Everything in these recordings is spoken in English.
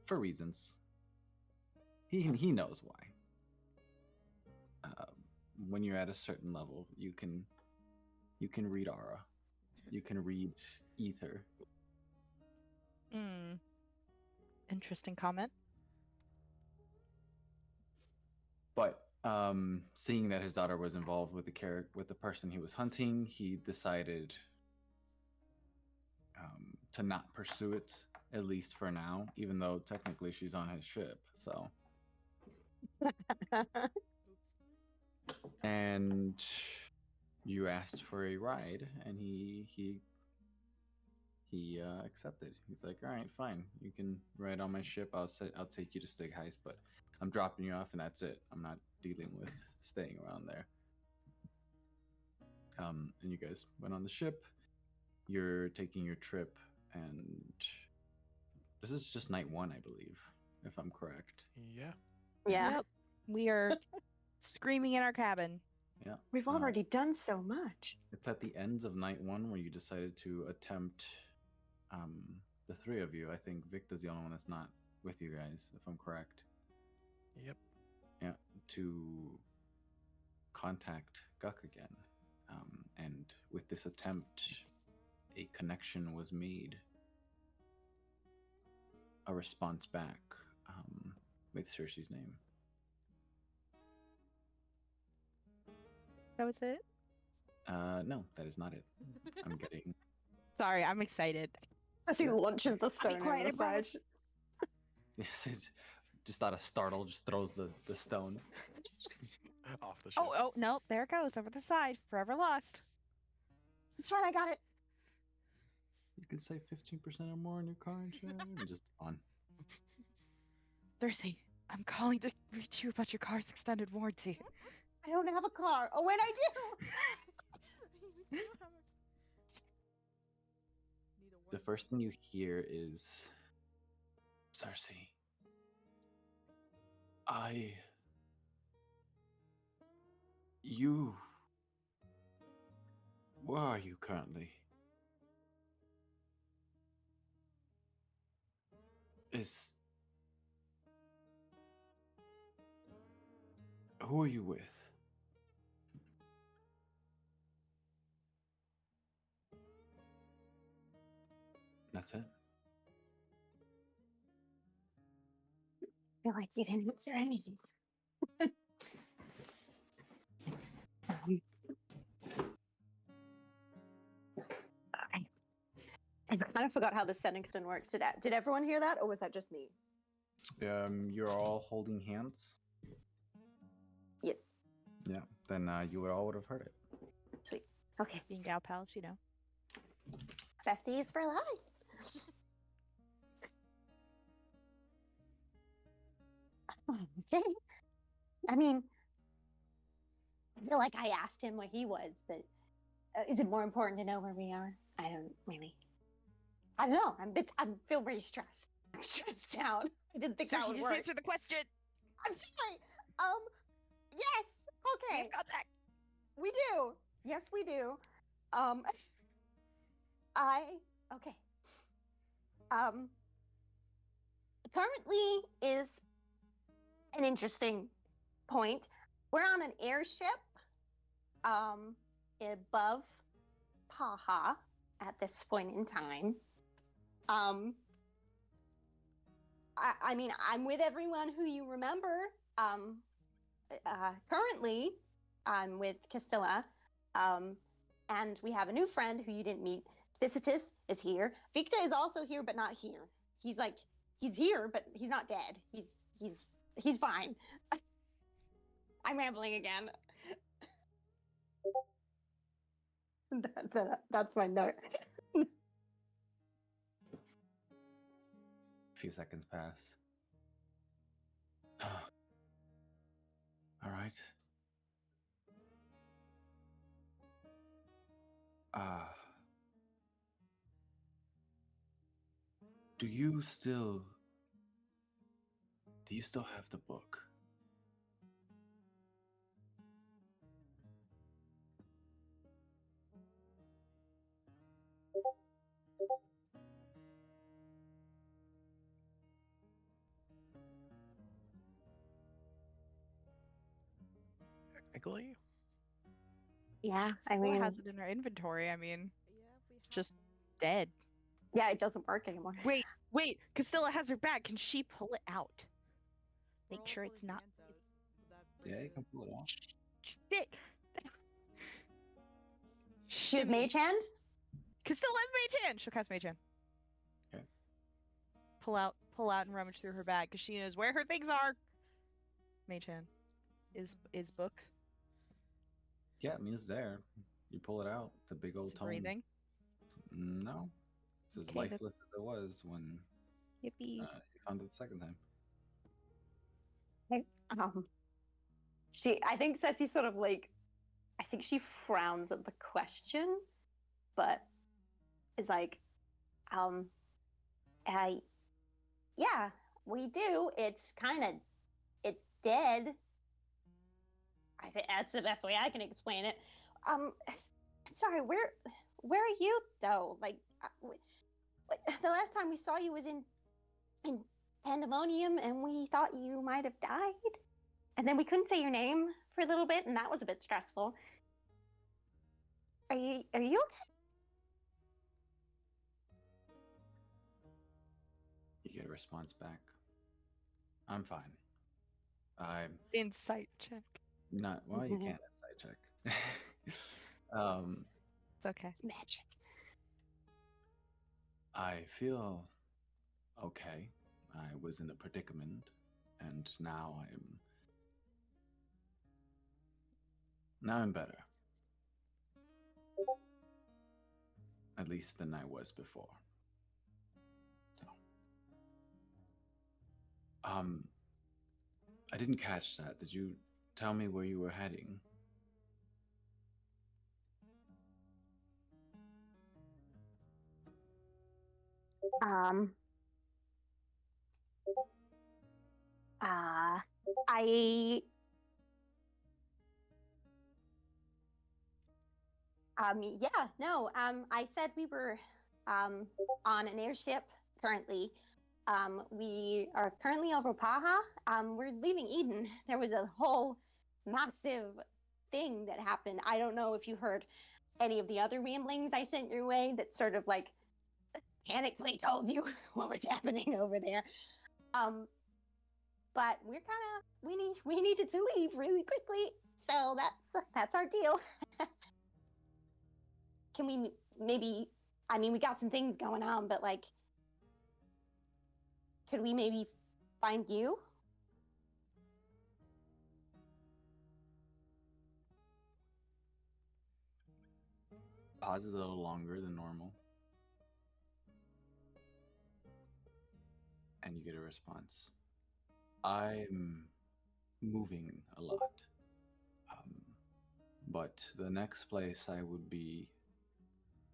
for reasons. He knows why. When you're at a certain level, you can read aura, you can read ether. Interesting comment. But seeing that his daughter was involved with the person he was hunting, he decided to not pursue it, at least for now, even though technically she's on his ship. So, and you asked for a ride, and he accepted. He's like, all right, fine, you can ride on my ship. I'll take you to Stygheist, but I'm dropping you off, and that's it. I'm not dealing with staying around there. And you guys went on the ship. You're taking your trip, and this is just night 1, I believe, if I'm correct. Yeah. Yep. We are screaming in our cabin. Yeah. We've already done so much. It's at the ends of night 1 where you decided to attempt the 3 of you. I think Victor's the only one that's not with you guys, if I'm correct. Yep. Yeah, to contact Guk again. And with this attempt, a connection was made. A response back with Circe's name. That was it? No, that is not it. I'm getting... Sorry, I'm excited. As he launches the stone over the side. Yes, it's just out of startle, just throws the stone. Off the ship. Oh, no, there it goes, over the side, forever lost. It's fine, I got it. You can save 15% or more on your car insurance. And just on. Circe, I'm calling to reach you about your car's extended warranty. I don't have a car. Oh, wait, I do. The first thing you hear is, Circe, where are you currently? Who are you with? That's it? I feel like you didn't answer anything. I kind of forgot how the Seningston works. Did everyone hear that, or was that just me? You're all holding hands? Yes. Yeah, then you all would have heard it. Sweet. Okay. Being gal pals, you know. Besties for life. Okay. I mean, I feel like I asked him where he was, but is it more important to know where we are? I don't really. I don't know. I feel very stressed. I'm stressed out. I didn't think that would work. Just answer the question. I'm sorry. Yes. Okay. We have contact. We do. Yes, we do. Okay. Currently is an interesting point. We're on an airship, above Paha at this point in time. I mean, I'm with everyone who you remember. Currently, I'm with Castilla, and we have a new friend who you didn't meet. Visitus is here. Victa is also here, but not here. He's here, but he's not dead. He's fine. I'm rambling again. That's my note. A few seconds pass. All right. Do you still have the book? legally? Yeah, I Still mean, has it in her inventory. I mean, Yeah, we have just dead. yeah, it doesn't work anymore. Wait, Casilla has her back. Can she pull it out? we're Make all sure it's pulling not. hands out, so that Yeah, you raises can it. pull it off. Shit. She have Shimmy. mage hand? Cassilla's mage hand. She'll cast mage hand. Okay. Pull out and rummage through her bag because she knows where her things are. Mage hand is book. Yeah, I mean it's there. You pull it out. It's a big old It's tome. breathing. No, it's as Okay, that's- lifeless as it was when Yippee. you found it the second time. I think Ceci sort of like, I think she frowns at the question, but is like, yeah, we do. It's dead. I think that's the best way I can explain it. I'm sorry, where are you though? Like, the last time we saw you was in Pandemonium, and we thought you might have died. And then we couldn't say your name for a little bit, and that was a bit stressful. Are you okay? You get a response back. I'm fine. I'm Insight check. not. Well, you can't insight check. It's okay. It's magic. I feel okay. I was in a predicament, and now I'm better. At least than I was before. So, I didn't catch that. Did you tell me where you were heading? I said we were on an airship currently. We are currently over Paha. We're leaving Eden. There was a whole massive thing that happened. I don't know if you heard any of the other ramblings I sent your way that sort of like panically told you what was happening over there. But we're kind of we needed to leave really quickly, so that's our deal. Can we maybe? I mean, we got some things going on, but like, could we maybe find you? Pauses a little longer than normal. And you get a response. I'm moving a lot. But the next place I would be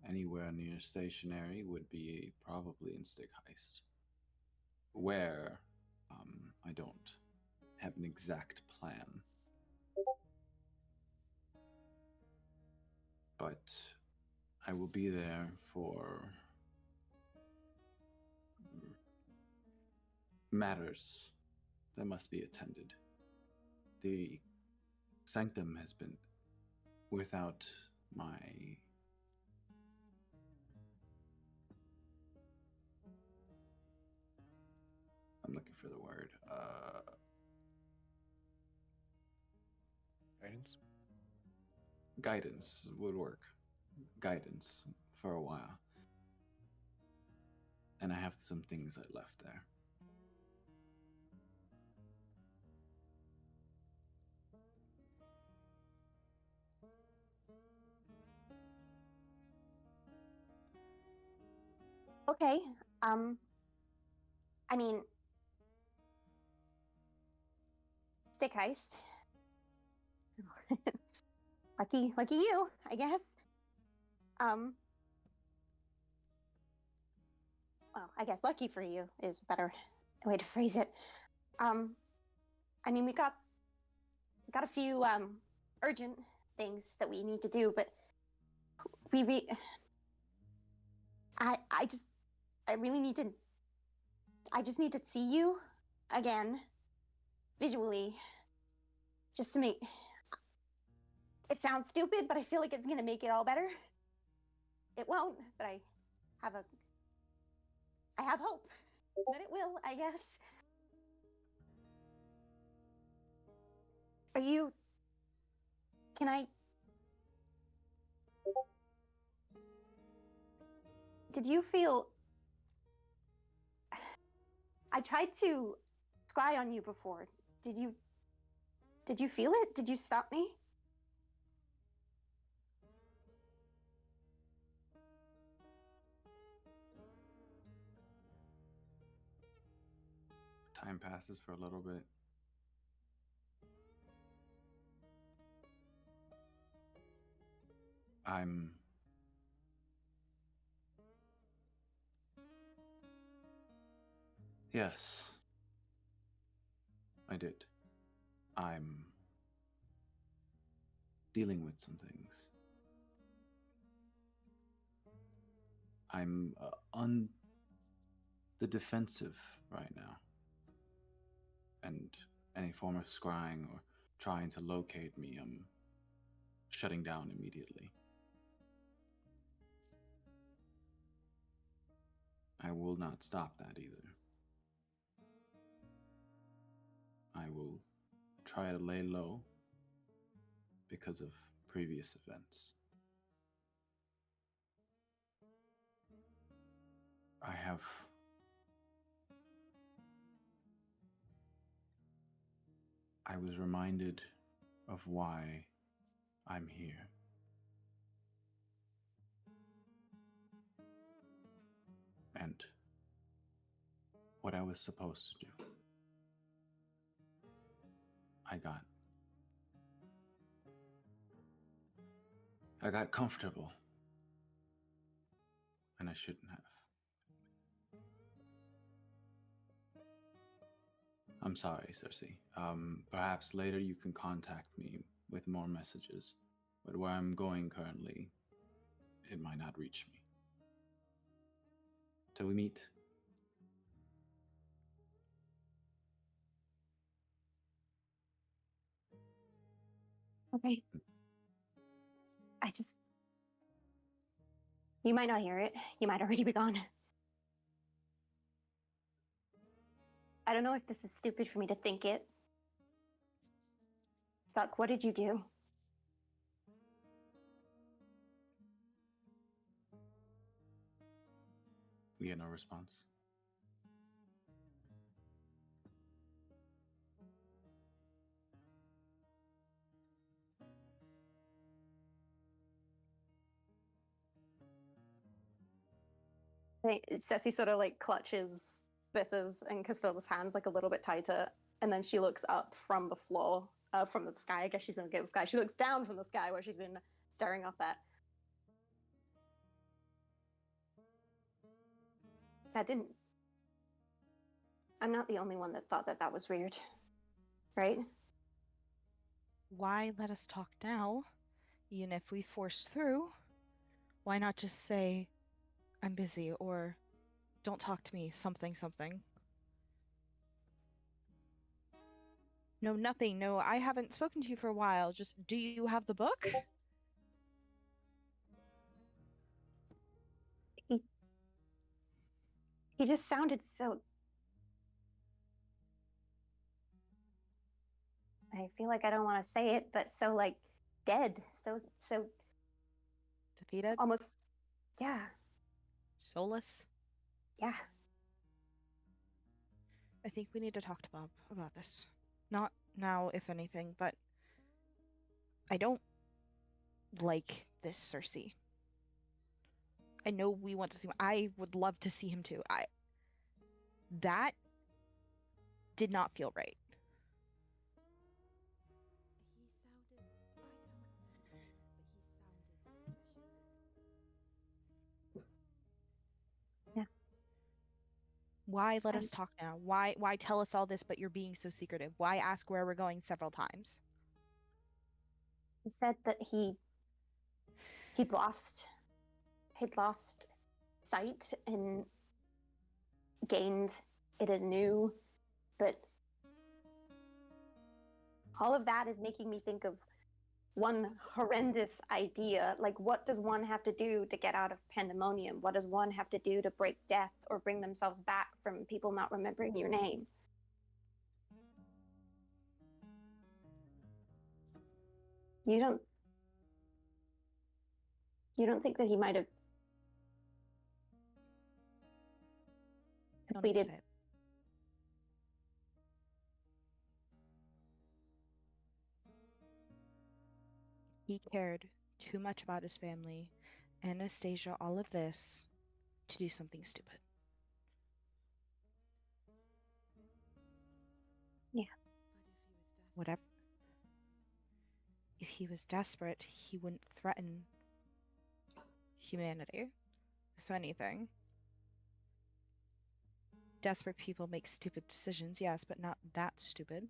anywhere near stationary would be probably in Stygheist. Where, I don't have an exact plan. But I will be there for matters that must be attended. The sanctum has been without my I'm looking for the word. Guidance? Guidance would work. Guidance for a while. And I have some things I left there. Okay. I mean, Stygheist. lucky you, I guess. Well, I guess lucky for you is a better way to phrase it. I mean, we got a few urgent things that we need to do, but I really need to. I just need to see you again, visually, just to make. It sounds stupid, but I feel like it's gonna make it all better. It won't, but I have hope that it will, I guess. Can I... Did you feel... I tried to scry on you before. Did you feel it? Did you stop me? Time passes for a little bit. Yes, I did. I'm dealing with some things. I'm on the defensive right now. And any form of scrying or trying to locate me, I'm shutting down immediately. I will not stop that either. I will try to lay low because of previous events. I was reminded of why I'm here. And what I was supposed to do. I got comfortable, and I shouldn't have. I'm sorry, Circe. Perhaps later you can contact me with more messages, but where I'm going currently, it might not reach me. Till we meet. Okay. You might not hear it. You might already be gone. I don't know if this is stupid for me to think it. Duck, what did you do? We get no response. Ceci sort of like clutches Vis's and Castilla's hands like a little bit tighter, and then she looks up from the floor, from the sky. I guess she's been looking at the sky. She looks down from the sky where she's been staring up at. I'm not the only one that thought that that was weird, right? Why let us talk now? Even if we force through, why not just say, I'm busy, or don't talk to me, something. No, nothing. No, I haven't spoken to you for a while. Just, do you have the book? He just sounded so... I feel like I don't want to say it, but so like dead, so Defeated? almost, yeah, Soulless? yeah. I think we need to talk to Bob about this. Not now, if anything, but I don't like this Circe. I know we want to see him. I would love to see him too. That did not feel right. Yeah. Why let us talk now? Why tell us all this, but you're being so secretive? Why ask where we're going several times? He said that he'd lost sight and gained it anew, but all of that is making me think of one horrendous idea. Like, what does one have to do to get out of pandemonium? What does one have to do to break death or bring themselves back from people not remembering your name? You don't think that he might have Don't even completed? say it. He cared too much about his family, Anastasia, all of this, to do something stupid. Yeah. Whatever. If he was desperate, he wouldn't threaten humanity. If anything. Desperate people make stupid decisions, yes, but not that stupid.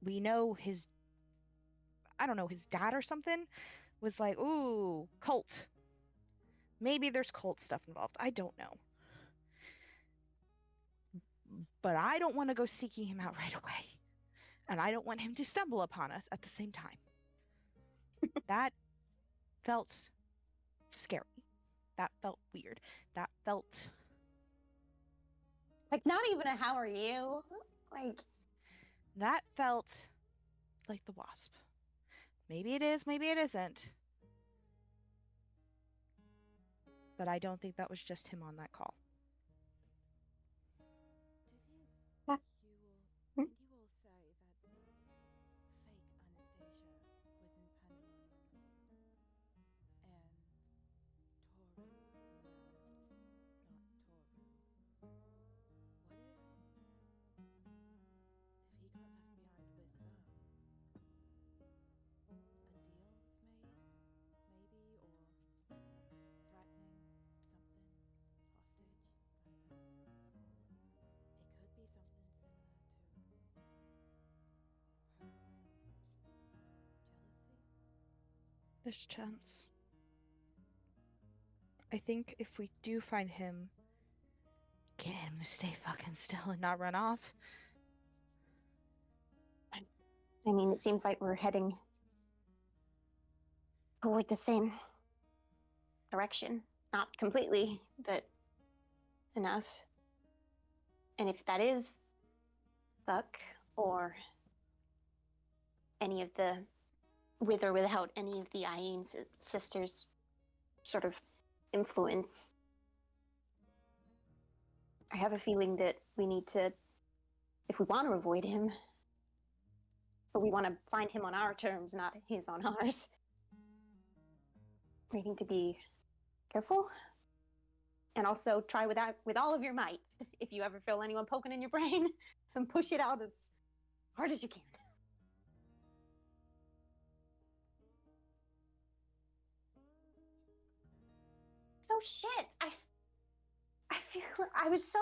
We know his, I don't know, his dad or something was like, ooh, cult. Maybe there's cult stuff involved. I don't know. But I don't want to go seeking him out right away. And I don't want him to stumble upon us at the same time. That felt scary. That felt weird. That felt... Like, not even a how are you? Like, That felt like the Wasp. Maybe it is, maybe it isn't. But I don't think that was just him on that call. Huh? Did you all say that the fake Anastasia was in pandemonium with you? And Toru, who now knows, not Toru. What if he got left behind with them? A deal's made, maybe, or threatening something, hostage, I don't know. It could be something similar to her jealousy. There's a chance. I think if we do find him, get him to stay fucking still and not run off. I mean, it seems like we're heading toward the same direction. Not completely, but enough. And if that is Buck or any of the, with or without any of the Ayin sisters' sort of influence, I have a feeling that we need to, if we want to avoid him, but we want to find him on our terms, not his on ours, we need to be careful and also try with all of your might. If you ever feel anyone poking in your brain, and push it out as hard as you can. So shit. I feel I was so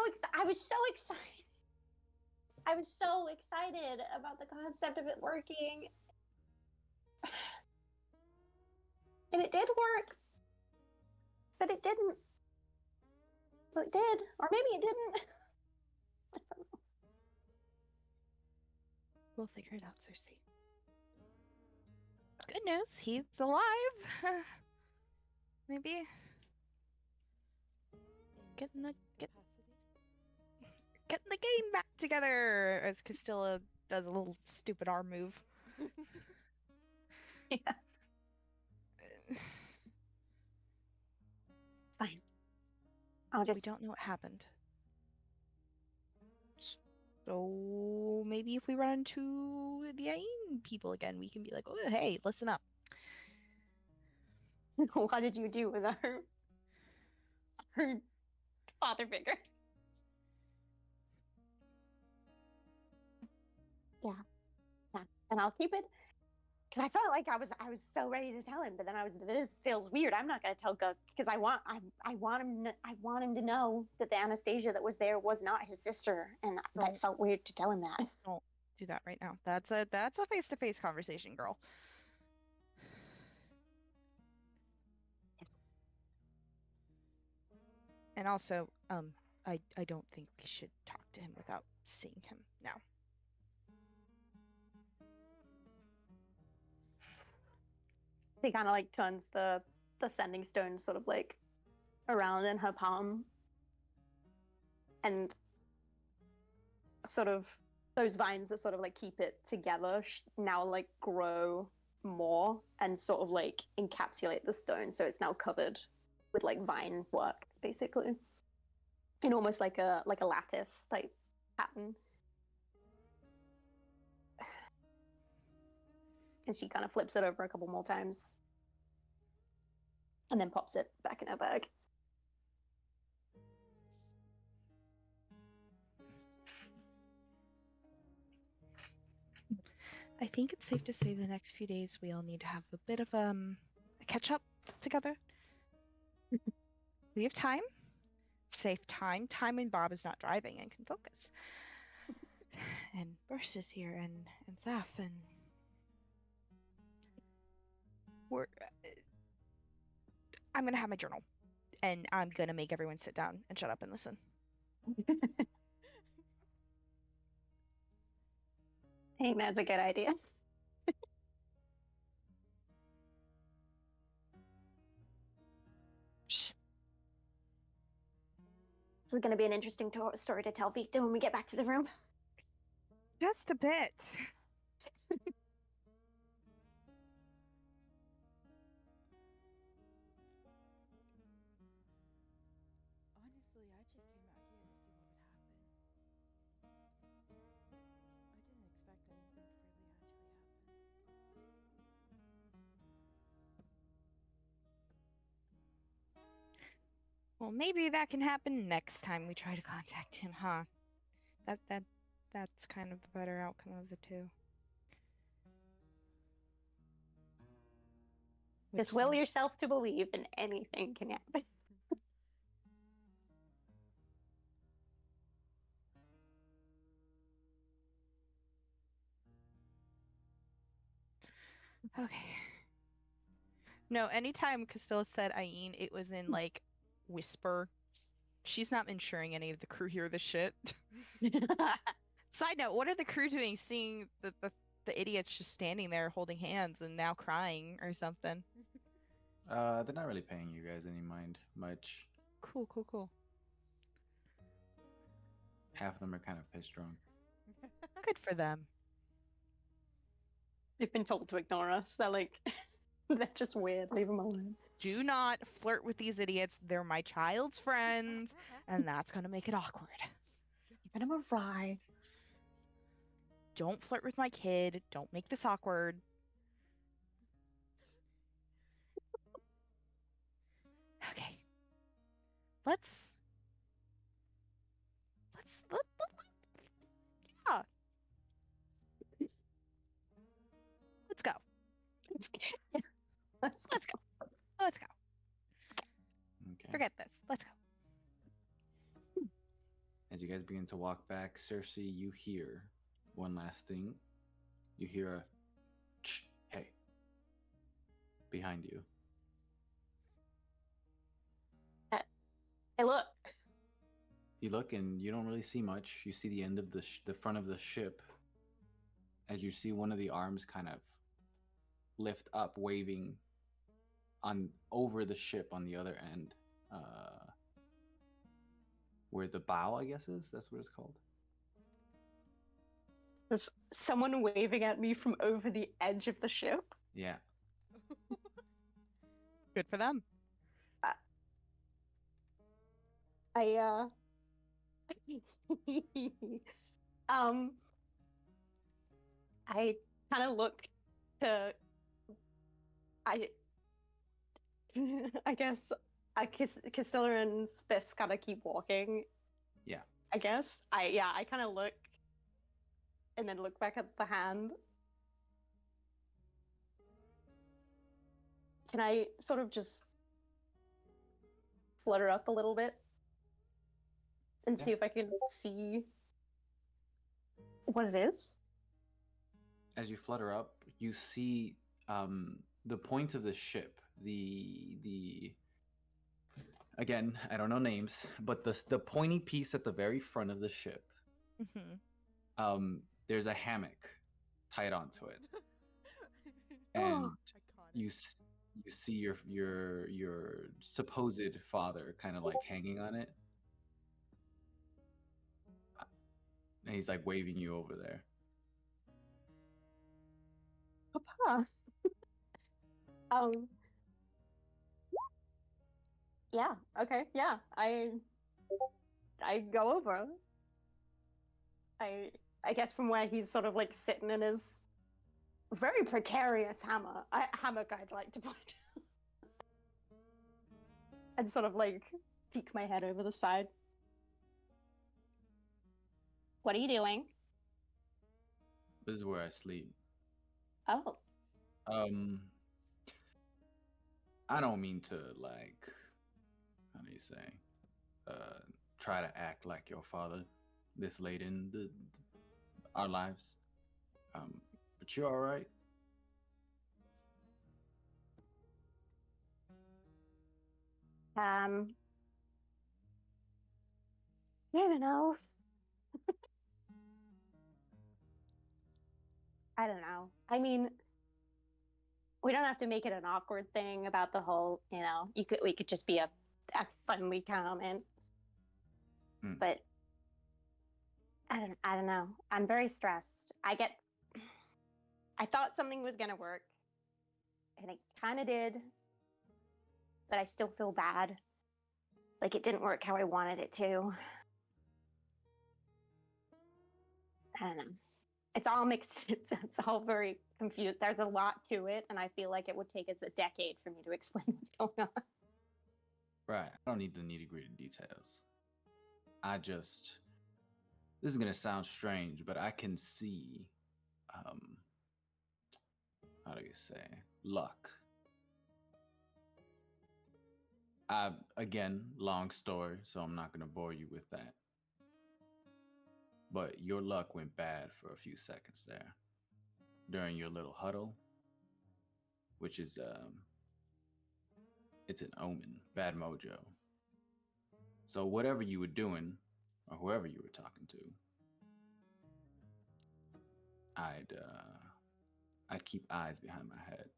excited. I was so excited about the concept of it working. And it did work. But it didn't. Well, it did. Or maybe it didn't. We'll figure it out, Circe. Good news, he's alive. Maybe getting the game back together as Castilla does a little stupid arm move. Yeah. It's fine. I'll just. We don't know what happened. So maybe if we run into the Ain people again, we can be like, oh, hey, listen up. What did you do with our father figure? Yeah. And I'll keep it. Because I felt like I was so ready to tell him, but then this feels weird. I'm not gonna tell Guk because I want him to know that the Anastasia that was there was not his sister, and that felt weird to tell him that. Don't do that right now. That's a face-to-face conversation, girl. And also, I don't think we should talk to him without seeing him now. She kind of like turns the sending stone sort of like around in her palm, and sort of those vines that sort of like keep it together now like grow more and sort of like encapsulate the stone, so it's now covered with like vine work basically, in almost like a lattice type pattern. And she kind of flips it over a couple more times and then pops it back in her bag. I think it's safe to say the next few days we all need to have a bit of a catch up together. We have time. Safe time. Time when Bob is not driving and can focus. And Vurs is here and Zeph and we're I'm gonna have my journal and I'm gonna make everyone sit down and shut up and listen. I think that's a good idea. This is going to be an interesting story to tell Victor when we get back to the room. Just a bit. Honestly, I just came out here to see what would happen. I didn't expect anything to really actually happen. Well, maybe that can happen next time we try to contact him, huh? That's kind of the better outcome of the two. Just will yourself to believe and anything can happen. Okay. No, anytime Castilla said Ayin, it was in like whisper. She's not ensuring any of the crew hear the shit. Side note, what are the crew doing seeing the idiots just standing there holding hands and now crying or something? They're not really paying you guys any mind much. Cool. Half of them are kind of pissed drunk. Good for them. They've been told to ignore us. They're like, they're just weird. Leave them alone. Do not flirt with these idiots. They're my child's friends, and that's gonna make it awkward. Giving them a ride. Don't flirt with my kid. Don't make this awkward. Okay. Let's yeah. Let's go. Let's go. Let's go. Okay. Forget this. Let's go. As you guys begin to walk back, Circe, you hear one last thing. You hear a "Shh, hey" behind you. Hey, look. You look and you don't really see much. You see the end of the front of the ship as you see one of the arms kind of lift up, waving on over the ship on the other end, where the bow, I guess, is. That's what it's called. There's someone waving at me from over the edge of the ship. Yeah. Good for them. I I kind of look to I guess Castilla and Spiss kind of keep walking. Yeah. I guess I kind of look and then look back at the hand. Can I sort of just flutter up a little bit and see if I can see what it is? As you flutter up, you see the point of the ship. The again, I don't know names, but the pointy piece at the very front of the ship. Mm-hmm. There's a hammock tied onto it, and you see your supposed father kind of like hanging on it, and he's like waving you over there. Papa. um. Yeah. Okay. Yeah. I go over. I guess from where he's sort of like sitting in his very precarious hammock, I'd like to point out, and sort of like peek my head over the side. What are you doing? This is where I sleep. Oh. I don't mean to like, how do you say, try to act like your father this late in our lives. But you're all right. I don't know. I don't know. I mean, we don't have to make it an awkward thing about the whole, we could just be a friendly comment. Mm. But I don't know. I'm very stressed. I thought something was gonna work, and it kind of did, but I still feel bad. Like it didn't work how I wanted it to. I don't know. It's all mixed. It's all very confused. There's a lot to it, and I feel like it would take us a decade for me to explain what's going on. Right. I don't need the nitty-gritty details. This is gonna sound strange, but I can see, how do you say, luck. Again, long story, so I'm not gonna bore you with that. But your luck went bad for a few seconds there during your little huddle, which is it's an omen, bad mojo. So whatever you were doing, or whoever you were talking to, I'd keep eyes behind my head.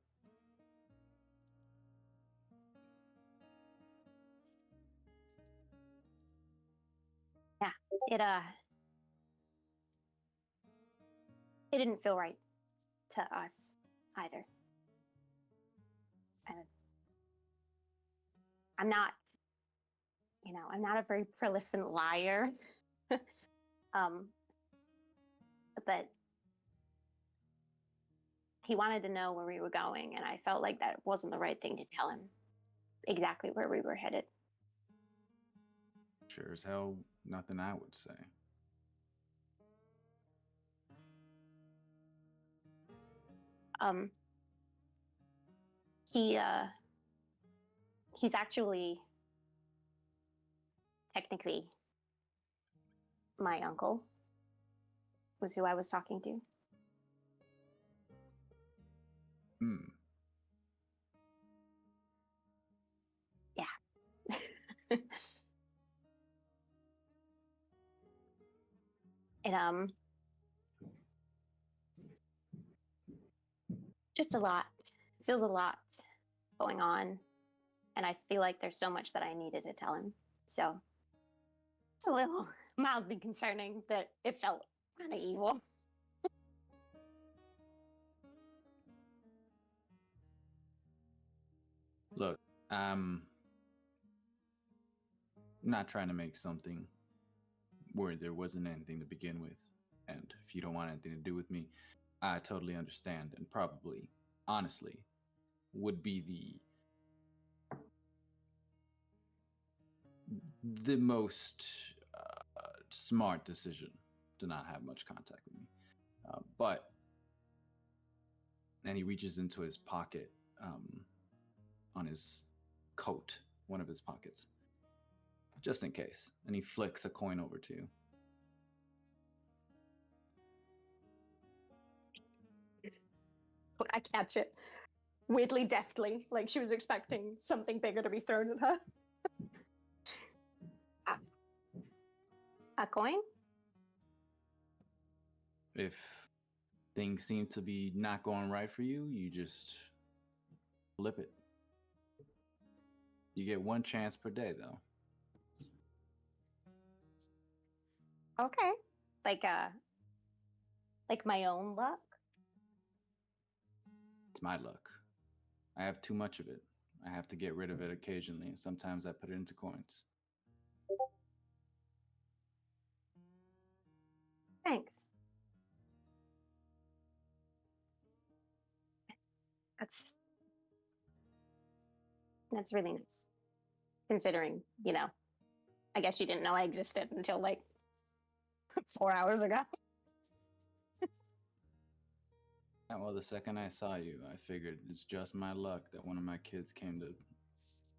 Yeah, it didn't feel right to us either. And I'm not a very prolific liar. But he wanted to know where we were going, and I felt like that wasn't the right thing to tell him exactly where we were headed. Sure as hell, nothing I would say. He's actually technically my uncle, was who I was talking to. Hmm. Yeah. And just a lot. Feels a lot going on, and I feel like there's so much that I needed to tell him. So it's a little mildly concerning that it felt kind of evil. Look, I'm not trying to make something where there wasn't anything to begin with. And if you don't want anything to do with me, I totally understand, and probably, honestly, would be the most smart decision to not have much contact with me. And he reaches into his pocket, on his coat, one of his pockets, just in case, and he flicks a coin over to you. I catch it weirdly deftly, like she was expecting something bigger to be thrown at her. A coin? If things seem to be not going right for you, you just flip it. You get one chance per day, though. Okay. Like my own luck? It's my luck. I have too much of it. I have to get rid of it occasionally, and sometimes I put it into coins. Thanks. That's that's really nice. Considering, I guess you didn't know I existed until like 4 hours ago. Yeah, well, the second I saw you, I figured it's just my luck that one of my kids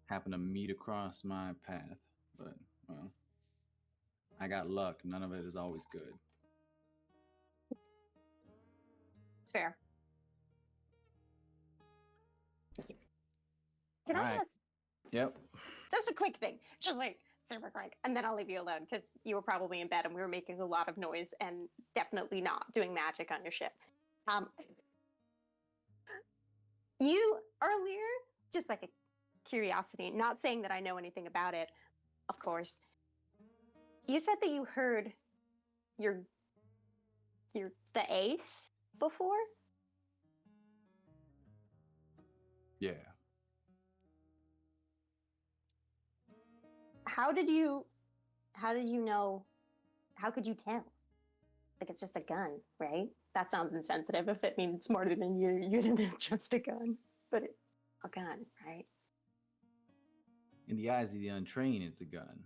happen to meet across my path. But, well, I got luck. None of it is always good. It's fair. Can I Alright. ask Yep. just a quick thing? Just like super quick, and then I'll leave you alone because you were probably in bed and we were making a lot of noise and definitely not doing magic on your ship. You earlier, just like a curiosity, not saying that I know anything about it, of course. You said that you heard your the ace before? Yeah. How did you know? How could you tell? Like it's just a gun, right? That sounds insensitive if it means smarter than you. You didn't trust a gun, but a gun, right? In the eyes of the untrained, it's a gun.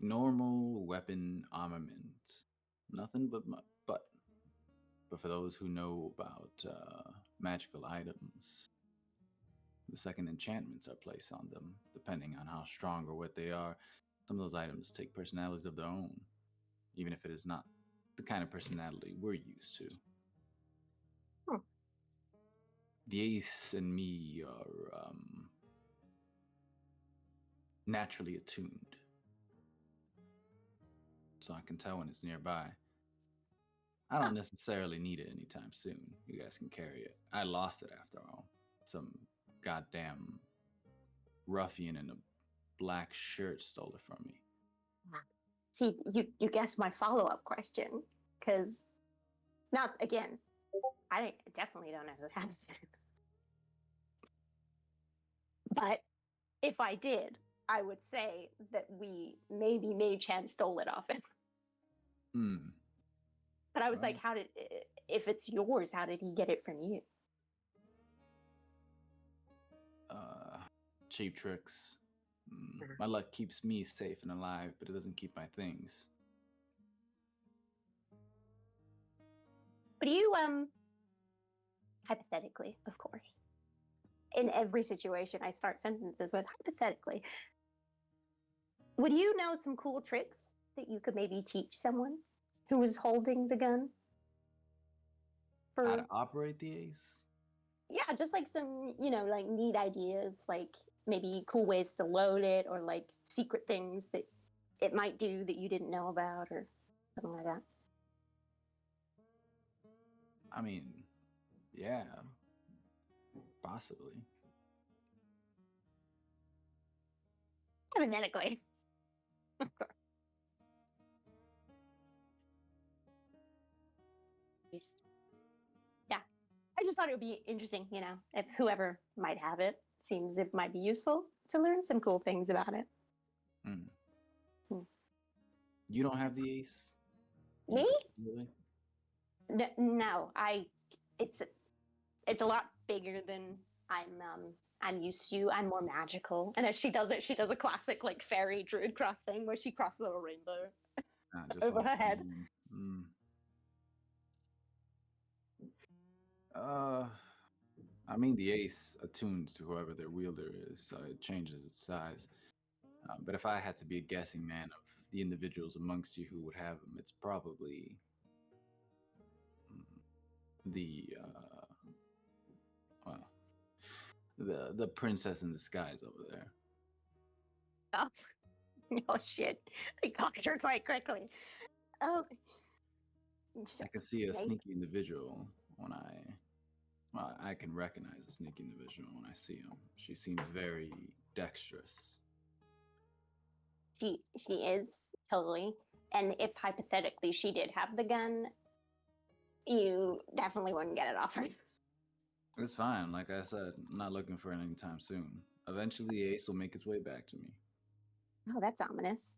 Normal weapon armament. Nothing but. But for those who know about magical items, the second enchantments are placed on them, depending on how strong or what they are. Some of those items take personalities of their own, even if it is not the kind of personality we're used to. Hmm. The ace and me are naturally attuned, so I can tell when it's nearby. I don't necessarily need it anytime soon. You guys can carry it. I lost it after all. Some goddamn ruffian in a black shirt stole it from me. See, you guessed my follow-up question, because not again. I definitely don't know who has it, but if I did, I would say that maybe Mage Hand stole it off him. Hmm. But I was Right. like, if it's yours, how did he get it from you? Cheap tricks. My luck keeps me safe and alive, but it doesn't keep my things. But you, hypothetically, of course. In every situation, I start sentences with hypothetically. Would you know some cool tricks that you could maybe teach someone who was holding the gun? How to operate the ace? Yeah, just like some, like neat ideas, like maybe cool ways to load it, or like secret things that it might do that you didn't know about, or something like that. I mean, yeah, possibly. Hypothetically. Of course. Yeah. I just thought it would be interesting, if whoever might have it seems it might be useful to learn some cool things about it. You don't have the ace? Me? Really? No, it's a lot bigger than I'm used to. I'm more magical. And as she does it, she does a classic like fairy druid craft thing where she crafts a little rainbow Just over like her head. I mean, the ace attunes to whoever their wielder is, so it changes its size. But if I had to be a guessing man of the individuals amongst you who would have them, it's probably the princess in disguise over there. Oh, oh shit! I cocked her quite quickly. Oh, I can see a sneaky individual when I can recognize a sneaky individual when I see him. She seems very dexterous. She is totally. And if hypothetically she did have the gun, you definitely wouldn't get it off her. It's fine. Like I said, I'm not looking for it anytime soon. Eventually, Ace will make its way back to me. Oh, that's ominous.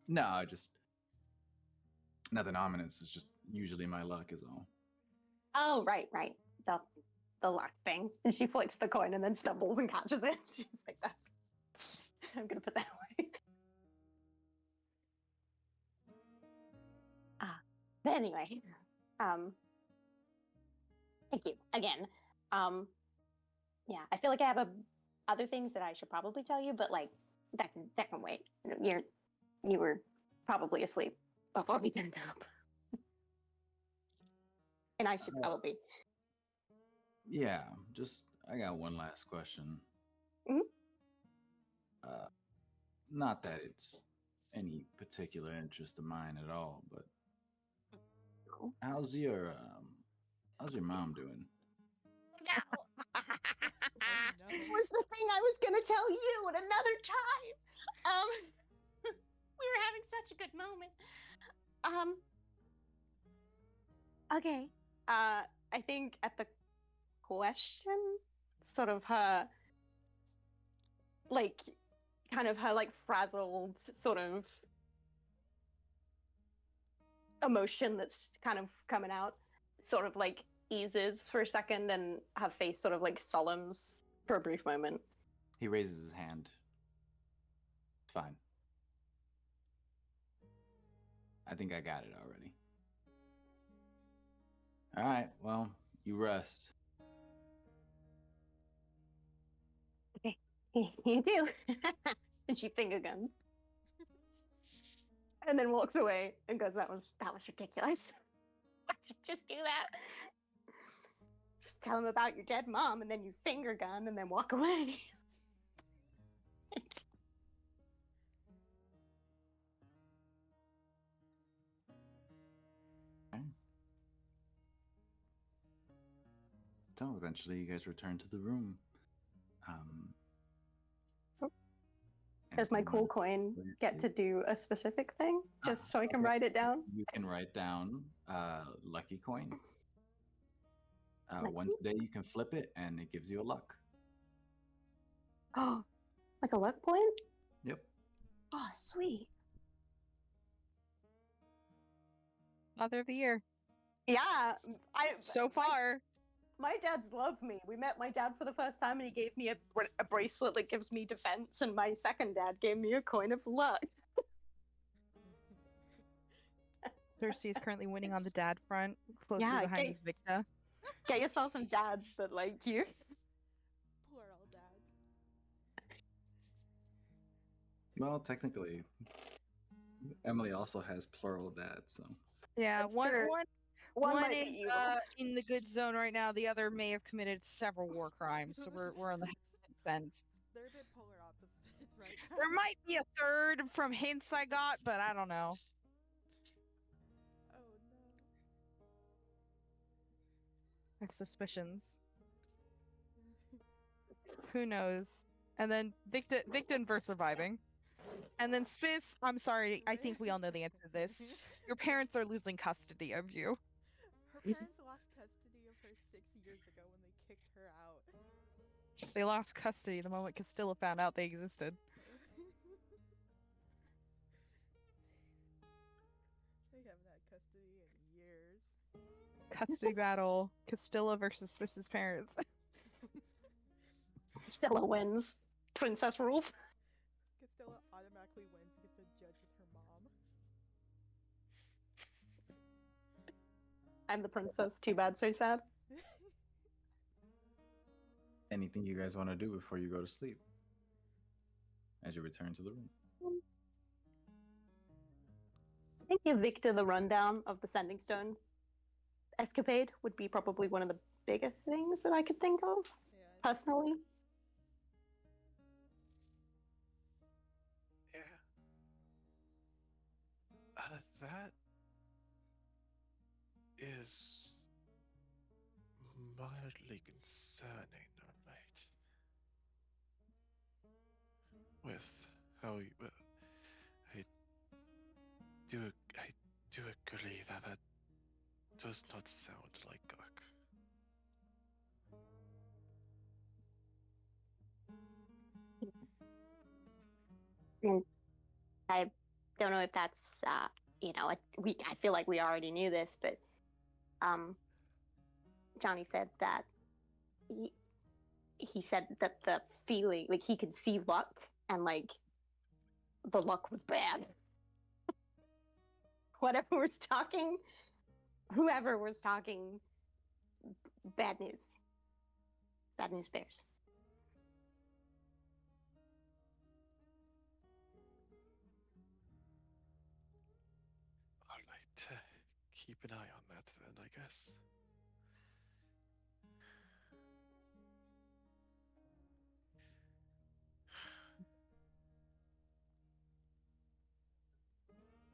No, just nothing ominous. It's just usually my luck is all. Oh, right. The luck thing. And she flicks the coin and then stumbles and catches it. She's like, that's. I'm gonna put that away. But anyway, thank you again. Yeah, I feel like I have other things that I should probably tell you, but like that can wait. You were probably asleep before we turned up, and I should probably. Yeah, just I got one last question. Mhm. Not that it's any particular interest of mine at all, but how's your mom doing? No. No. It was the thing I was gonna tell you at another time. We were having such a good moment. Okay. I think at the question, sort of her, like, kind of her, like, frazzled sort of emotion that's kind of coming out, sort of, like, eases for a second, and her face sort of, like, solemns for a brief moment. He raises his hand. It's fine. I think I got it already. All right, well, you rest. Okay, you do. And she finger guns. And then walks away and goes, that was ridiculous. Why would you just do that? Just tell him about your dead mom and then you finger gun and then walk away. Okay. So eventually you guys return to the room. Does my anything cool you coin wanna get to say? do a specific thing? Just so I can Okay. write it down? You can write down lucky coin. Lucky? Once a day you can flip it and it gives you a luck. Oh, like a luck point? Yep. Oh, sweet. Mother of the year. Yeah, So far. my dads love me. We met my dad for the first time and he gave me a bracelet that gives me defense, and my second dad gave me a coin of luck. Circe is currently winning on the dad front, closely Yeah, behind his Victa. Get yourself some dads that like you. Plural dads. Well, technically, Emily also has plural dads, so. Yeah, That's one true. One might is be evil. in the good zone right now. The other may have committed several war crimes, so we're on the fence. They're a bit polar opposites right now. There might be a third from hints I got, but I don't know. Oh no. I have suspicions. Who knows? And then Victa and Vurs surviving. And then Spiz, I'm sorry, I think we all know the answer to this. Your parents are losing custody of you. Her parents lost custody of her 6 years ago when they kicked her out. They lost custody the moment Castilla found out they existed. They haven't had custody in years. Custody battle, Castilla versus Spiz's parents. Stella wins. Princess rules. Castilla automatically wins because the judge is her mom. I'm the princess. Too bad, so sad. Anything you guys want to do before you go to sleep? As you return to the room. I think give Victor the rundown of the Sending Stone escapade would be probably one of the biggest things that I could think of, Yeah, personally. Yeah. That is mildly concerning, alright. with how you, I I do agree that that does not sound like Guk. And I don't know if that's I feel like we already knew this, but Johnny said that he said that the feeling, like, he could see luck, and like the luck was bad. Whoever was talking bad news bears. All right, keep an eye on that then, I guess.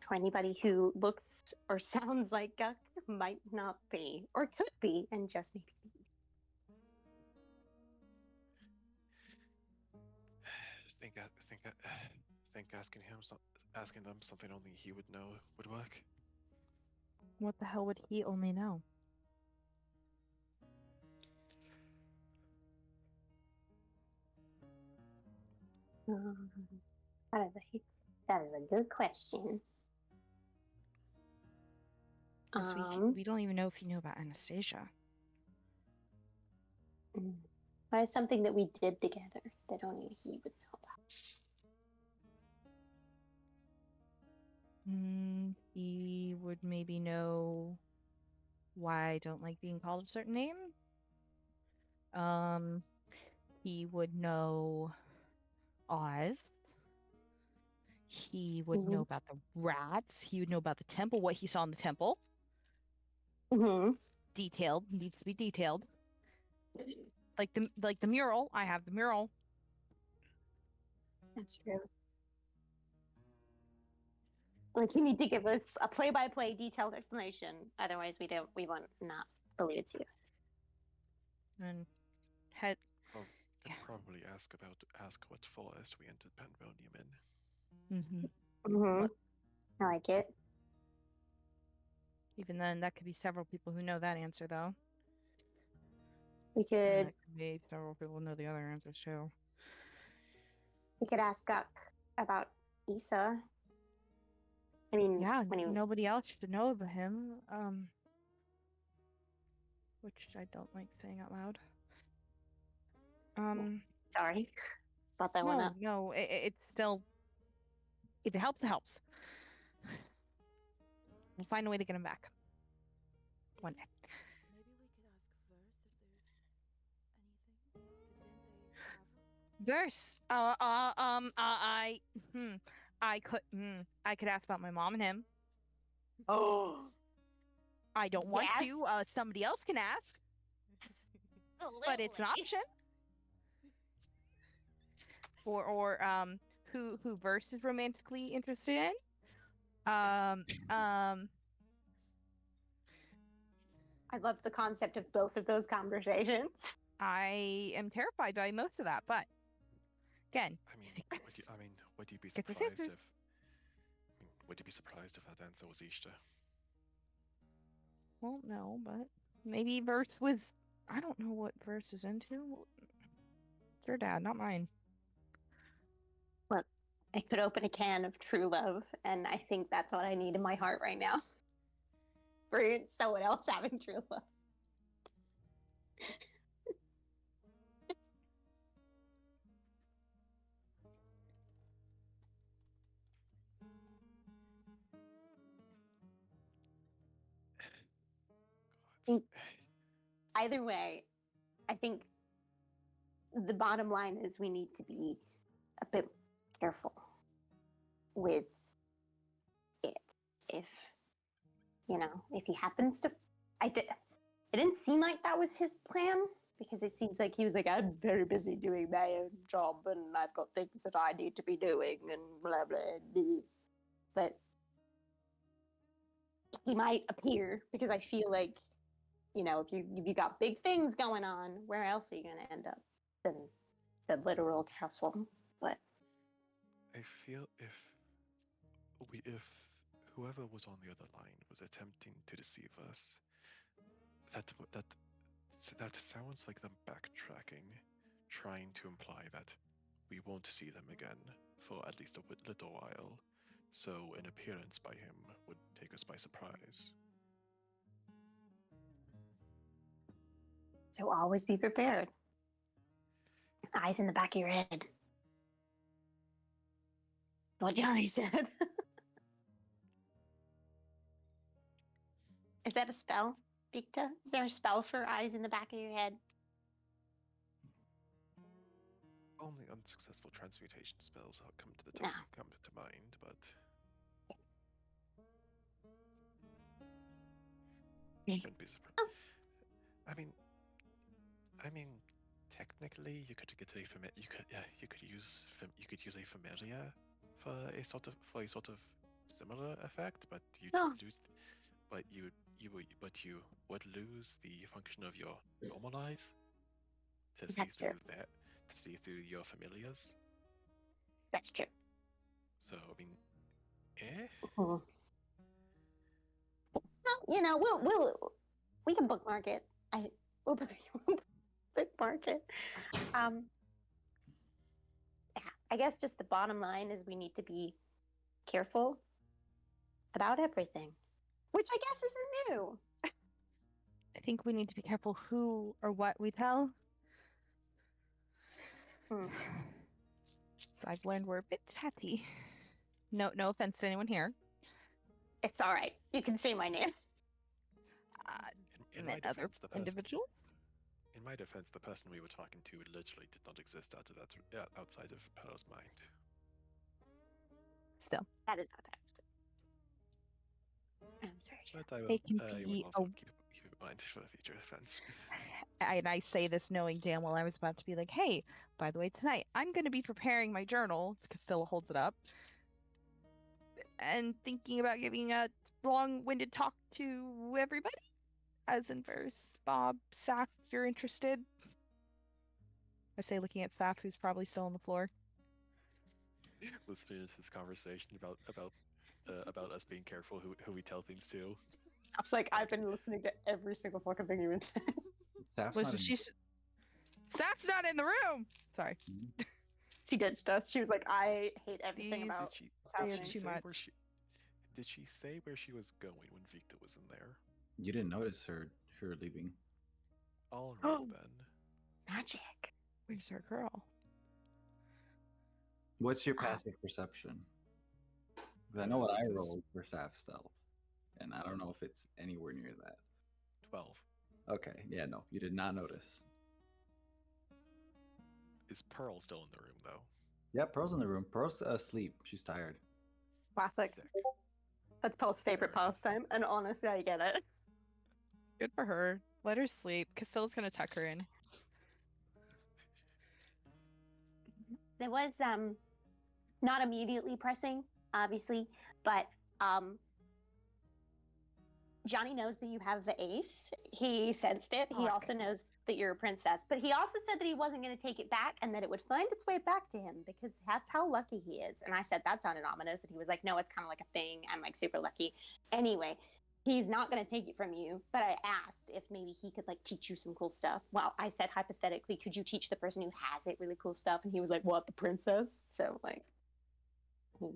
To anybody who looks or sounds like Guk, might not be, or could be, and just maybe be. Think asking them something only he would know would work. What the hell would he only know? That is a good question. Because we don't even know if he knew about Anastasia. That is something that we did together that only he would know about. He would maybe know why I don't like being called a certain name. He would know Oz. He would know about the rats. He would know about the temple, what he saw in the temple. Mm-hmm. Detailed, needs to be detailed. Like the mural. I have the mural. That's true. Like, you need to give us a play-by-play detailed explanation. Otherwise, we won't not believe it to you. And had Could probably ask what forest we entered Pandemonium in. Mm-hmm. I like it. Even then, that could be several people who know that answer, though. We And could that could be several people who know the other answers, too. ask Guk about Issa. I mean, Yeah, when you nobody else should know about him. Which I don't like saying out loud. sorry, thought that one up. No, it's still. If it helps, it helps. We'll find a way to get him back. One day. Maybe we could ask Verse if there's anything. Because didn't they travel? Verse. I could ask about my mom and him. Oh, I don't want yes. to. Somebody else can ask, but it's an option. Or who Verse is romantically interested in. I love the concept of both of those conversations. I am terrified by most of that, but again, Would you be Get the surprised scissors. would you be surprised if that answer was Ishta? well, no, but maybe Verse was. I don't know what Verse is into. It's your dad, not mine. Look, I could open a can of true love, and I think that's what I need in my heart right now. For someone else having true love. Either way, I think the bottom line is we need to be a bit careful with it. If he happens to, it didn't seem like that was his plan, because it seems like he was like, I'm very busy doing my own job and I've got things that I need to be doing and blah blah blah. But he might appear, because I feel like, if you got big things going on, where else are you going to end up than the literal castle? But I feel if whoever was on the other line was attempting to deceive us, that sounds like them backtracking, trying to imply that we won't see them again for at least a little while. So an appearance by him would take us by surprise. So always be prepared. Eyes in the back of your head. What Johnny said. Is that a spell, Victa? Is there a spell for eyes in the back of your head? Only unsuccessful transmutation spells come to No. come to mind, but wouldn't be surprised. Oh. I mean, technically, you could get you could use a familiar for a sort of similar effect, but you'd Oh. lose, but you would lose the function of your normal eyes to see That's true. through your familiars. That's true. So I mean, Well, we can bookmark it. We'll bookmark it. Yeah, I guess just the bottom line is we need to be careful about everything, which I guess isn't new. I think we need to be careful who or what we tell. So I've learned we're a bit chatty. No offense to anyone here. It's all right. You can say my name. in my Other defense, individual. In my defense, the person we were talking to literally did not exist outside of Pearl's mind. Still, That is not I'm sorry. But I will, they can I be. will also keep in mind for future defense. And I say this knowing damn well I was about to be like, "Hey, by the way, tonight I'm going to be preparing my journal." Castilla holds it up, and thinking about giving a long-winded talk to everybody. As in Vurs, Bob, Saf, if you're interested. I say, looking at Saf, who's probably still on the floor. Listening to this conversation about us being careful who we tell things to. I was like, I've been listening to every single fucking thing you've been saying. Saf's not in the room. Sorry. She ditched us. She was like, I hate everything about they are happening. too much. Did she say where she was going when Victa was in there? You didn't notice her leaving. All right then. Magic. Where's our girl? What's your passive perception? Because I know what I rolled for Saf stealth, and I don't know if it's anywhere near that. 12. Okay, yeah, no, you did not notice. Is Pearl still in the room though? Yeah, Pearl's in the room. Pearl's asleep. She's tired. Classic. Sick. That's Paul's favorite pastime, and honestly, I get it. Good for her. Let her sleep. Castilla's gonna tuck her in. There was not immediately pressing, obviously, but Johnny knows that you have the ace. He sensed it. He also knows that you're a princess, but he also said that he wasn't going to take it back and that it would find its way back to him because that's how lucky he is. And I said that sounded ominous, and he was like, "No, it's kind of like a thing. I'm like super lucky." Anyway, he's not going to take it from you, but I asked if maybe he could like teach you some cool stuff. Well, I said hypothetically, could you teach the person who has it really cool stuff? And he was like, "What, the princess?" So like, he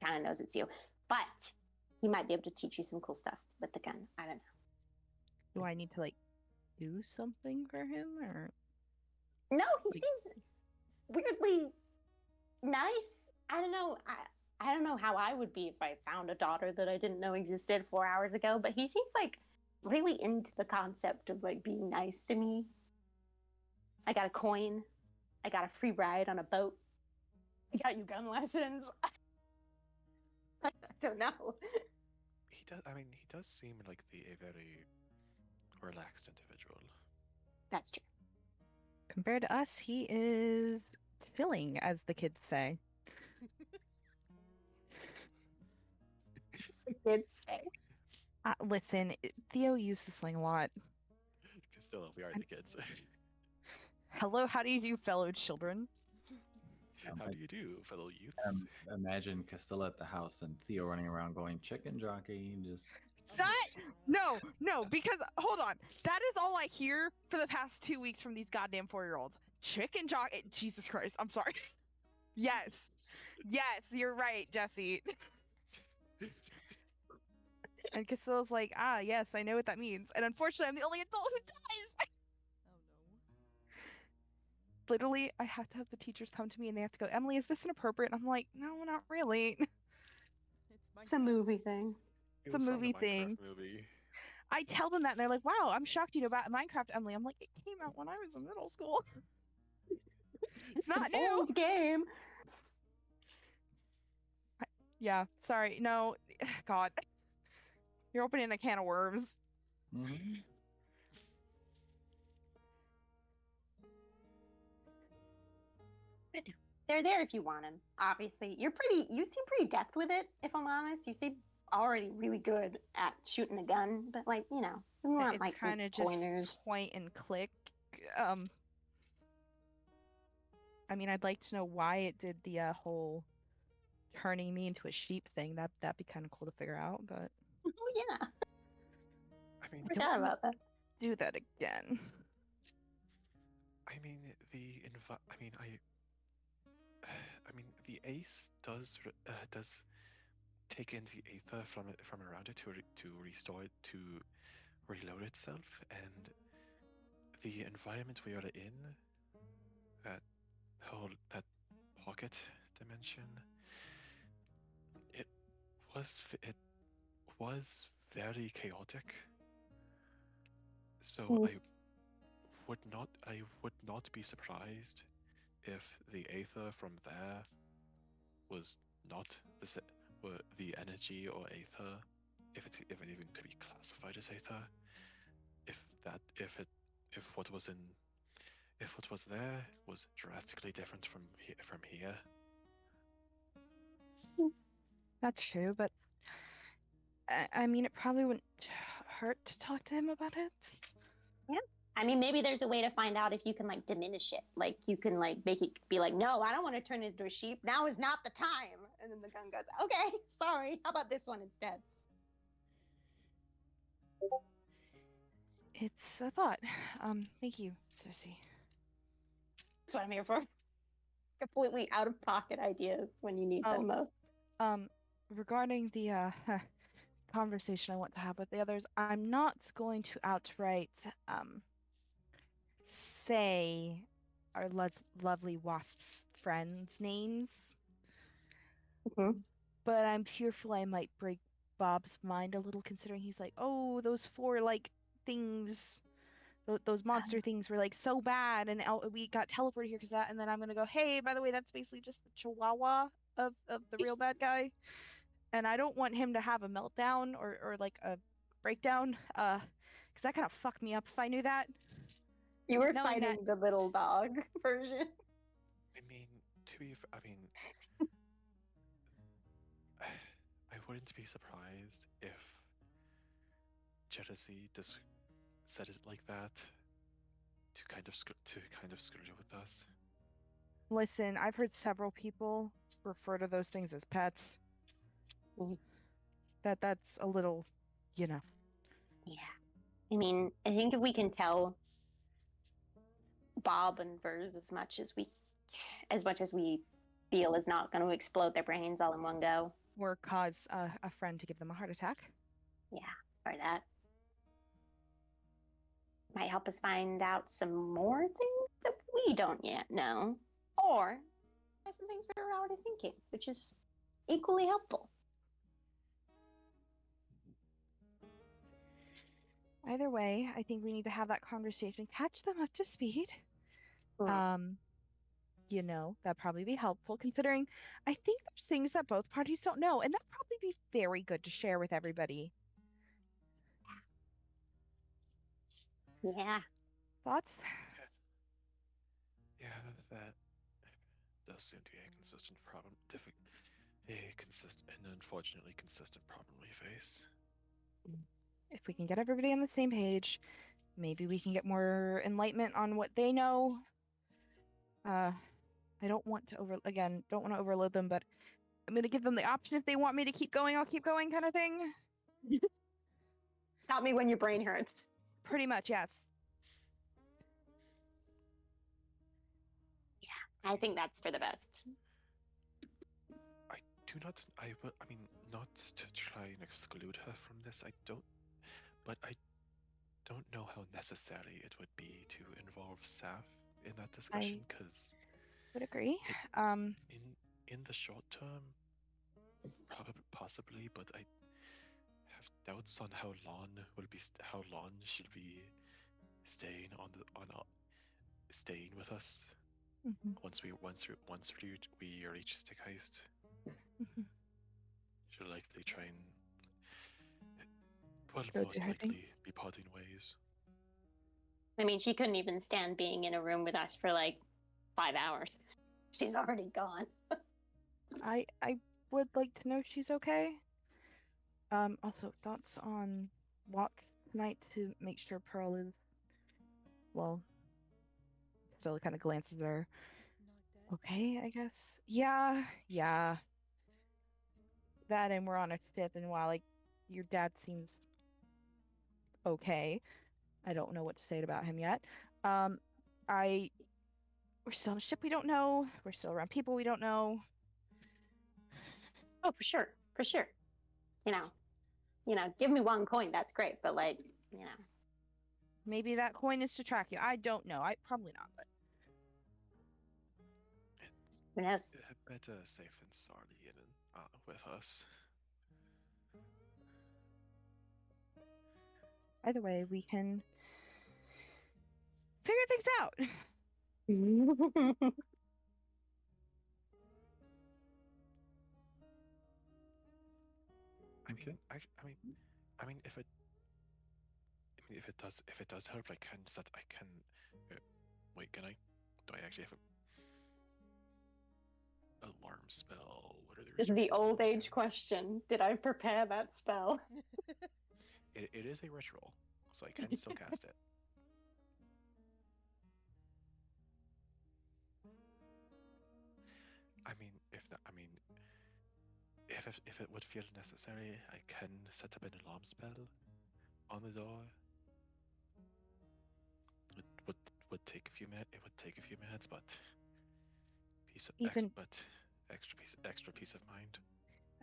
kind of knows it's you, but he might be able to teach you some cool stuff with the gun. I don't know. Do I need to like do something for him or? No, he seems weirdly nice. I don't know. I don't know how I would be if I found a daughter that I didn't know existed 4 hours ago, but he seems like really into the concept of like being nice to me. I got a coin. I got a free ride on a boat. I got you gun lessons. I don't know. He does. I mean, he does seem like a very relaxed individual. That's true. Compared to us, he is chilling, as the kids say. The kids say. Listen, Theo used the slang a lot. Still, we are the kids. Hello, how do you do, fellow children? How do you do, fellow youths? Imagine Castilla at the house and Theo running around going chicken jockey, just That no, because hold on, that is all I hear for the past 2 weeks from these goddamn 4-year-olds. Chicken jock. Jesus Christ, I'm sorry. Yes, you're right, Jesse. And Castilla's like, yes, I know what that means. And unfortunately, I'm the only adult who does. Oh no. Literally, I have to have the teachers come to me and they have to go, Emily, is this inappropriate? And I'm like, no, not really. It's a Minecraft. movie thing. It The was from movie the thing. Minecraft movie. I tell them that and they're like, wow, I'm shocked you know about Minecraft, Emily. I'm like, it came out when I was in middle school. It's an not new. old game. Yeah, sorry. No, God. You're opening a can of worms. mhm. They're there if you want them. Obviously, you seem pretty deft with it. If I'm honest, you seem already really good at shooting a gun. But like, you know, we want It's like some kind of just pointers. point and click. I mean, I'd like to know why it did the whole turning me into a sheep thing. That'd be kind of cool to figure out, but Oh yeah, I mean, I forgot don't about that. do that again. I mean the ace does take in the aether from around it to restore it to reload itself, and the environment we are in, that that pocket dimension, it it was very chaotic. So Mm. I would not be surprised if the aether from there was not the energy or aether, if it even could be classified as aether, if what was there was drastically different from here. That's true, but I mean, it probably wouldn't hurt to talk to him about it. Yeah. I mean, maybe there's a way to find out if you can like diminish it. Like you can like make it be like, no, I don't want to turn it into a sheep. Now is not the time. And then the gun goes, okay, sorry. How about this one instead? It's a thought. Thank you, Circe. That's what I'm here for. Completely out of pocket ideas when you need them most. Regarding the conversation I want to have with the others, I'm not going to outright say our lovely wasp's friends' names, but I'm fearful I might break Bob's mind a little, considering he's like, oh, those 4 like things, those monster things were like so bad, and we got teleported here because that. And then I'm gonna go, hey, by the way, that's basically just the chihuahua of the real bad guy, and I don't want him to have a meltdown or like a breakdown, because that kind of fucked me up if I knew that. You were Knowing fighting the little dog version. I mean, I wouldn't be surprised if Jealousy just said it like that to kind of screw it with us. Listen, I've heard several people refer to those things as pets. That's a little, you know. Yeah. I mean, I think if we can tell Bob and Vurs as much as we feel is not going to explode their brains all in one go. Or cause a friend to give them a heart attack. Yeah, or that. Might help us find out some more things that we don't yet know. Or some things we're already thinking, which is equally helpful. Either way, I think we need to have that conversation, catch them up to speed. You know, that'd probably be helpful, considering I think there's things that both parties don't know, and that'd probably be very good to share with everybody. Yeah. Thoughts? Yeah, that does seem to be a consistent problem. And unfortunately consistent problem we face. If we can get everybody on the same page, maybe we can get more enlightenment on what they know. I don't want to don't want to overload them, but I'm going to give them the option if they want me to keep going, I'll keep going kind of thing. Stop me when your brain hurts. Pretty much, yes. I think that's for the best. I mean, not to try and exclude her from this, I don't know how necessary it would be to involve Saf in that discussion, because Would agree. in the short term, possibly, but I have doubts on how long she'll be staying staying with us Mhm. once we reach Stygheist. Mhm. She'll likely try and well, Go most do her thing. likely be parting ways. I mean, she couldn't even stand being in a room with us for like 5 hours. She's already gone. I would like to know she's okay. Also thoughts on watch tonight to make sure Pearl is still kind of glances at her. Not dead. Okay, I guess. Yeah. That, and we're on a ship, and while like your dad seems okay, I don't know what to say about him yet. We're still on a ship we don't know. We're still around people we don't know. Oh, for sure. For sure. Give me one coin. That's great. But Maybe that coin is to track you. I don't know. I probably not, but who knows? Better safe than sorry with us. either way, we can figure things out. Okay. I mean, if it does help, I can set. I can. Wait, can I? Do I actually have a alarm spell? What are the This is the restrictions on old age that? question. Did I prepare that spell? It is a ritual, so I can still cast it. I mean, if it would feel necessary, I can set up an alarm spell on the door. It would take a few minutes. It would take a few minutes, but extra peace of mind.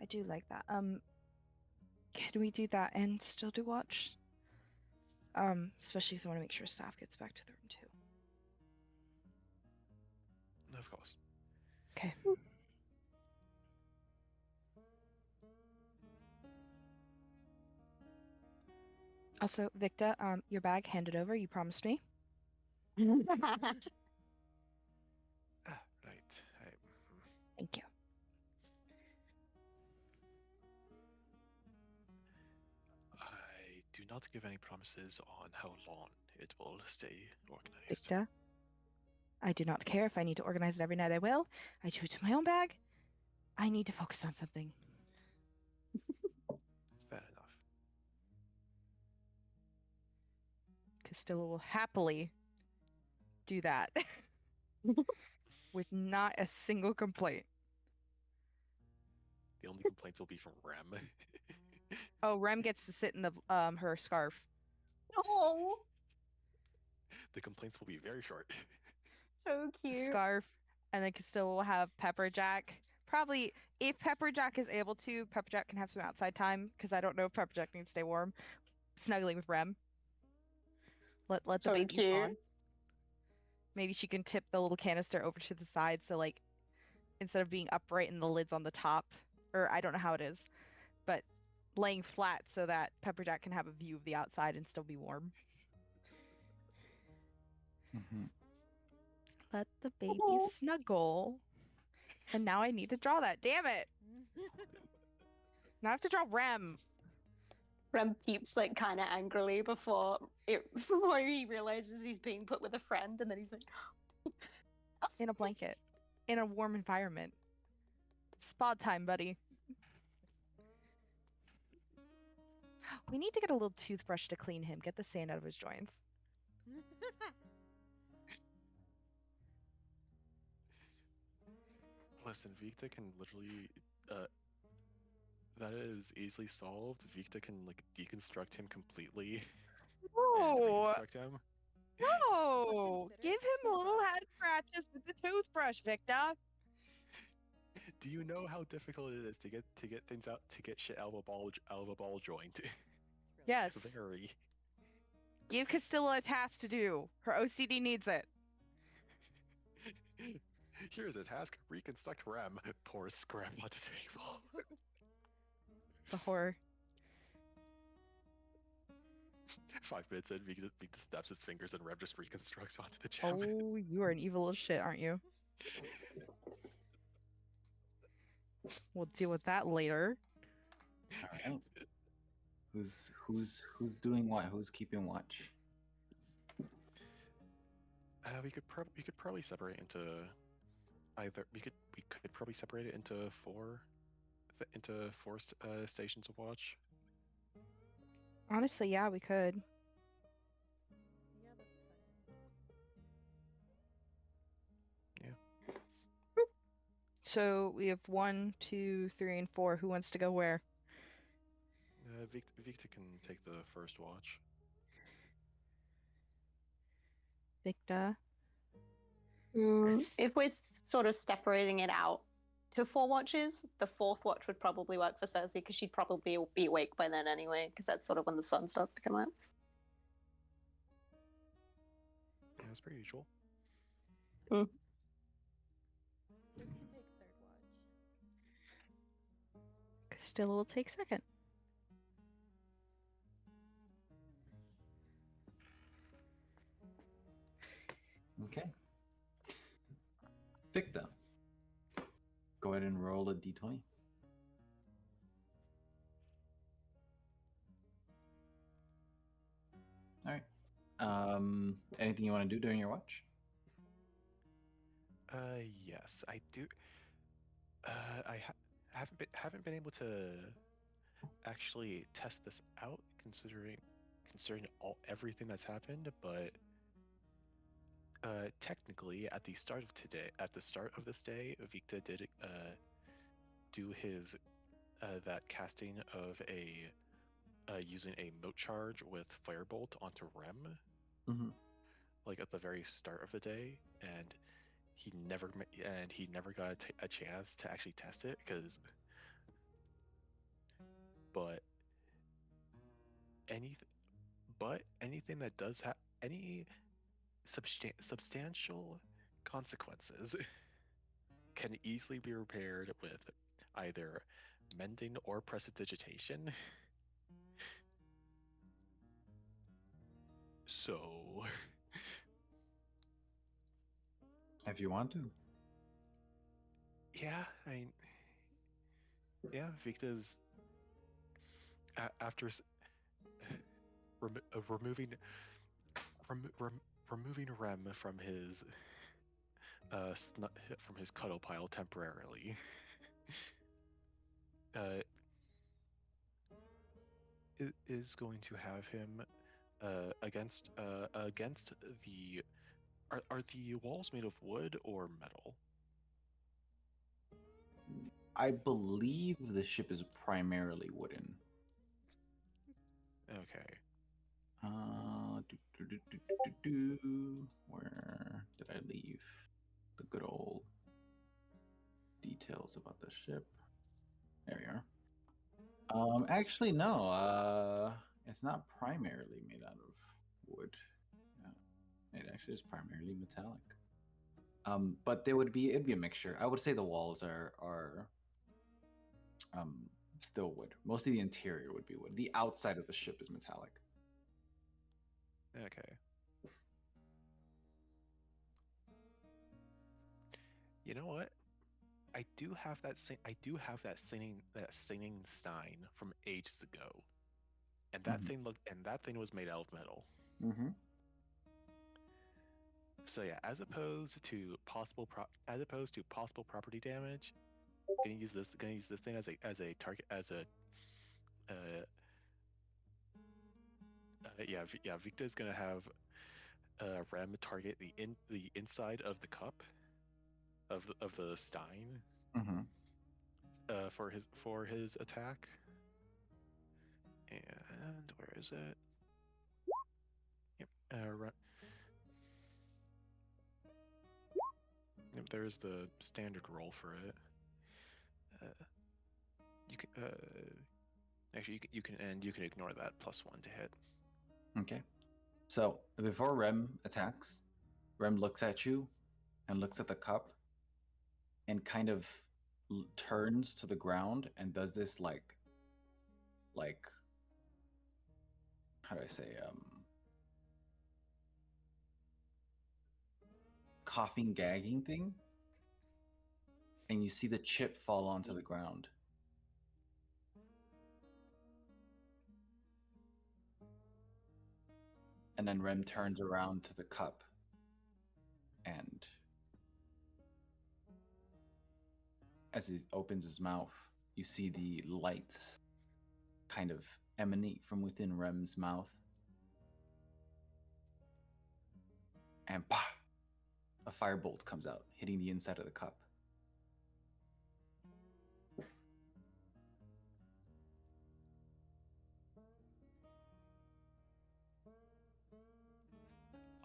I do like that. Can we do that and still do watch? Especially because I want to make sure staff gets back to the room too. Of course. Okay. Also, Victor, your bag handed over. You promised me. Right. Thank you. I do not give any promises on how long it will stay organized. Victor, I do not care if I need to organize it every night. I will. I do it to my own bag. I need to focus on something. Fair enough. Castilla will happily do that with not a single complaint. The only complaints will be from Rem. Oh, Rem gets to sit in the her scarf. Oh, The complaints will be very short. so cute. Scarf, and then Castilla will have Pepperjack. Probably, if Pepperjack is able to, Pepperjack can have some outside time because I don't know if Pepperjack needs to stay warm. Snuggling with Rem. Let the So baby cute. on. Maybe she can tip the little canister over to the side, so like instead of being upright and the lid's on the top, or I don't know how it is, but laying flat so that Pepperjack can have a view of the outside and still be warm. Mm-hmm. Let the baby snuggle. And now I need to draw that. Damn it! Now I have to draw Rem. Rem peeps like kind of angrily before he realizes he's being put with a friend, and then he's like, In a blanket. In a warm environment. Spa time, buddy. We need to get a little toothbrush to clean him. Get the sand out of his joints. Listen, Victa can literally. That is easily solved. Victa can like deconstruct him completely and No, reconstruct him. no. Consider Give it. him little head scratches with the toothbrush, Victor. Do you know how difficult it is to get things out to get shit out of a ball joint? It's really Yes. Very. Give Castilla a task to do. Her OCD needs it. Here's a task: reconstruct Rem. Pour scrap on the table. The horror. 5 minutes in, Victa snaps his fingers and Rem just reconstructs onto the gem. Oh, you are an evil little shit, aren't you? We'll deal with that later. All right. Who's doing what? Who's keeping watch? We could probably separate into either we could probably separate it into four stations of watch. Honestly, yeah, we could. Yeah, that'd be fine. So we have 1, 2, 3, and 4. Who wants to go where? Victa can take the first watch. Victor. If we're sort of separating it out to 4 watches, the 4th watch would probably work for Circe because she'd probably be awake by then anyway, because that's sort of when the sun starts to come out. Yeah, that's pretty usual. This can take third watch. Castilla will take second. Okay. Victor, go ahead and roll a d20. All right. Anything you want to do during your watch? Yes, I do. Haven't been able to actually test this out, considering everything that's happened, but technically at the start of this day, Victa did do his that casting of a using a moat charge with firebolt onto Rem, Mm-hmm. like at the very start of the day, and he never got a chance to actually test it because. But anything that does have any substantial consequences can easily be repaired with either mending or prestidigitation. So, If you want to. yeah, Victa's after removing Rem from his from his cuddle pile temporarily. Is going to have him against the are the walls made of wood or metal? I believe the ship is primarily wooden. Okay. Where did I leave the good old details about the ship? There we are. Actually, no. It's not primarily made out of wood. Yeah. It actually is primarily metallic. But it'd be a mixture. I would say the walls are still wood. Most of the interior would be wood. The outside of the ship is metallic. Okay. You know what? I do have that singing stein from ages ago, and that thing was made out of metal. Mm-hmm. So yeah, as opposed to possible property damage, gonna use this thing as a target Victa's gonna have Rem target the inside of the cup of the stein Mm-hmm. For his attack. And where is it? Yep. Yep, there's the standard roll for it. You can actually you can ignore that +1 to hit. Okay. So before Rem attacks, Rem looks at you and looks at the cup and kind of turns to the ground and does this like how do I say coughing gagging thing, and you see the chip fall onto the ground. And then Rem turns around to the cup and as he opens his mouth, you see the lights kind of emanate from within Rem's mouth. And bah! A firebolt comes out, hitting the inside of the cup.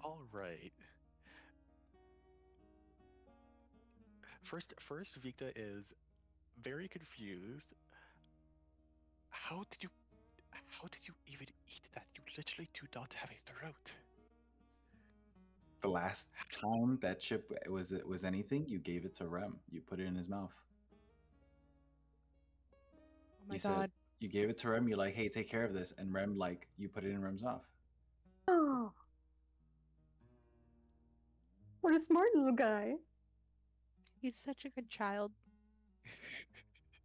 All right. First, Victa is very confused. How did you even eat that? You literally do not have a throat. The last time that chip was anything, you gave it to Rem. You put it in his mouth. Oh my You god. said you gave it to Rem. You're like, hey, take care of this, and Rem you put it in Rem's mouth. Oh, what a smart little guy. He's such a good child.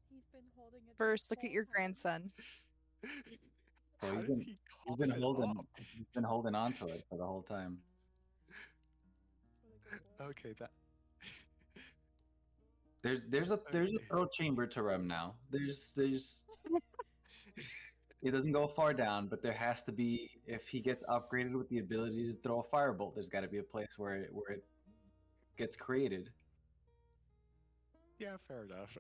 He's been holding it. First, this look at whole your time. grandson. Well, How did he he's cough it up? he's been holding on to it for the whole time. Really good boy. Okay, that. There's a throat chamber to Rem now. There's it doesn't go far down, but there has to be, if he gets upgraded with the ability to throw a firebolt, there's got to be a place where it gets created. Yeah, fair enough.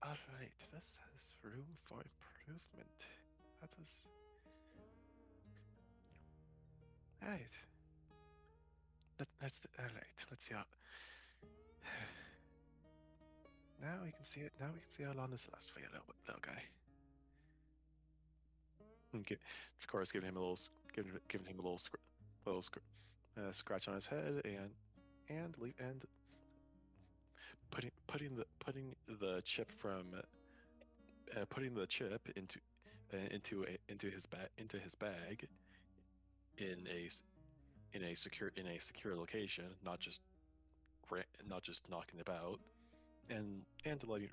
All right, this has room for improvement. That is. All right. All right. Let's see how. Now we can see it. Now we can see how long this lasts for you, little guy. Okay. Of course, giving him a little scratch on his head and putting the chip from putting the chip into his bag in a secure location, not just knocking about, and letting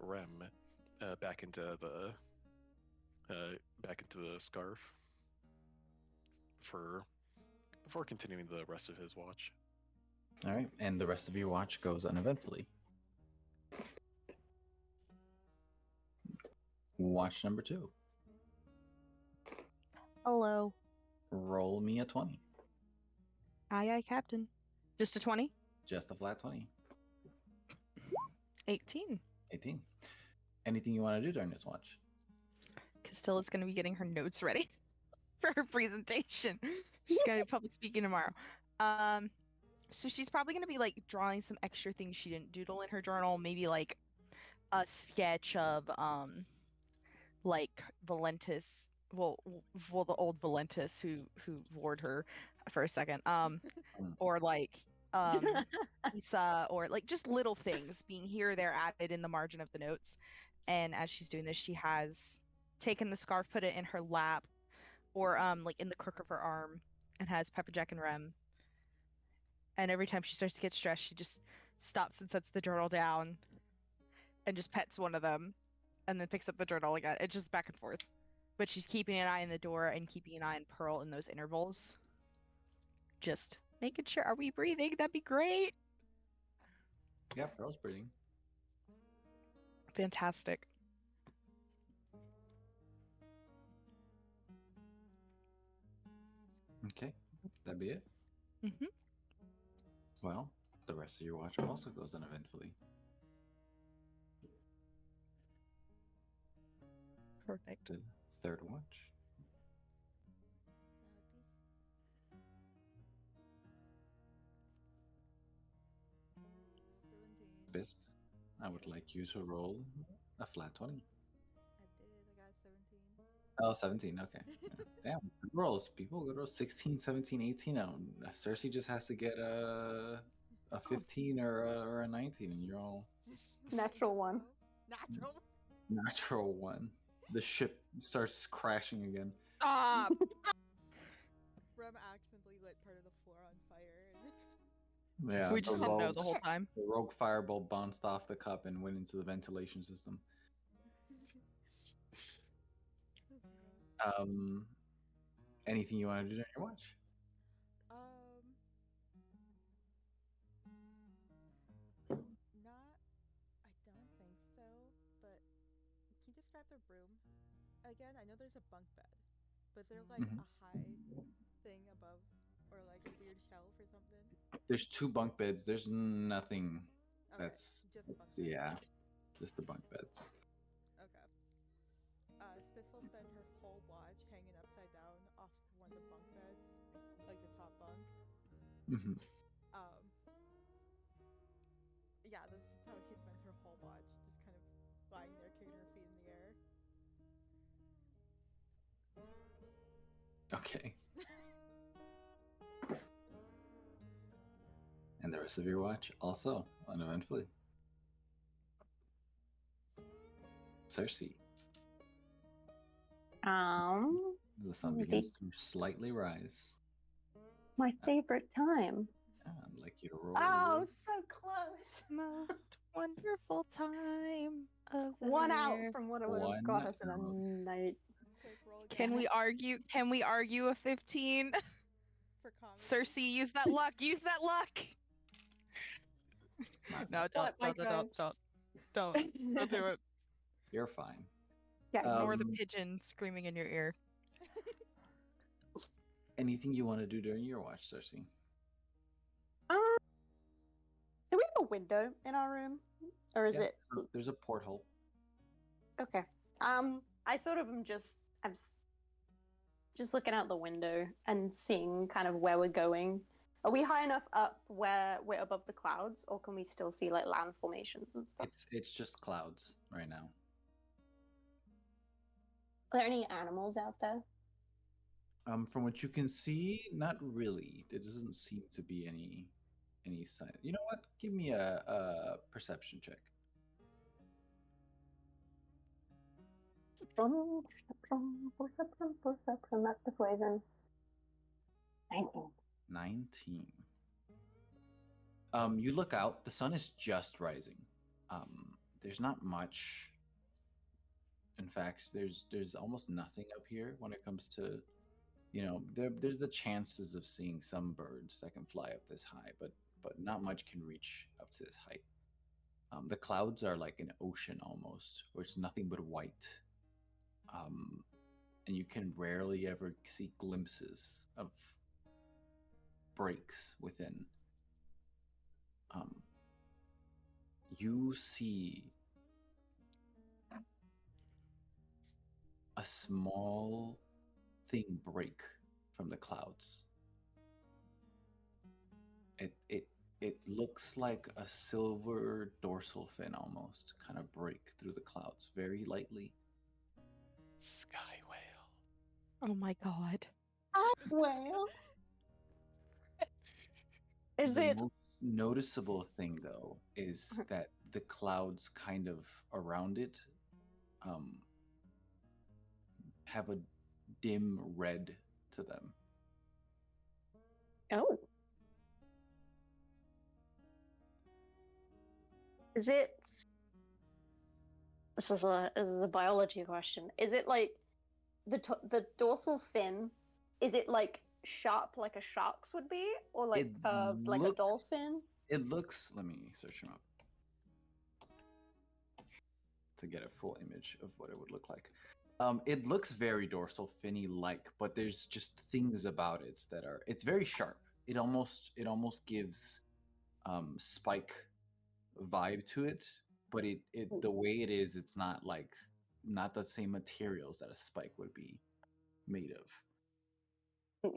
Rem back into the scarf before continuing the rest of his watch. All right, and the rest of your watch goes uneventfully. Watch number 2. Hello. Roll me a 20. Aye, aye, Captain. Just a 20? Just a flat 20. 18. 18. Anything you want to do during this watch? Castilla's going to be getting her notes ready for her presentation. She's going to be public speaking tomorrow. So she's probably going to be like drawing some extra things she didn't doodle in her journal. Maybe like a sketch of like Valentis. Well, the old Valentis who warred her for a second. Or like Isa, or like just little things being here or there added in the margin of the notes. And as she's doing this, she has taken the scarf, put it in her lap, or like in the crook of her arm, and has Pepperjack and Rem. And every time she starts to get stressed, she just stops and sets the journal down and just pets one of them and then picks up the journal again. It's just back and forth. But she's keeping an eye on the door and keeping an eye on Pearl in those intervals. Just making sure, are we breathing? That'd be great. Yeah, Pearl's breathing. Fantastic. Okay, that'd be it. Mm-hmm. Well, the rest of your watch also goes uneventfully. Perfect. The third watch. That would be 17. Bis, I would like you to roll a flat 20. I did. I got 17. Oh, 17. Okay. Yeah. Damn. Good rolls. People good rolls. 16, 17, 18. Circe just has to get a 15 or a 19, and you're all Natural one. Natural. natural one. The ship starts crashing again. Stop! Rem accidentally lit part of the floor on fire. Yeah. We just the didn't know rogue- the whole time. The rogue fireball bounced off the cup and went into the ventilation system. Anything you want to do during your watch? Not. I don't think so. But can you describe the room again? I know there's a bunk bed, but is there like Mhm. a high thing above, or like a weird shelf or something? There's 2 bunk beds. There's nothing Okay, that's just bunk beds. yeah, just the bunk beds. Okay. Spiss will spend her whole watch hanging upside down off one of the bunk beds, like the top bunk. Mm-hmm. Yeah, that's just how she spends her whole watch, just kind of lying there, kicking her feet in the air. Okay. And the rest of your watch also uneventfully. Circe, the sun begins to slightly rise. My favorite time. I'd like you to roll. Oh, so close. Most wonderful time of the One out year. from what it would have got One us in a out. night. Quick roll again. Can we argue? Can we argue a 15? For comedy? Circe, use that luck. Use that luck. No, Swipe my don't do it. You're fine. Yeah, Ignore the Um, pigeon screaming in your ear. Anything you want to do during your watch, Circe? Do we have a window in our room, or is Yeah, it There's a porthole. okay? I sort of am just looking out the window and seeing kind of where we're going. Are we high enough up where we're above the clouds, or can we still see like land formations and stuff? It's just clouds right now. Are there any animals out there? From what you can see, not really. There doesn't seem to be any sign. You know what? Give me a perception check. Perception, that's persuasion. 19. 19. You look out. The sun is just rising. There's not much. In fact, there's almost nothing up here when it comes to, there's the chances of seeing some birds that can fly up this high, but not much can reach up to this height. The clouds are like an ocean almost, where it's nothing but white. And you can rarely ever see glimpses of breaks within. You see a small thing break from the clouds. It looks like a silver dorsal fin almost, kind of break through the clouds very lightly. Sky whale. Oh my god. Well, Is The it? most noticeable thing, though, is that the clouds kind of around it have a dim red to them. Oh. Is it? This is a biology question. Is it like the dorsal fin? Is it like sharp like a shark's would be, or like It curved like a looks- dolphin? It looks. Let me search them up to get a full image of what it would look like. It looks very dorsal finny like, but there's just things about it that are. It's very sharp. It almost gives spike vibe to it, but it the way it is, it's not like not the same materials that a spike would be made of.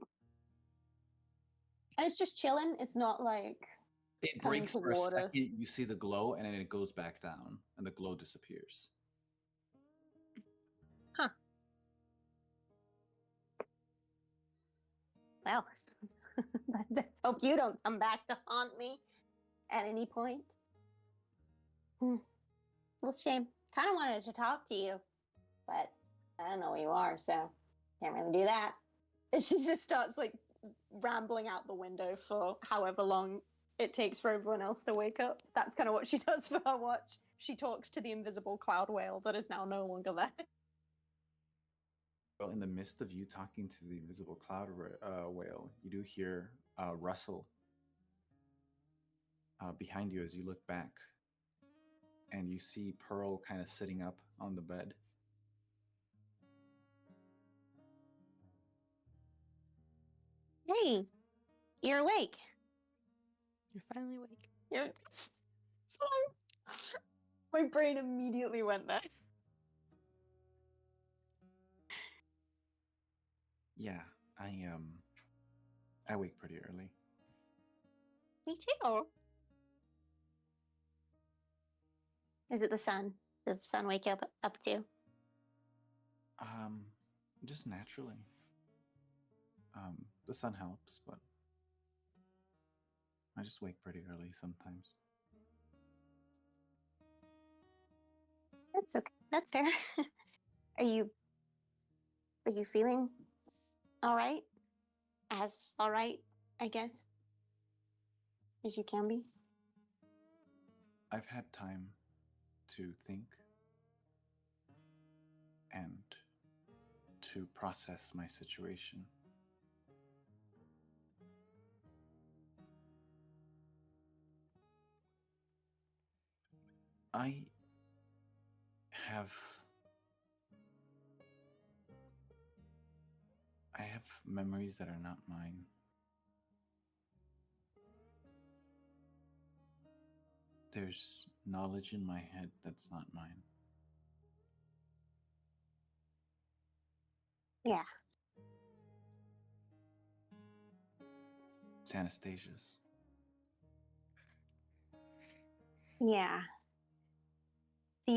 And it's just chilling. It's not like It coming breaks for a toward us. second. You see the glow, and then it goes back down, and the glow disappears. Well, let's hope you don't come back to haunt me at any point. Well, shame. Kind of wanted to talk to you, but I don't know where you are, so can't really do that. And she just starts like rambling out the window for however long it takes for everyone else to wake up. That's kind of what she does for her watch. She talks to the invisible cloud whale that is now no longer there. Well, in the midst of you talking to the invisible cloud whale, you do hear rustle behind you as you look back, and you see Pearl kind of sitting up on the bed. Hey, you're awake. You're finally awake. You're... My brain immediately went there. Yeah, I wake pretty early. Me too. Is it the sun? Does the sun wake you up too? Just naturally. The sun helps, but I just wake pretty early sometimes. That's okay. That's fair. Are you feeling all right? As all right, I guess, as you can be. I've had time to think and to process my situation. I have memories that are not mine. There's knowledge in my head that's not mine. Yeah. It's Anastasia's. Yeah. Do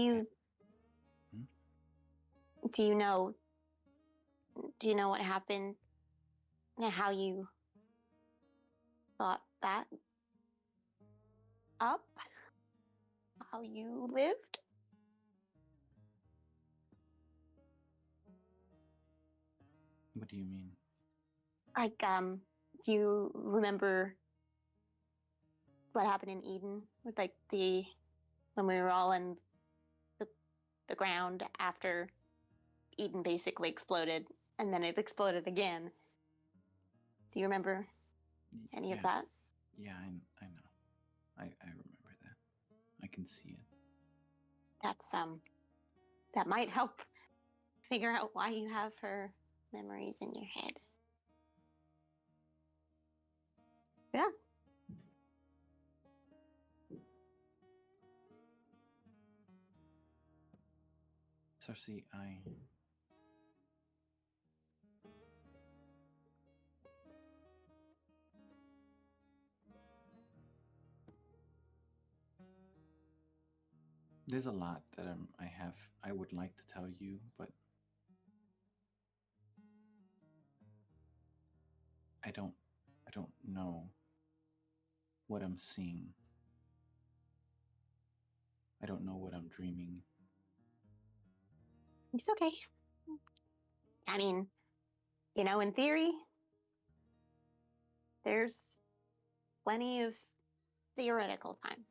you know what happened and how you thought that up? How you lived? What do you mean? Like, do you remember what happened in Eden with like when we were all in the ground after Eden basically exploded and then it exploded again? Do you remember any of that? Yeah, I know. I remember that. I can see it. That's that might help figure out why you have her memories in your head. Yeah. Circe, there's a lot that I would like to tell you, but I don't know what I'm seeing. I don't know what I'm dreaming. It's okay. I mean, in theory, there's plenty of theoretical time.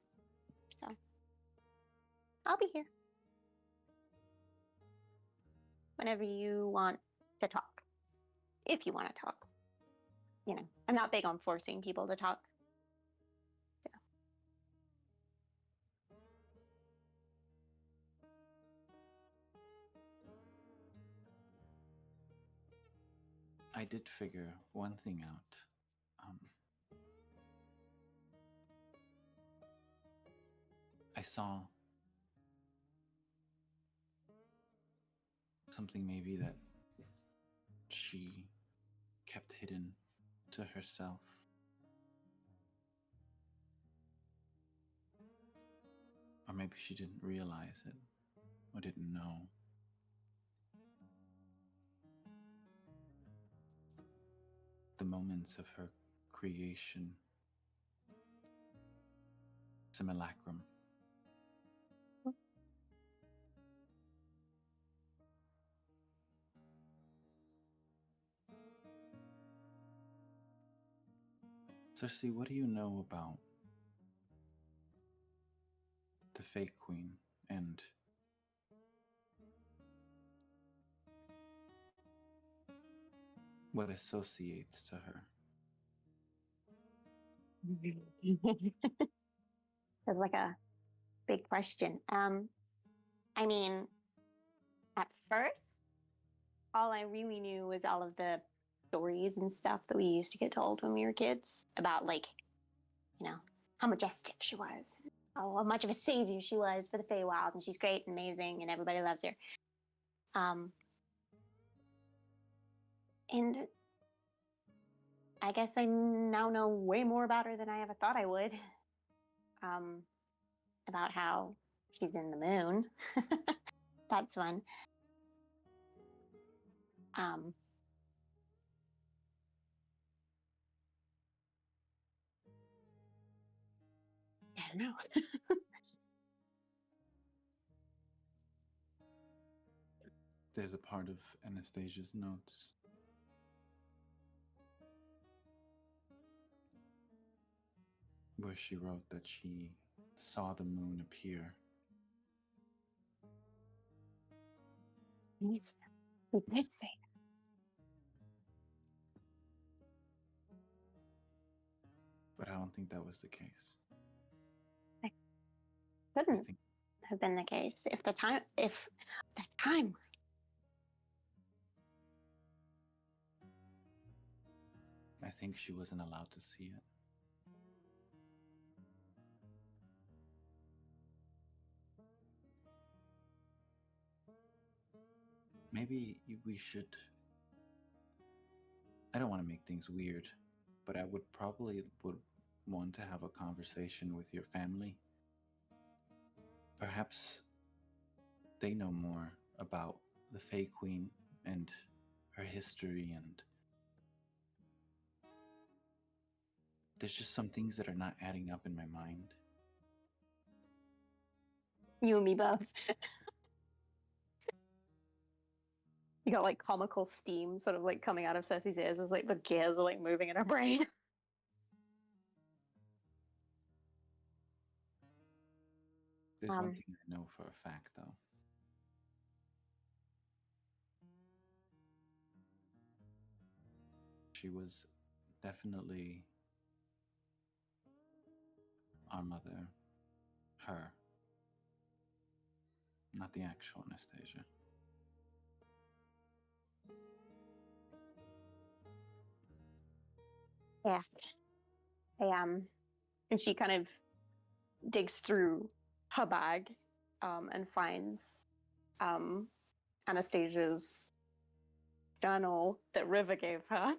So, I'll be here whenever you want to talk. If you want to talk. I'm not big on forcing people to talk. So. I did figure one thing out. I saw something maybe that she kept hidden to herself. Or maybe she didn't realize it or didn't know. The moments of her creation, simulacrum. Circe, what do you know about the Fake Queen and what associates to her? That's like a big question. I mean, at first, all I really knew was all of the stories and stuff that we used to get told when we were kids about, like, how majestic she was, how much of a savior she was for the Feywild, and she's great and amazing, and everybody loves her. And I guess I now know way more about her than I ever thought I would. About how she's in the moon. That's fun. I don't know. There's a part of Anastasia's notes where she wrote that she saw the moon appear. Yes, we did say But I don't think that was the case. that. I Couldn't think have been the case if the time. I think she wasn't allowed to see it. Maybe we should. I don't want to make things weird, but I would want to have a conversation with your family. Perhaps they know more about the Fey Queen and her history, and there's just some things that are not adding up in my mind. You and me both. You got like comical steam sort of like coming out of Circe's ears as like the gears are like moving in her brain. There's one thing I know for a fact, though. She was definitely our mother, her, not the actual Anastasia. Yeah. And she kind of digs through her bag and finds Anastasia's journal that River gave her.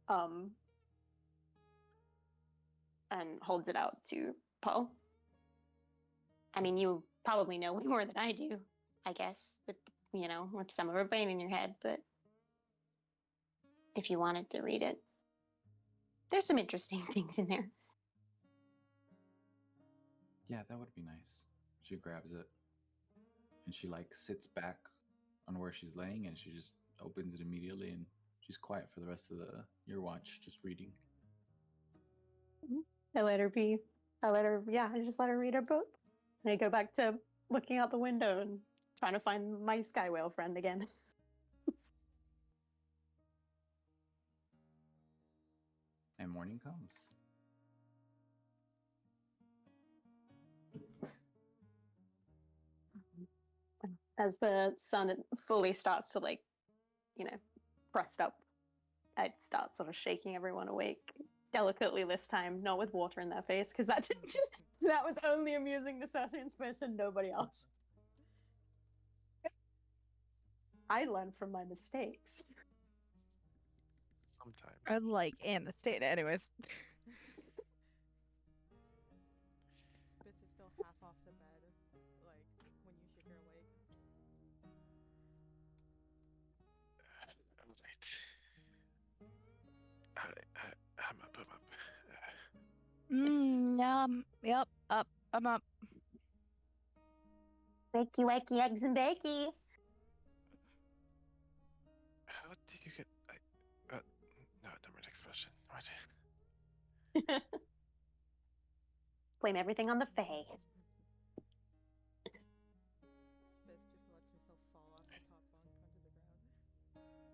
And holds it out to Poe. I mean, you probably know way more than I do, I guess, with some of her brain in your head, but if you wanted to read it, there's some interesting things in there. Yeah, that would be nice. She grabs it and she like sits back on where she's laying and she just opens it immediately and she's quiet for the rest of your watch, just reading. I let her be. I just let her read her book. And I go back to looking out the window and trying to find my sky whale friend again. And morning comes. As the sun fully starts to pressed up. I'd start sort of shaking everyone awake delicately this time, not with water in their face, because that didn't, that was only amusing to Circe and Spitz and nobody else. I learned from my mistakes. Sometimes. Unlike Anastasia, anyways. Spitz is still half off the bed, like when you shake her awake. Alright, I'm up. Yep, up, I'm up. Wakey, wakey, eggs and bakey. How did you get? No, never mind. Expression. What? Blame everything on the Fae. Spitz just lets himself fall off the top bunk onto the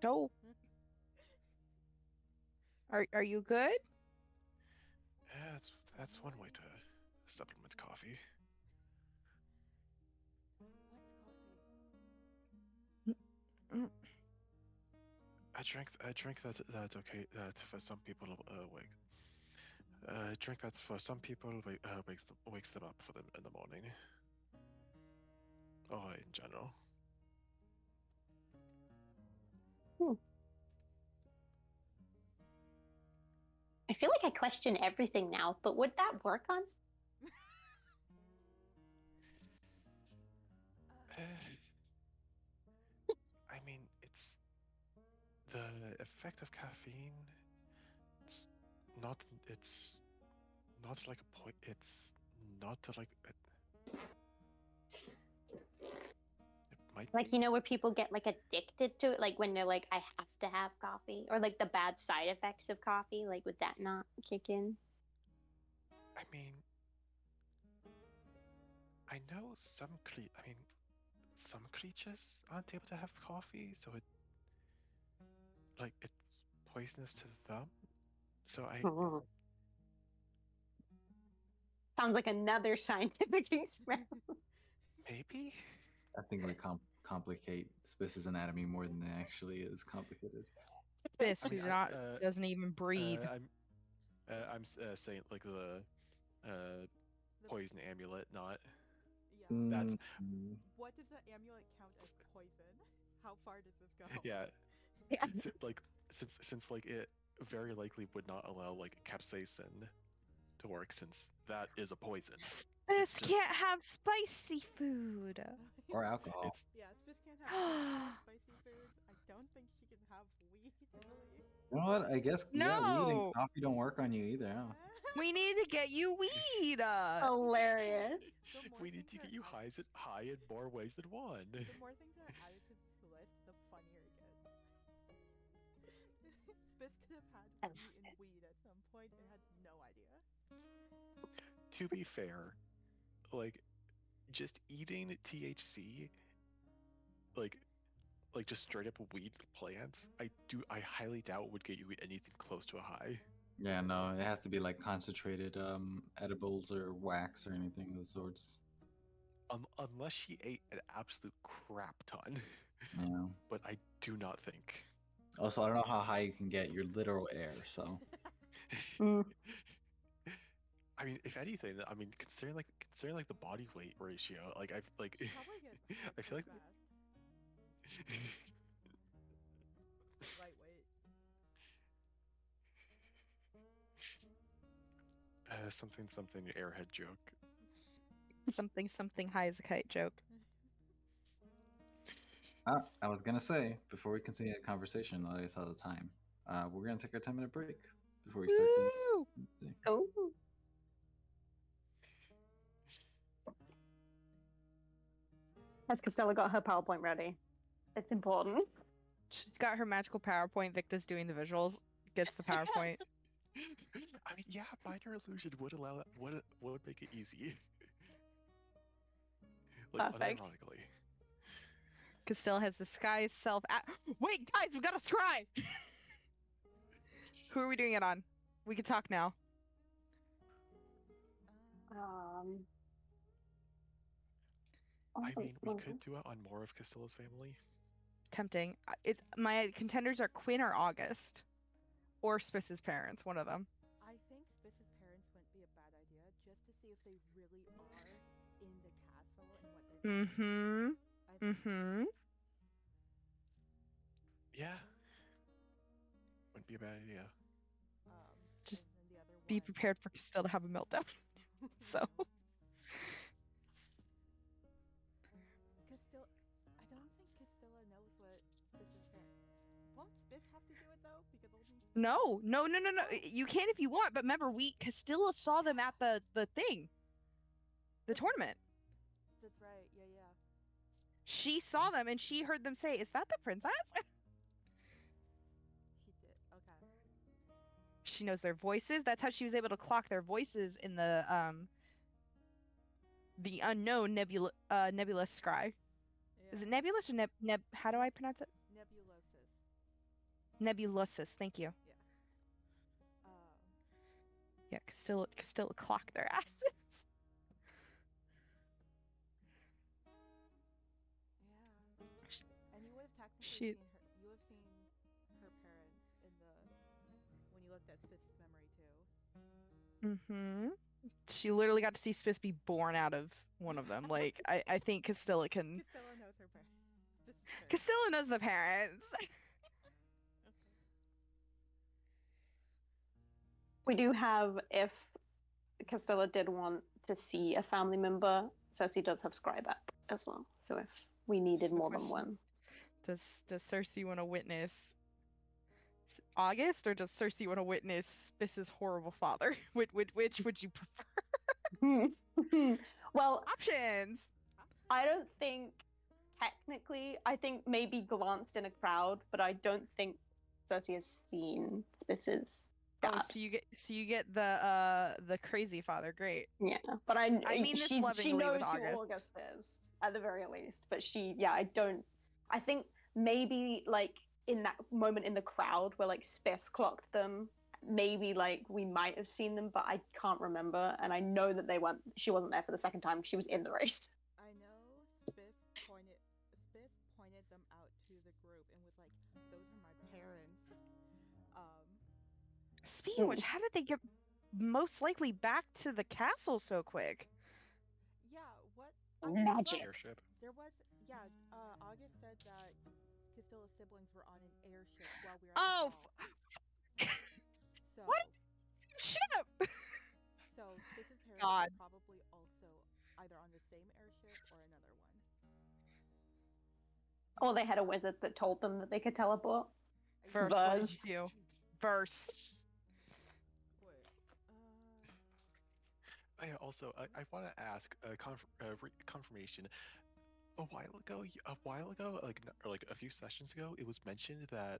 ground. No. Are you good? Yeah, that's one way to supplement coffee. What's coffee? I drink that's okay. That for some people wake. Drink that for some people wakes them up for them in the morning. Or in general. I feel like I question everything now, but would that work on? I mean, it's the effect of caffeine. It's not. It's not like a point. It's not like. It might Like, be. you know, where people get like addicted to it, like when they're like, I have to have coffee, or like the bad side effects of coffee. Like, would that not kick in? I mean, I know some some creatures aren't able to have coffee, so it's poisonous to them. So Sounds like another scientific experiment. maybe. I think we complicate Spiss's anatomy more than it actually is complicated. Spitz, I mean, who doesn't even breathe. I'm saying like the poison amulet, not Yeah. that's What does the amulet count as poison? How far does this go? yeah. Yeah. Like since like it very likely would not allow like capsaicin to work since that is a poison. Spitz just- can't have spicy food. Or alcohol. It's Yeah, Spitz can't have spicy foods. I don't think she can have weed, really. You know what? I guess weed and No! coffee don't work on you either. Huh? We need to get you weed. Hilarious. The more we need things to are get you added- high in more ways than one. The more things are added to this list, the funnier it gets. Spitz could have had eaten weed at some point and had no idea. To be fair, like just eating THC, like just straight up weed plants, I highly doubt would get you anything close to a high. Yeah, no, it has to be like concentrated edibles or wax or anything of the sorts. Unless she ate an absolute crap ton. Yeah. But I do not think. Also, I don't know how high you can get your literal air, so. I mean, if anything, I mean, considering like the body weight ratio, like I've like, She'd probably get high I feel like fast. Lightweight. something airhead joke. Something high as a kite joke. I was gonna say before we continue the conversation, I saw the time. We're gonna take our 10-minute break before we start. Woo! Oh. Has Costello got her PowerPoint ready? It's important. She's got her magical PowerPoint. Victor's doing the visuals. Gets the PowerPoint. I mean, yeah, minor illusion would allow that. Would make it easy. Like Perfect. unironically. Costello has disguised self. Wait, guys, we got a scribe. Who are we doing it on? We can talk now. I mean, we could do it on more of Castella's family. tempting. It's my contenders are Quinn or August, or Spiss's parents. One of them. I think Spiss's parents wouldn't be a bad idea, just to see if they really are in the castle and what they're doing. Mm-hmm. I think Mm-hmm. Yeah. Wouldn't be a bad idea. Just and then the other be one. prepared for Castilla to have a meltdown. So. Castilla, I don't think Castilla knows what Spiss's parents. Won't Spiss have to do it though? Because only Spiss No. You can if you want, but remember, Castilla saw them at the thing, the tournament. That's right. Yeah, yeah. She saw them and she heard them say, "Is that the princess?" She did. Okay. She knows their voices. That's how she was able to clock their voices in the unknown nebula scry. Yeah. Is it nebulous or neb? How do I pronounce it? Nebulosis. Nebulosis. Thank you. Yeah. Yeah, Castilla clocked their asses. Yeah. And you would have technically She- seen her. You have seen her parents in the when you looked at Spiss's memory too. Mm-hmm. She literally got to see Spiss be born out of one of them. Like, I think Castilla can. Castilla knows her parents. Spiss's parents. Castilla knows the parents. We do have, if Castilla did want to see a family member, Circe does have scribe app as well. So if we needed the more than question. one. Does Circe want to witness August, or does Circe want to witness Spiss's horrible father? Which would you prefer? Well, Options. I don't think technically, I think maybe glanced in a crowd, but I don't think Circe has seen Spiss's dad. Oh, so you get the crazy father. Great. Yeah, but I mean this she lovingly knows with who August is at the very least. But I think maybe like in that moment in the crowd where like Spiss clocked them, maybe like we might have seen them, but I can't remember. And I know that she wasn't there for the second time. She was in the race. I know Spiss pointed them out to the group and was like, "Those are my parents." Speaking of which, how did they get most likely back to the castle so quick? Yeah. What? Magic. Airship. There was. Yeah. August said that Castilla's siblings were on an airship while we were. Oh, So. What? Ship. So Spiss's parents God. were probably also either on the same airship or another one. Or they had a wizard that told them that they could teleport. Verse, what did Vurs. you do? Verse. Wait. Also, I want to ask confirmation. A while ago, like a few sessions ago, it was mentioned that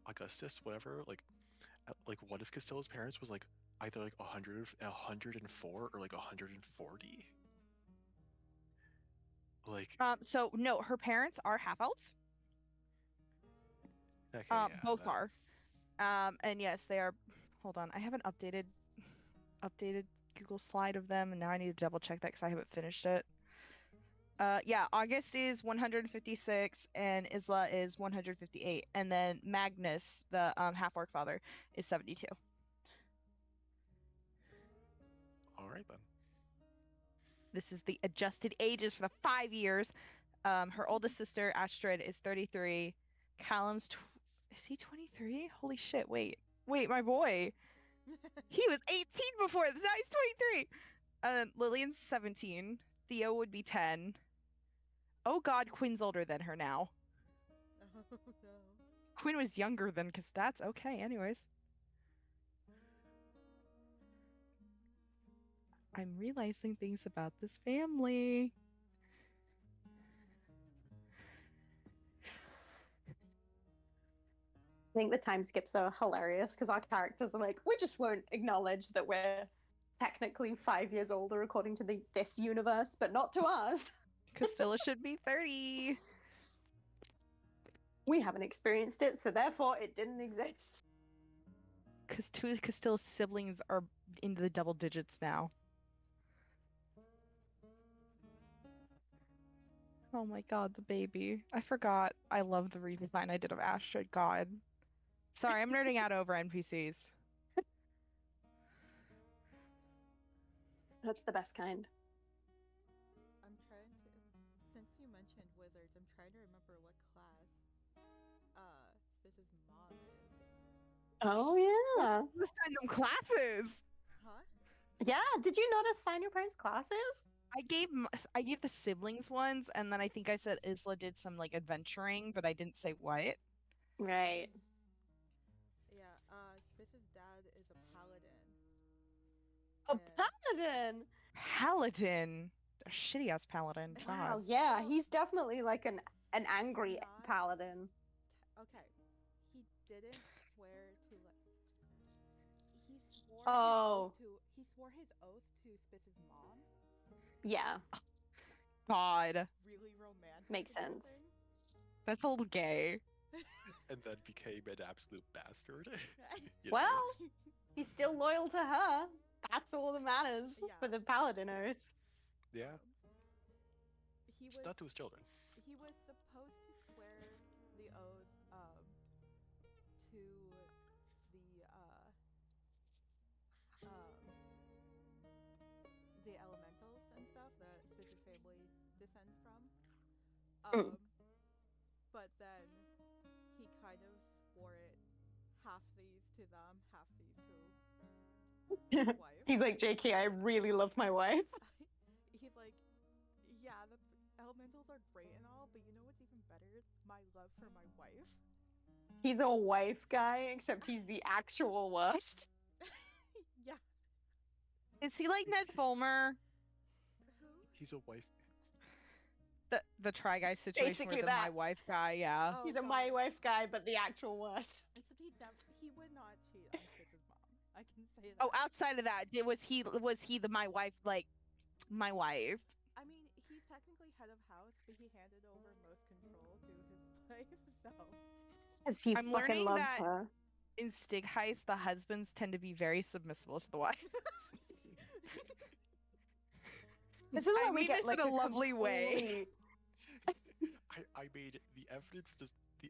Augustus, whatever, like one of Castilla's parents was like either like 104 or like 140. Like, So no, her parents are half elves. okay, yeah, Both that- are. And yes, they are. Hold on, I have an updated Google slide of them, and now I need to double check that because I haven't finished it. Yeah, August is 156 and Isla is 158, and then Magnus, the half orc father, is 72. All right then. This is the adjusted ages for the 5 years. Her oldest sister Astrid is 33. Callum's is he 23? Holy shit! Wait, my boy. He was 18 before this. Now he's 23. Lillian's 17. Theo would be 10. Oh God, Quinn's older than her now. Oh no. Quinn was younger than, cause that's okay. Anyways, I'm realizing things about this family. I think the time skips are hilarious because our characters are like, we just won't acknowledge that we're technically 5 years older according to this universe, but not to us. Castilla should be 30. We haven't experienced it, so therefore it didn't exist. Because two of Castilla's siblings are into the double digits now. Oh my god, the baby. I forgot. I love the redesign I did of Astrid. God. Sorry, I'm nerding out over NPCs. That's the best kind. I'm trying to. Since you mentioned wizards, I'm trying to remember what class Spiz's mom is. Oh yeah. Let's send them classes. Huh? Yeah. Did you not assign your parents classes? I gave the siblings ones, and then I think I said Isla did some like adventuring, but I didn't say what. Right. Yeah, Spiz's dad is a paladin. A And- paladin. Paladin. A shitty ass paladin. Wow. God. Yeah. Well, He's definitely like an angry not- paladin. Okay, he didn't swear to like. He swore Oh. he swore his oath to Spiz's mom. Yeah. God. Really romantic. Makes and sense. everything. That's a little gay. And then became an absolute bastard. You know? Well, he's still loyal to her. That's all that matters for Yeah. the paladin oath. Yeah, He it's was not to his children. he was supposed to swear the oath to the elementals and stuff that Spiz's family descends from. Mm. But then he kind of swore it half these to them, half these to his wife. He's like, JK, I really love my wife. He's like, yeah, the elementals are great and all, but you know what's even better? My love for my wife. He's a wife guy, except he's the actual worst. Yeah. Is he like Ned Fulmer? Who? He's a wife. The Try Guy situation Basically where the that. my wife guy, yeah. Oh, He's a God. my wife guy, but the actual worst. Except he would not cheat on Spiz's mom. I can say that. Oh, outside of that, was he the my wife like my wife? I mean, he's technically head of house, but he handed over most control to his wife, so. Because he I'm fucking learning loves that- her. In Stygheist, the husbands tend to be very submissible to the wives. This is I where we mean get this like in a lovely way. I mean, the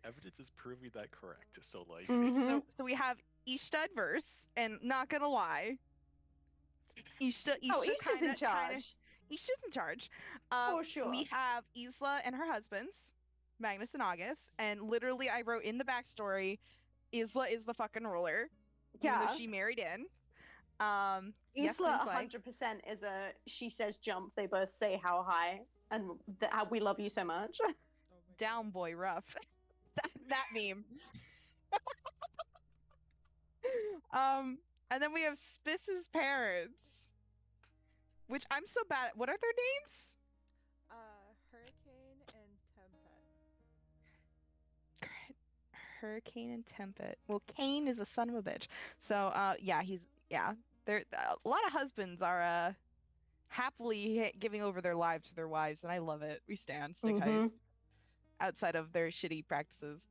evidence is proving that correct. So like, Mhm. So we have Ishtad verse, and not gonna lie, Ishta Oh, Ishta's in kinda charge. Ishta's in charge. For sure. We have Isla and her husbands, Magnus and August, and literally I wrote in the backstory, Isla is the fucking ruler, even though Yeah. she married in. Yes, Isla Queen Slay. 100% is a she says jump, they both say how high, and how we love you so much. Oh my Down God. boy rough. that meme. And then we have Spiss's parents, which I'm so bad at. What are their names? Hurricane and Tempest. Hurricane and Tempest. Well, Kane is a son of a bitch. So, yeah, There, a lot of husbands are happily giving over their lives to their wives, and I love it. We stand Stygheist. Mhm. Outside of their shitty practices.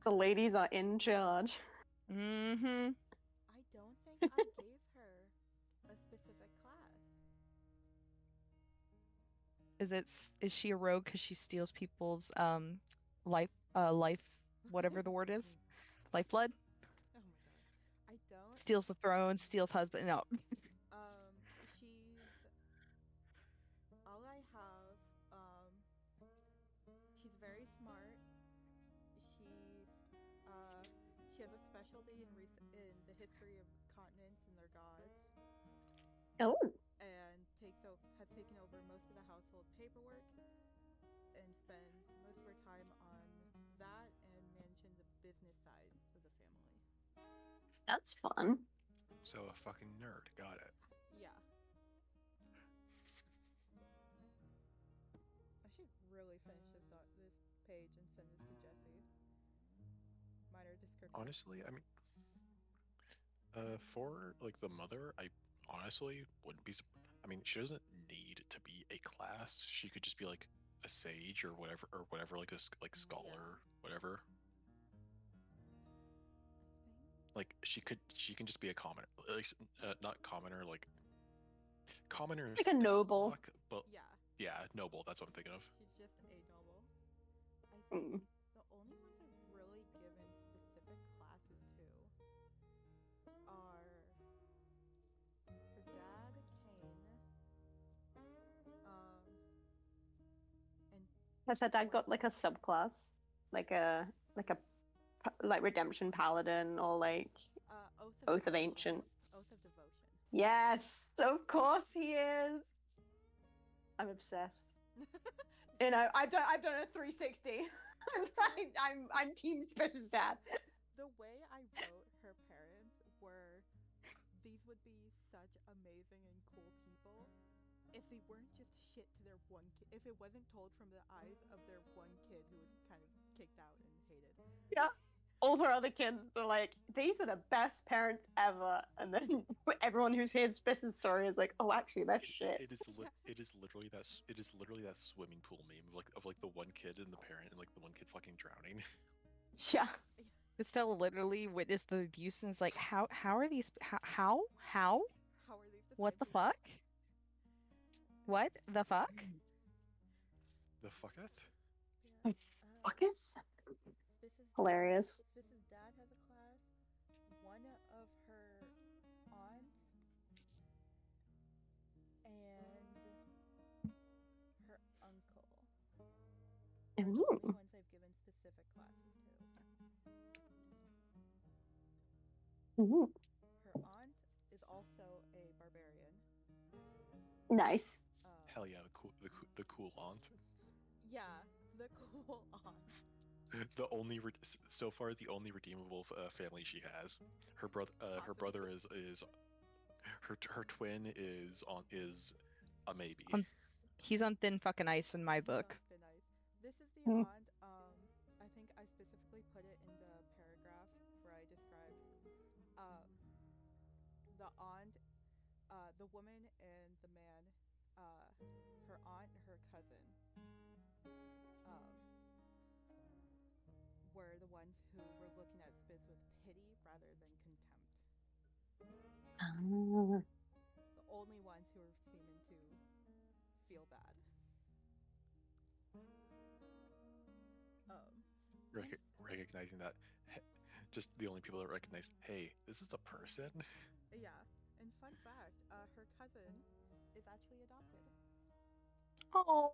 The ladies are in charge. Mm-hmm. I don't think I gave her a specific class. Is she a rogue because she steals people's life whatever the word is, lifeblood? Oh my God. I don't. Steals the throne, steals husband. No. She's all I have. She's very smart. She has a specialty in the history of continents and their gods, Oh. and has taken over most of the household paperwork, and spends most of her time on that and managing the business side of the family. That's fun. so a fucking nerd. Got it. Yeah. I should really finish this page and send this to Jesse. Minor description. Honestly, I mean, for like the mother, I honestly wouldn't be. I mean, she doesn't need to be a class. She could just be like a sage or whatever, like like scholar, whatever. Like she can just be a commoner, like not commoner, like commoner. Like a noble. But Yeah. Yeah, noble. That's what I'm thinking of. She's just a noble. I think the only ones I've really given specific classes to are her dad, Kane, and Has her dad got like a subclass, like a like redemption paladin or like Oath of Ancient? Oath of Devotion. Yes, of course he is. I'm obsessed. You know, I've done a 360. I'm Team Spiss's dad. The way I wrote her parents were, these would be such amazing and cool people if they weren't just shit to their one kid, if it wasn't told from the eyes of their one kid who was kind of kicked out and hated. Yeah. All her other kids are like, these are the best parents ever, and then everyone who's hears Spiss's story is like, oh, actually, they're shit. It is literally that swimming pool meme of like the one kid and the parent and like the one kid fucking drowning. Yeah. Estelle literally witnessed the abuse and is like, how are these? How? How are these the What same the people? fuck? What the fuck? The fucketh? Fucketh? Hilarious. Spiss's dad has a class. One of her aunts and her uncle. Are the only ones I've given specific classes to. Ooh. Her aunt is also a barbarian. Nice. Hell yeah, the cool aunt. Yeah, the cool aunt. The only so far the only redeemable family she has. Her brother is her twin is a maybe. He's on thin fucking ice in my book. Thin ice. This is the aunt. I think I specifically put it in the paragraph where I described the aunt, the woman and the man, her aunt and her cousin, were the ones who were looking at Spiz with pity rather than contempt. The only ones who were seeming to feel bad. Recognizing that, just the only people that recognize, hey, this is a person. Yeah, and fun fact, her cousin is actually adopted. Oh.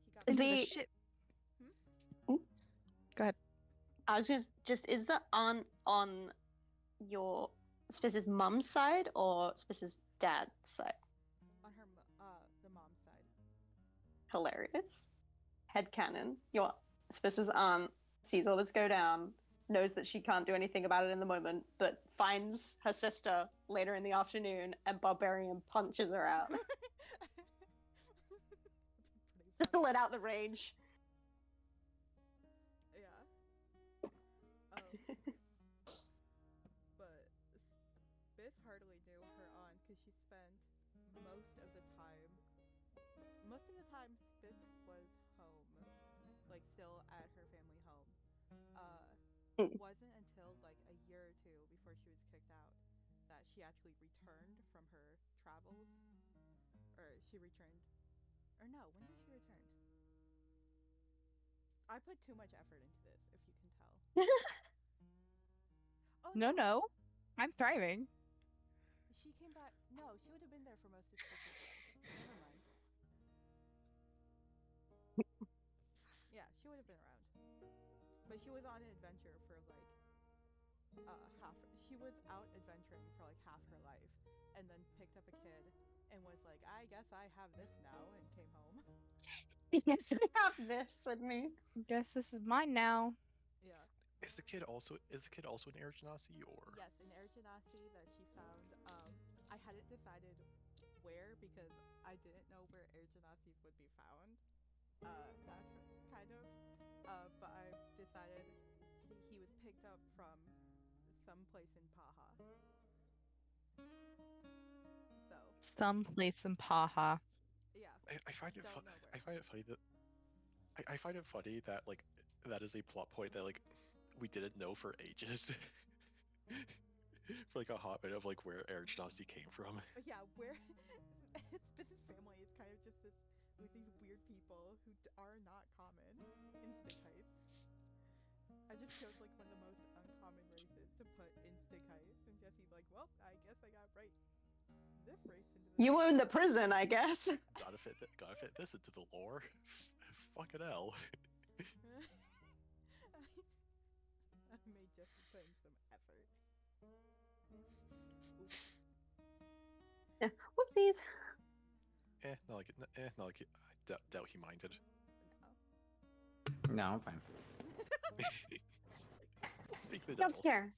He got Is Into the the shit. Go ahead. I was just is the aunt on your Spiss's mum's side or Spiss's dad's side? On her the mom's side. Hilarious. Headcanon. Your Spiss's aunt sees all this go down, knows that she can't do anything about it in the moment, but finds her sister later in the afternoon and barbarian punches her out. Just to let out the rage. Yeah. But Spiz hardly knew her aunt because she spent most of the time Spiz was home, like still at her family home. It wasn't until like a year or two before she was kicked out that she actually returned from her travels. Or she returned. Or no, when did she return? I put too much effort into this, if you can tell. Oh, No. I'm thriving. She came back. No, she would have been there for most of Spiz's life. Never mind. Yeah, she would have been around. But she was on an adventure for like half. She was out adventuring for like half her life, and then picked up a kid and was like, I guess I have this now, and came home. Yes, I have this with me. Guess this is mine now. Yeah. Is the kid also an air genasi or? Yes, an air genasi that she found. I hadn't decided where because I didn't know where air genasis would be found. Kind of. But I've decided he was picked up from someplace in Paha. So. Someplace in Paha. Yeah. I find it funny that I find it funny that like that is a plot point that like we didn't know for ages. For like a hot bit of like where air genasi came from. Yeah, where Spiz's family with these weird people who are not common in Stygheist. I just chose like one of the most uncommon races to put in Stygheist, and Jesse's like, "Well, I guess I got right this race into this." You own the prison, I guess. Gotta fit this into the lore. Fucking hell. I made Jesse put in some effort. Oops. Whoopsies. Not like I doubt he minded. No. No, I'm fine. Speak the Jump devil. scare.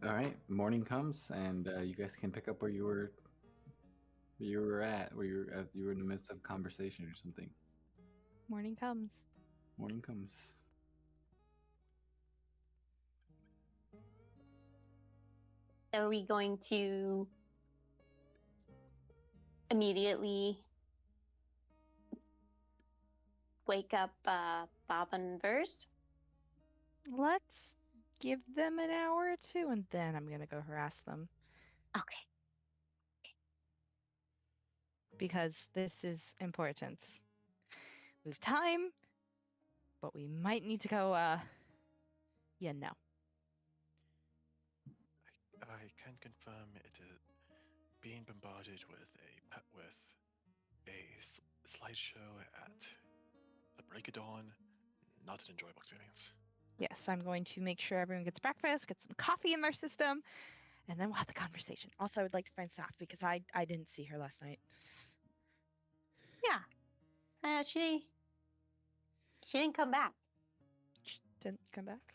All right, morning comes, and you guys can pick up where you were at, where you were in the midst of conversation or something. Morning comes. Morning comes. So are we going to immediately wake up Bob and Vurs? Let's give them an hour or two, and then I'm gonna go harass them Okay. because this is important. We have time, but we might need to go. Yeah, no. I can confirm it is being bombarded with a slideshow at the break of dawn. Not an enjoyable experience. Yes, I'm going to make sure everyone gets breakfast, get some coffee in their system, and then we'll have the conversation. Also, I would like to find Saf because I didn't see her last night. Yeah. She didn't come back. She didn't come back.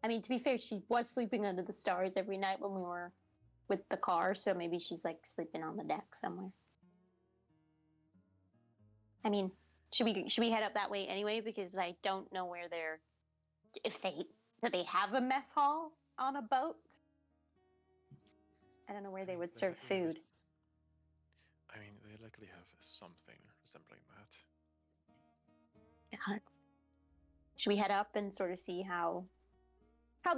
I mean, to be fair, she was sleeping under the stars every night when we were with the car, so maybe she's like sleeping on the deck somewhere. I mean, should we head up that way anyway? Because I don't know where they're. Do they have a mess hall on a boat? I don't know where they would serve food. I mean, they likely have something resembling that. Yeah. Should we head up and sort of see how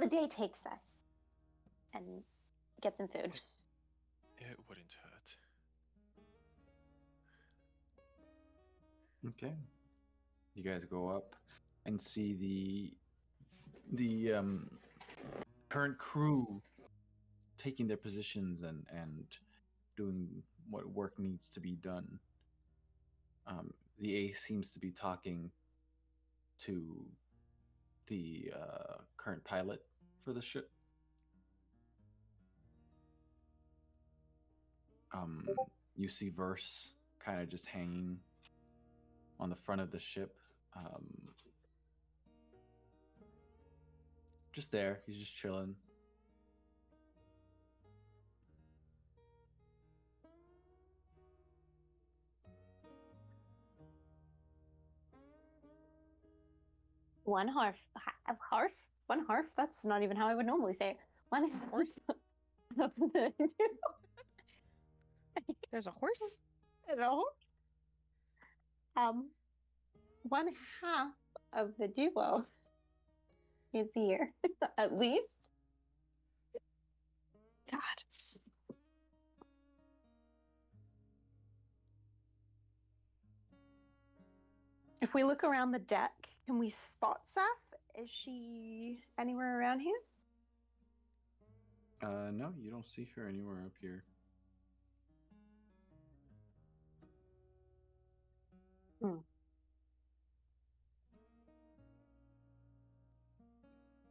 the day takes us and get some food? It wouldn't hurt. Okay. You guys go up and see the current crew taking their positions and doing what work needs to be done. The ace seems to be talking to the current pilot for the ship. You see Verse kind of just hanging on the front of the ship. Just there. He's just chilling. One half. One half? That's not even how I would normally say it. One horse of the There's a horse? One half of the duo is here, at least. God. If we look around the deck, can we spot Saf? Is she anywhere around here? No, you don't see her anywhere up here.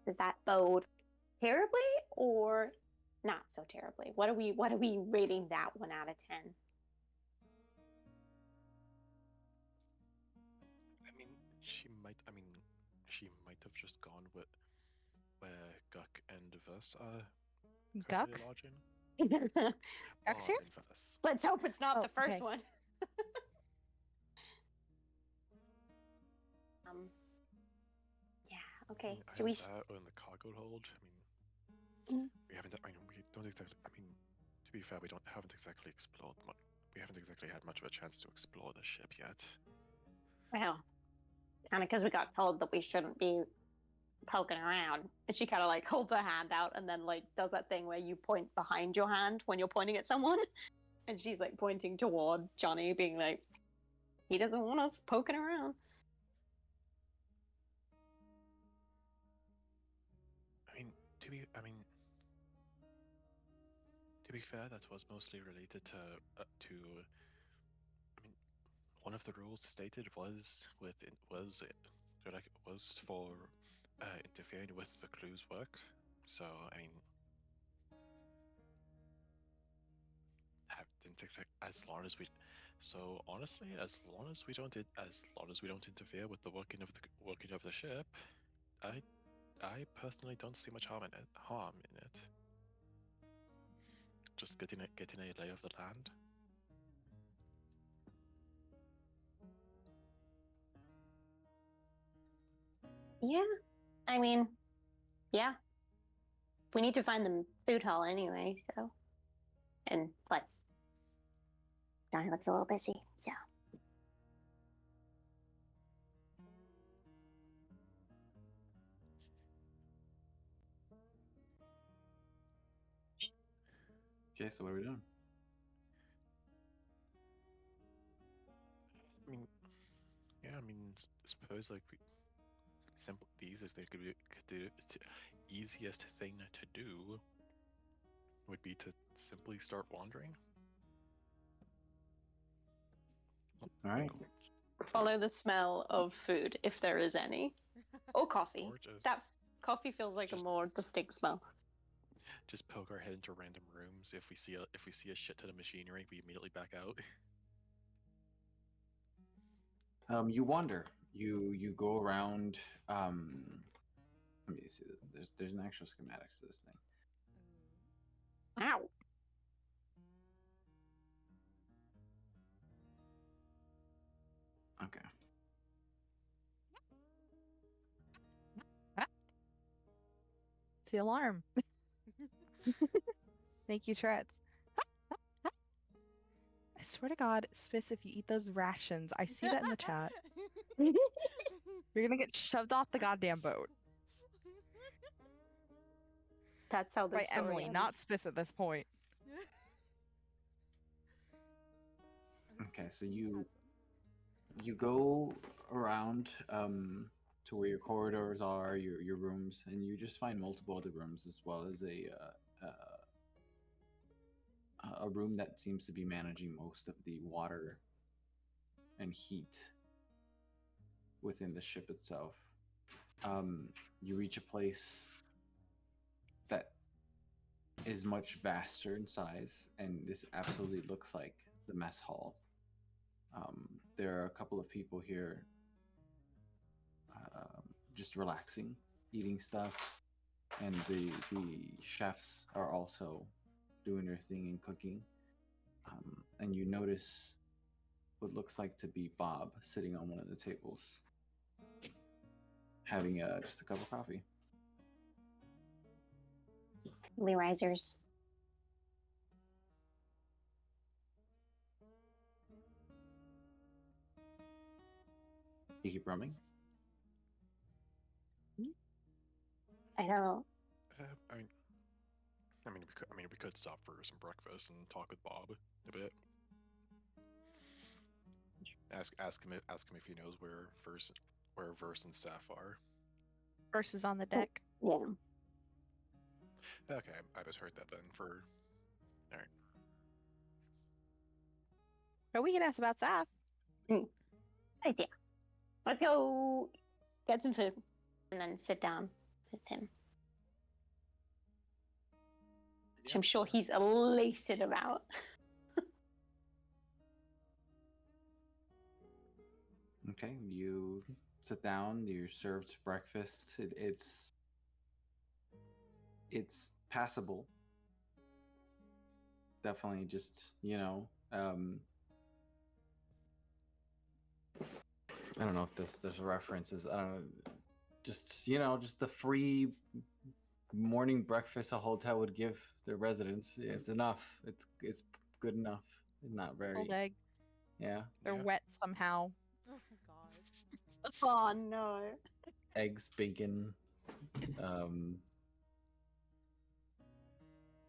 Does that bode terribly or not so terribly? What are we rating that 1 out of 10? She might have just gone with where Guck and Vurs are Guck? currently lodging. Guck's here? In Vurs. Let's hope it's not Oh, the first okay. one. Yeah, okay. Should we Either that or in the cargo hold. We haven't. We don't exactly. To be fair, we haven't exactly explored. We haven't exactly had much of a chance to explore the ship yet. Well, kind of because we got told that we shouldn't be poking around. And she kind of like holds her hand out and then like does that thing where you point behind your hand when you're pointing at someone. And she's like pointing toward Johnny, being like, he doesn't want us poking around. To be fair, that was mostly related to one of the rules stated was for interfering with the crew's work. So I mean, I didn't think that as long as we. So honestly, as long as we don't interfere with the working of the ship, I personally don't see much harm in it. Just getting a lay of the land. Yeah. I mean, yeah. We need to find the food hall anyway, so. And plus, Johnny looks a little busy, so. Okay, so what are we doing? I mean, yeah. I mean, suppose like the easiest thing to do would be to simply start wandering. All right. Follow the smell of food, if there is any. Or coffee. Or just That coffee feels like a more distinct smell. just poke our head into random rooms. If we see a shit ton of machinery, we immediately back out. You wander. You go around. Let me see. There's an actual schematics to this thing. Ow. Okay. It's the alarm. Thank you, Shreds. I swear to God, Spiss, if you eat those rations, I see that in the chat. You're gonna get shoved off the goddamn boat. That's how this By story Emily, ends. not Spiss at this point. Okay, so you go around to where your corridors are, your rooms, and you just find multiple other rooms as well as a room that seems to be managing most of the water and heat within the ship itself. You reach a place that is much vaster in size, and this absolutely looks like the mess hall. There are a couple of people here just relaxing, eating stuff, and the chefs are also doing their thing and cooking. And you notice what looks like to be Bob sitting on one of the tables, having just a cup of coffee. Lee Risers. You keep roaming? I don't know. We could stop for some breakfast and talk with Bob a bit. Ask him if he knows where Vurs and staff are. Verse is on the deck. Yeah. Okay, I misheard that then. All right. But we can ask about Saf. Idea. Let's go get some food and then sit down with him. Which I'm sure he's elated about. Okay, you sit down. You're served breakfast. It's passable. Definitely, just I don't know if there's references. I don't know. Just just the free morning breakfast a hotel would give their residents. It's enough. It's good enough. It's not very. Cold egg. Yeah. They're wet somehow. Oh my god. Oh no. Eggs, bacon, Um,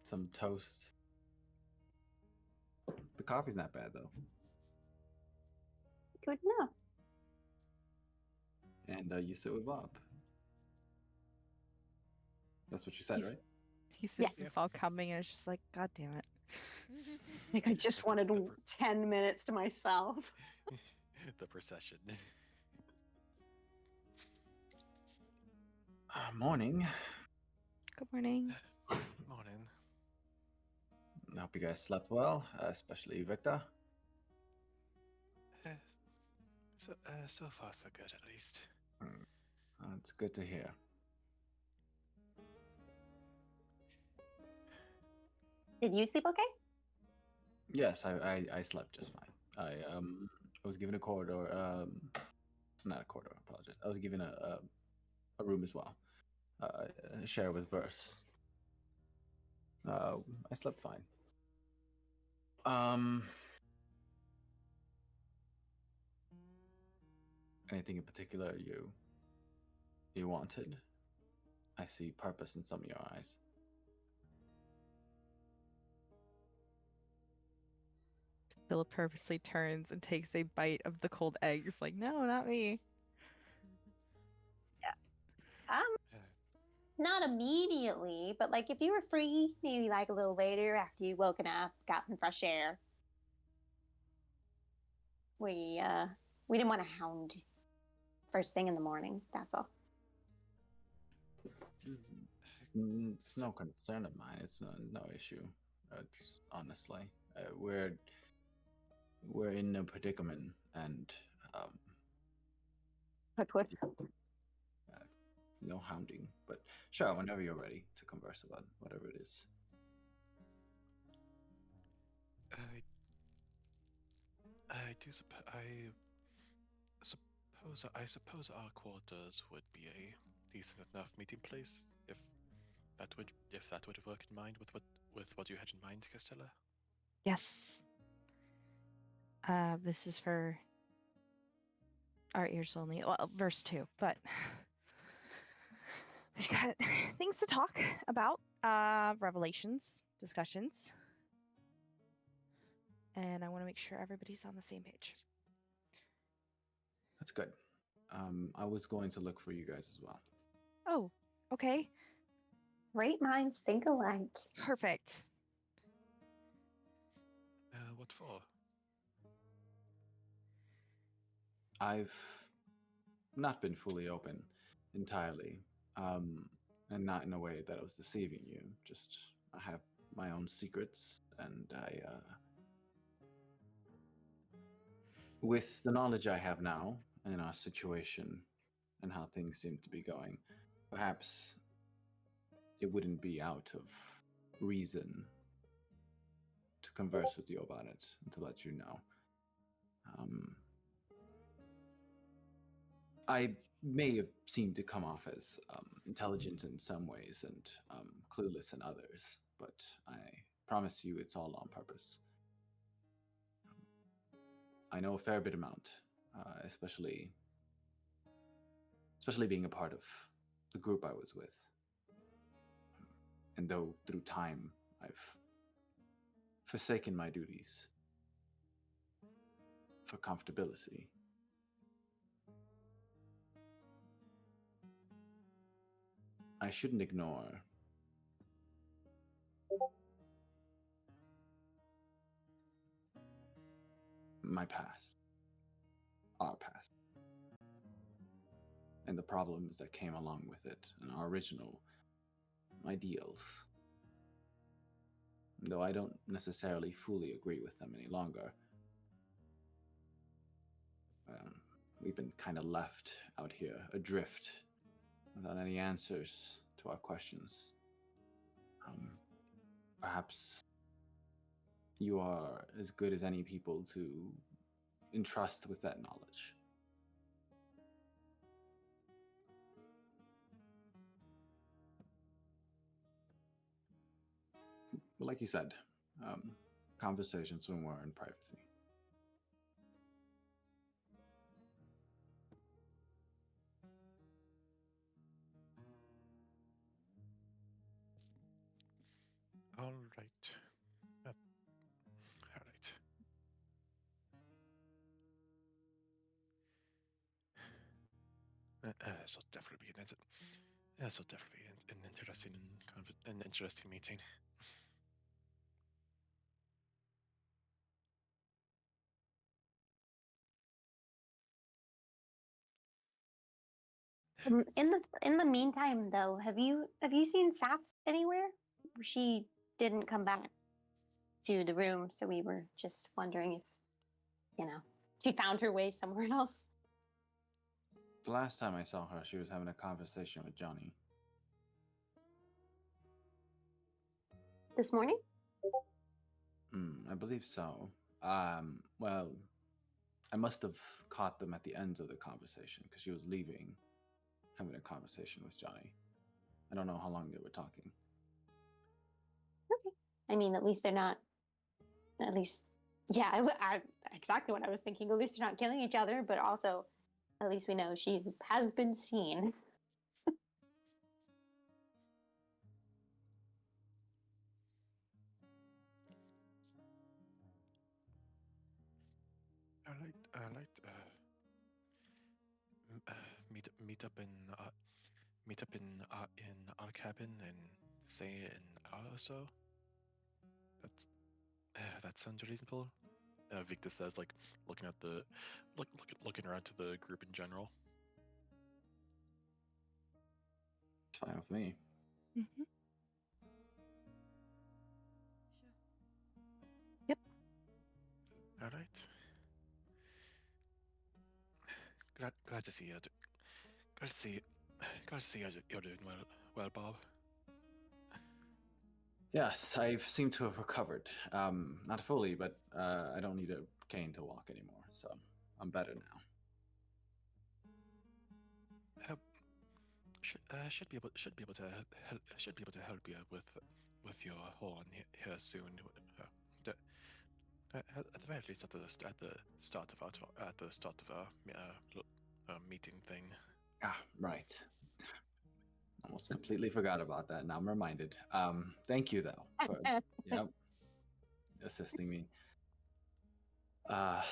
some toast. The coffee's not bad though. Good enough. And you sit with Bob. That's what you said, He's- right? He sees Yes. this all coming and it's just like, God damn it. Like I just wanted The 10 minutes to myself. the procession. Morning. Good morning. Morning. I hope you guys slept well, especially Victor. Uh, so far so good at least. It's good to hear. Did you sleep okay? Yes, I slept just fine. I was given a corridor. Not a corridor. I apologize. I was given a room as well. Share with Verse. I slept fine. Anything in particular you wanted? I see purpose in some of your eyes. Philip purposely turns and takes a bite of the cold eggs. Like, no, not me. Uh, Not immediately, but like if you were free, maybe like a little later after you woken up, got some fresh air. We didn't want to hound you first thing in the morning. That's all. It's no concern of mine. It's no issue. It's honestly, we're in a predicament, and What? no hounding. But sure, whenever you're ready to converse about whatever it is. I suppose our quarters would be a decent enough meeting place if that would work in mind with what you had in mind, Castella. Yes. This is for our ears only. Well, verse 2, but we've got things to talk about. Revelations, discussions. And I want to make sure everybody's on the same page. That's good. I was going to look for you guys as well. Oh, okay. Great minds think alike. Perfect. What for? I've not been fully open entirely, and not in a way that I was deceiving you. Just I have my own secrets, and with the knowledge I have now in our situation and how things seem to be going, perhaps it wouldn't be out of reason to converse with you about it and to let you know. I may have seemed to come off as intelligent in some ways and clueless in others, but I promise you it's all on purpose. I know a fair bit amount, especially being a part of the group I was with. And though through time I've forsaken my duties for comfortability, I shouldn't ignore my past, our past, and the problems that came along with it, and our original ideals. Though I don't necessarily fully agree with them any longer, we've been kind of left out here adrift without any answers to our questions. Perhaps you are as good as any people to entrust with that knowledge. But like you said, conversations when we're in privacy. All right. All right. So definitely be so definitely an interesting an interesting meeting. In the meantime, though, have you seen Saf anywhere? She didn't come back to the room, so we were just wondering if she found her way somewhere else. The last time I saw her, she was having a conversation with Johnny. This morning? I believe so. Well, I must have caught them at the ends of the conversation because she was leaving, having a conversation with Johnny. I don't know how long they were talking. Okay. I mean, at least they're not. At least, yeah, I exactly what I was thinking. At least they're not killing each other, but also, at least we know she has been seen. I like meet up in our cabin in say an hour or so. That sounds reasonable. Victor says, like looking at the looking around to the group in general. It's fine with me. Mm-hmm. Sure. Yep. All right. Glad to see you. Glad to see. Glad to see you're doing well, Bob. Yes, I seem to have recovered. Not fully, but I don't need a cane to walk anymore, so I'm better now. Should be able to help you with your horn here soon. At the very least, at the start of our meeting thing. Ah, right. Almost completely forgot about that. Now I'm reminded. Thank you though for assisting me. Right.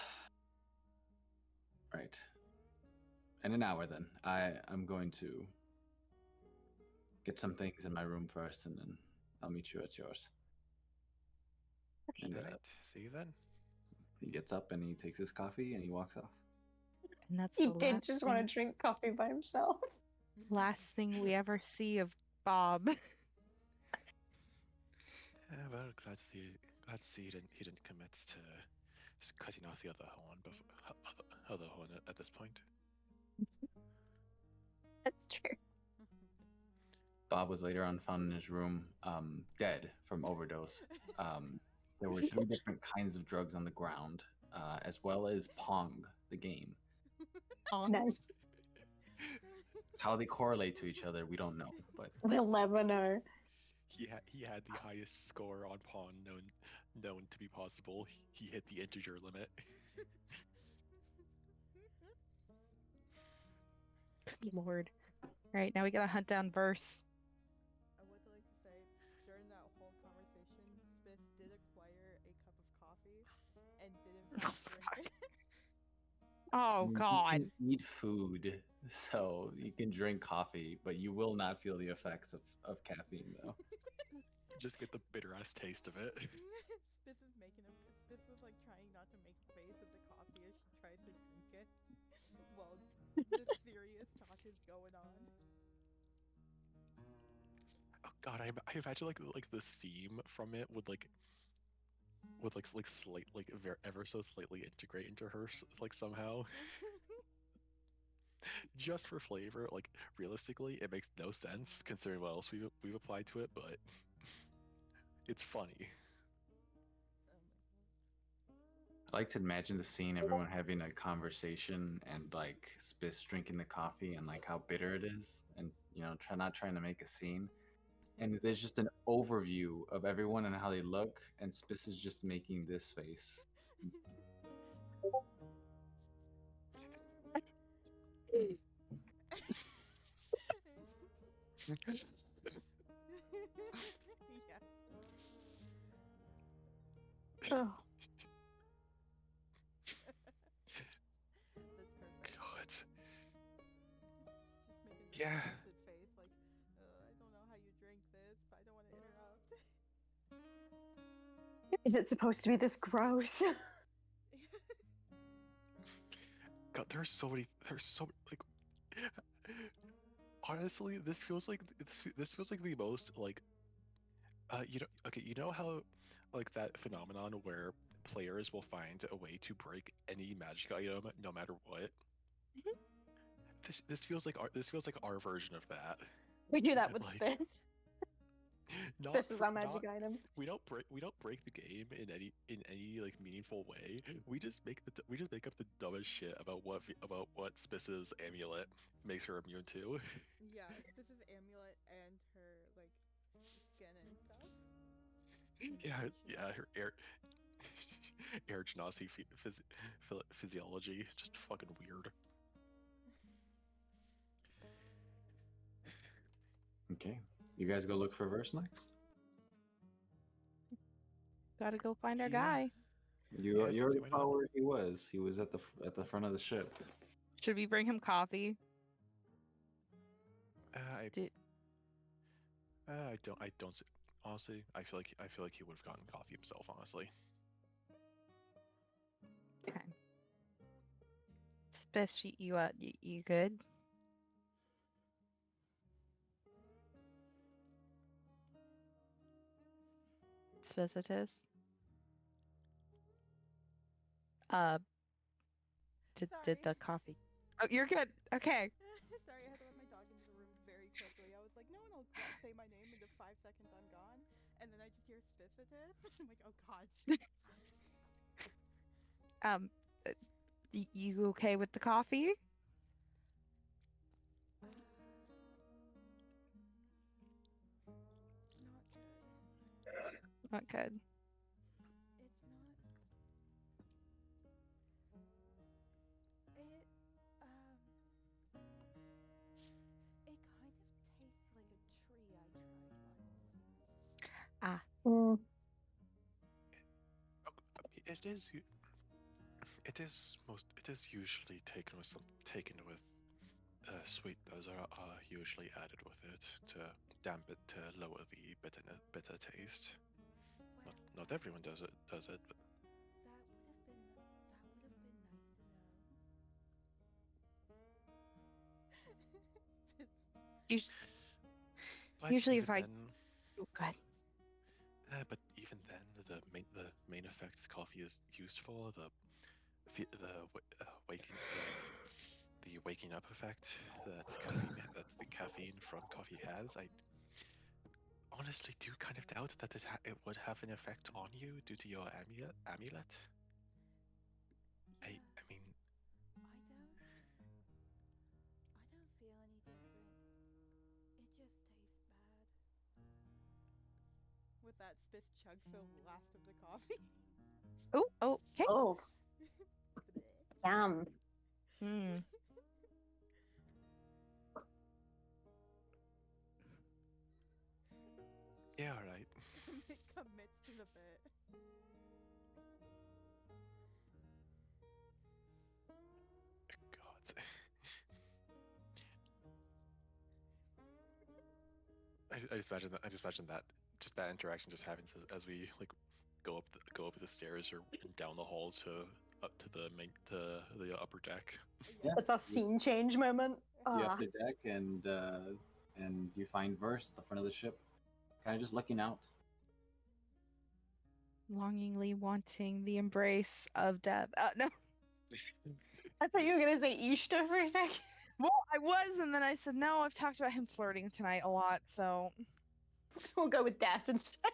In an hour then. I'm going to get some things in my room first and then I'll meet you at yours. And All right. See you then. he gets up and he takes his coffee and he walks off. And that's He the did last just thing, want to drink coffee by himself. last thing we ever see of Bob. Well, glad to see he didn't commit to just cutting off the other horn, other horn at this point. That's true. Bob was later on found in his room, dead from overdose. There were 3 different kinds of drugs on the ground, as well as Pong, the game. Nice. How they correlate to each other, we don't know, but We'll never know. He had the highest score on pawn known to be possible. He hit the integer limit. Good lord. Right, now we gotta hunt down Verse. I would like to say, during that whole conversation, Spiff did acquire a cup of coffee and did in fact drink it. Oh god. You can eat food, so you can drink coffee, but you will not feel the effects of caffeine, though. Just get the bitter ass taste of it. Spiff was like trying not to make a face at the coffee as she tries to drink it while the serious talk is going on. Oh god, I imagine like the steam from it would ever so slightly integrate into her like somehow. Just for flavor. Like realistically, it makes no sense considering what else we've applied to it, but it's funny. Oh my god. I like to imagine the scene, everyone having a conversation and like Spiss drinking the coffee and like how bitter it is, and not trying to make a scene. And there's just an overview of everyone and how they look, and Spiss is just making this face. Yeah. Oh. That's perfect. God. Just making a Yeah. disgusted face, like, I don't know how you drink this, but I don't want to interrupt. Is it supposed to be this gross? God, there's so like. Honestly, this feels like the most like. You know how, like that phenomenon where players will find a way to break any magic item no matter what. This feels like our version of that. We do that with Like, Spitz. not Spitz is for, our magic not item. we don't break the game in any like meaningful way. We just make up the dumbest shit about what Spiss's amulet makes her immune to. Yeah, this is amulet and her, like, skin and stuff. Yeah, her air genasi physiology, just fucking weird. Okay, you guys go look for Verse next. Gotta go find our Yeah. guy. You Yeah, already why saw not? where he was. He was at the front of the ship. Should we bring him coffee? I Did- I don't honestly. I feel like he would have gotten coffee himself. Honestly. Okay. Spiss, you good? Spicitus? Did Sorry. the coffee? Oh, you're good. Okay. Sorry, I had to let my dog into the room very quickly. I was like, no one will say my name in the 5 seconds I'm gone. And then I just hear Spicitus. I'm like, oh god. You okay with the coffee? Not good. Not good. It's not. It kind of tastes like a tree I tried once. Ah. It is usually taken with sweet those are usually added with it to dampen to lower the bitter taste. Well, Not everyone does it, but that would have been nice to know. but Usually, even if I then, oh, good. but even then, the main effect coffee is used for the waking up effect that the caffeine from coffee has. I honestly do kind of doubt that it would have an effect on you due to your amulet. Yeah, I mean, I don't feel any different. It just tastes bad. With that, Spiss chugs the last of the coffee. Oh, okay. Oh, damn. Hmm. yeah, all right. Commits to the bit. God. I just imagine that just that interaction just happens as we like go up the stairs or down the hall to up to the upper deck. Yeah. It's our scene change moment. You Ah. up the deck and you find Verse at the front of the ship, kind of just looking out. Longingly wanting the embrace of death. No. I thought you were gonna say Easter for a second. Well, I was, and then I said no. I've talked about him flirting tonight a lot, so We'll go with death instead.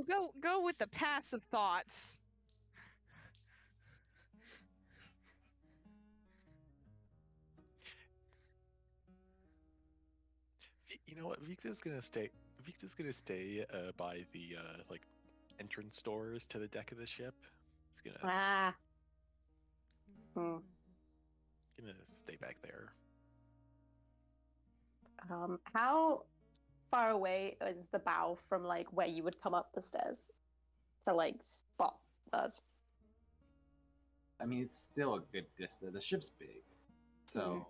we'll go with the passive thoughts. You know what? Victor's gonna stay by the like entrance doors to the deck of the ship. He's Ah. Hmm. gonna stay back there. How far away is the bow from like where you would come up the stairs to like spot does. I mean, it's still a good distance. The ship's big, so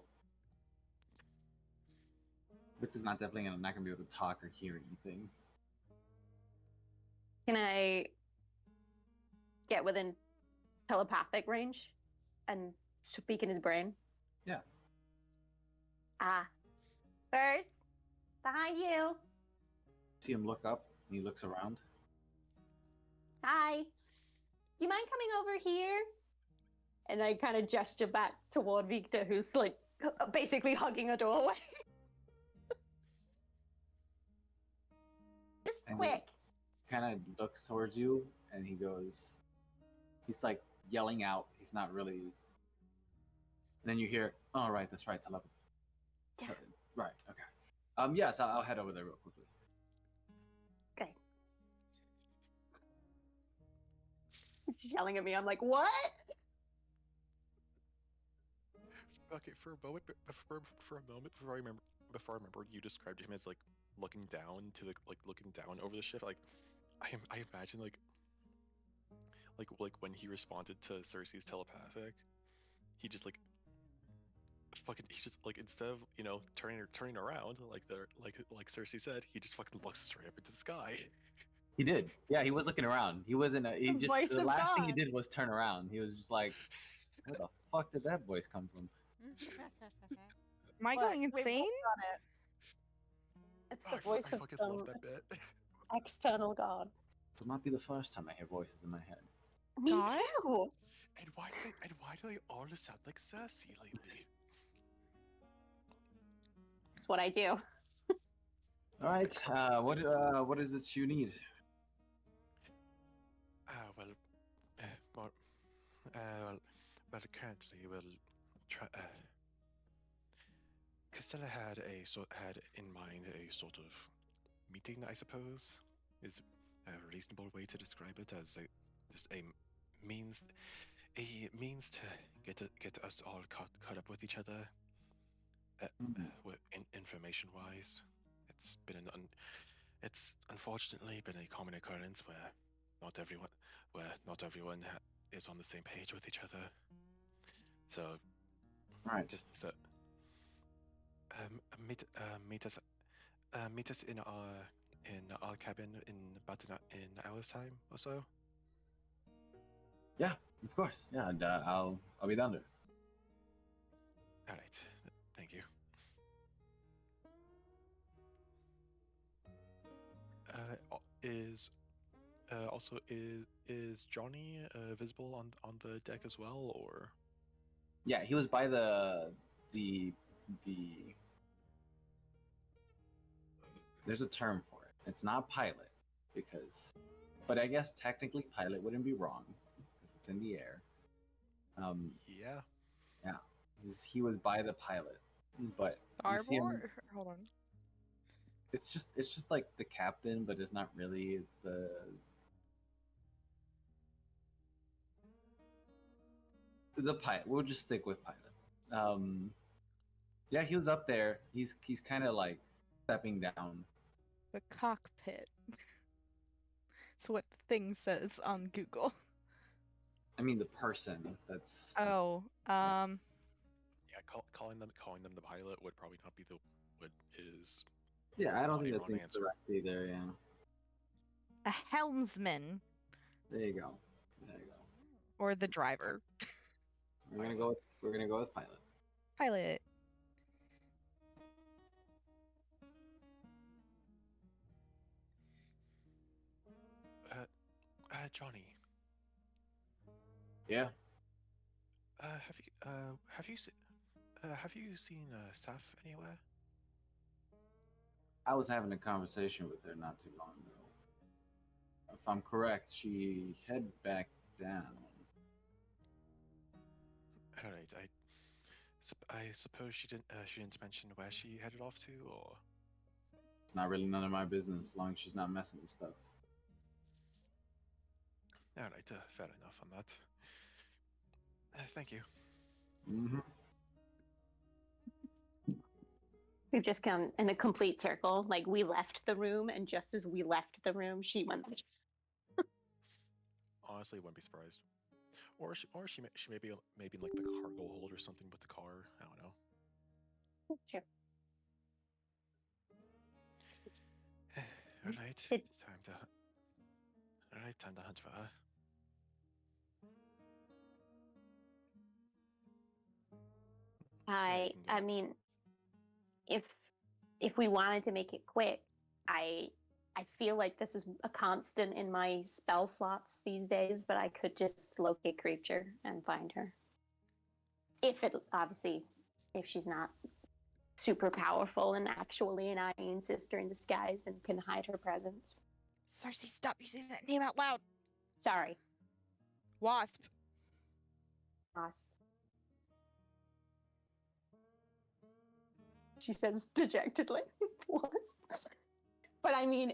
Victor's not gonna be able to talk or hear anything. Can I get within telepathic range and speak in his brain? Yeah. First, behind you. See him look up, and he looks around. Hi. Do you mind coming over here? And I kind of gesture back toward Victor, who's like basically hugging a doorway. Just And quick. Kind of looks towards you, and he's like yelling out. He's not really. And then you hear, "Oh, right, that's right, telepathy." Yeah. Right, okay. Yes, I'll head over there real quickly. Okay. He's yelling at me. I'm like, what? Okay, for a moment, before I remember, you described him as like looking down to looking down over the ship. Like, I imagine like when he responded to Circe's telepathic, he just like he just like instead of turning around like Circe said, he just fucking looks straight up into the sky. He did. Yeah, he was looking around. He wasn't. He The just voice the of last thing he God. did was turn around. He was just like, "Where the fuck did that voice come from?" Am I going Wait, insane? hold on it. It's the voice I of fucking some love that bit. external god. This will not be the first time I hear voices in my head. Me God? too. And why do they all sound like Circe lately? That's what I do. All right. What is it you need? Well, currently we'll try. Castella had in mind a sort of meeting, I suppose, is a reasonable way to describe it, as just means means to get us all caught up with each other, information wise. It's unfortunately been a common occurrence where not everyone is on the same page with each other. So, Right. so meet us in our cabin in about an hour's time or so. Yeah, of course. Yeah, and I'll be down there. All right, thank you. Is Johnny visible on the deck as well, or? Yeah, he was by the. There's a term for it. It's not pilot, but I guess technically pilot wouldn't be wrong because it's in the air. Yeah. Yeah, he was by the pilot, but you see him. Starboard? Hold on. It's just like the captain, but it's not really. It's the pilot. We'll just stick with pilot. Yeah, he was up there. He's kind of like stepping down. The cockpit. That's what the thing says on Google. I mean, the person. That's. Oh, Yeah, calling them the pilot would probably not be what is. Yeah, I don't think a that's wrong answer. incorrect either. Yeah. a helmsman There you go. or the driver. We're gonna go with pilot. Pilot. Johnny. Yeah. Have you seen Saf anywhere? I was having a conversation with her not too long ago. If I'm correct, she head back down. All right. I suppose she didn't mention where she headed off to, or. It's not really none of my business as long as she's not messing with stuff. All right. Fair enough on that. Thank you. Mm-hmm. We've just come in a complete circle. Like, we left the room, and just as we left the room, she went. honestly wouldn't be surprised. Or she may be maybe in like the cargo hold or something with the car. I don't know. Sure. All right, Did- time to. All right, time to hunt for her. you can go. I mean, if we wanted to make it quick, I feel like this is a constant in my spell slots these days, but I could just locate creature and find her. If it obviously, if she's not super powerful and actually an Iron sister in disguise and can hide her presence. Circe, stop using that name out loud. Sorry, Wasp. Wasp. She says dejectedly. What? But I mean,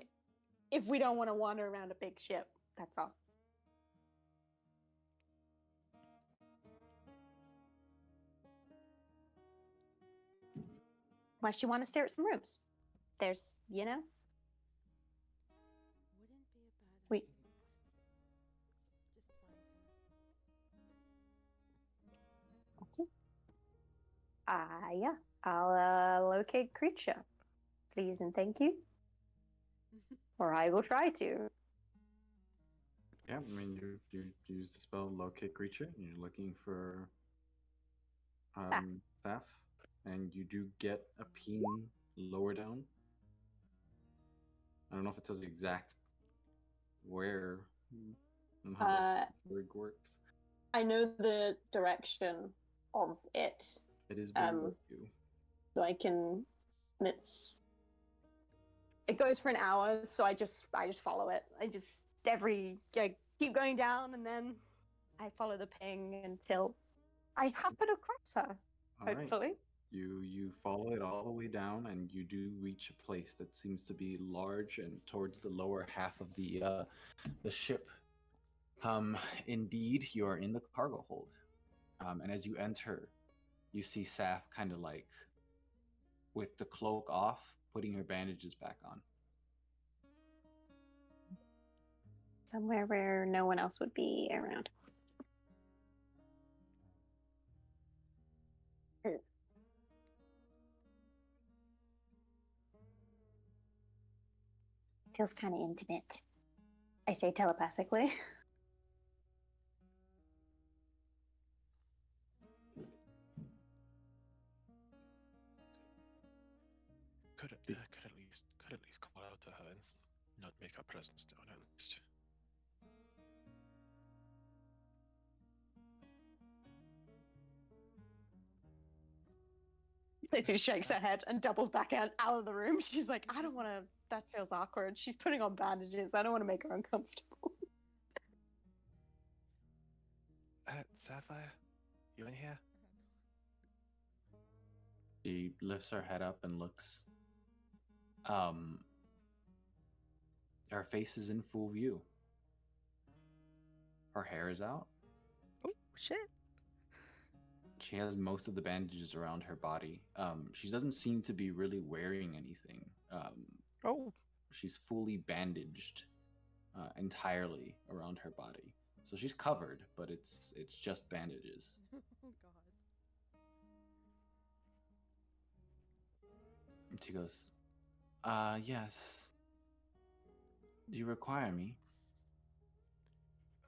if we don't want to wander around a big ship, that's all. Unless you want to stare at some rooms. There's, you know. Wouldn't be a bad We- idea. Just find her. Yeah. I'll locate creature. Please and thank you. Or I will try to. Yeah, I mean, you use the spell locate creature, and you're looking for Saf, and you do get a ping lower down. I don't know if it says exact where and how that word works. I know the direction of it, It is below you. so I can. It goes for an hour, so I just follow it. I keep going down, and then I follow the ping until I happen across her. All right. Hopefully. You follow it all the way down, and you do reach a place that seems to be large and towards the lower half of the ship. Indeed, you are in the cargo hold, and as you enter, you see Saf kind of like with the cloak off, putting her bandages back on. Somewhere where no one else would be around. Feels kind of intimate. I say telepathically. Could at least call out to her and not make our presence known at least. Stacey shakes her head and doubles back out of the room. She's like, I don't want to. That feels awkward. She's putting on bandages. I don't want to make her uncomfortable. Sapphire, you in here? She lifts her head up and looks. Her face is in full view. Her hair is out. Oh, shit. She has most of the bandages around her body. She doesn't seem to be really wearing anything. Oh. She's fully bandaged entirely around her body. So she's covered, but it's just bandages. Oh god. And she goes, yes. Do you require me?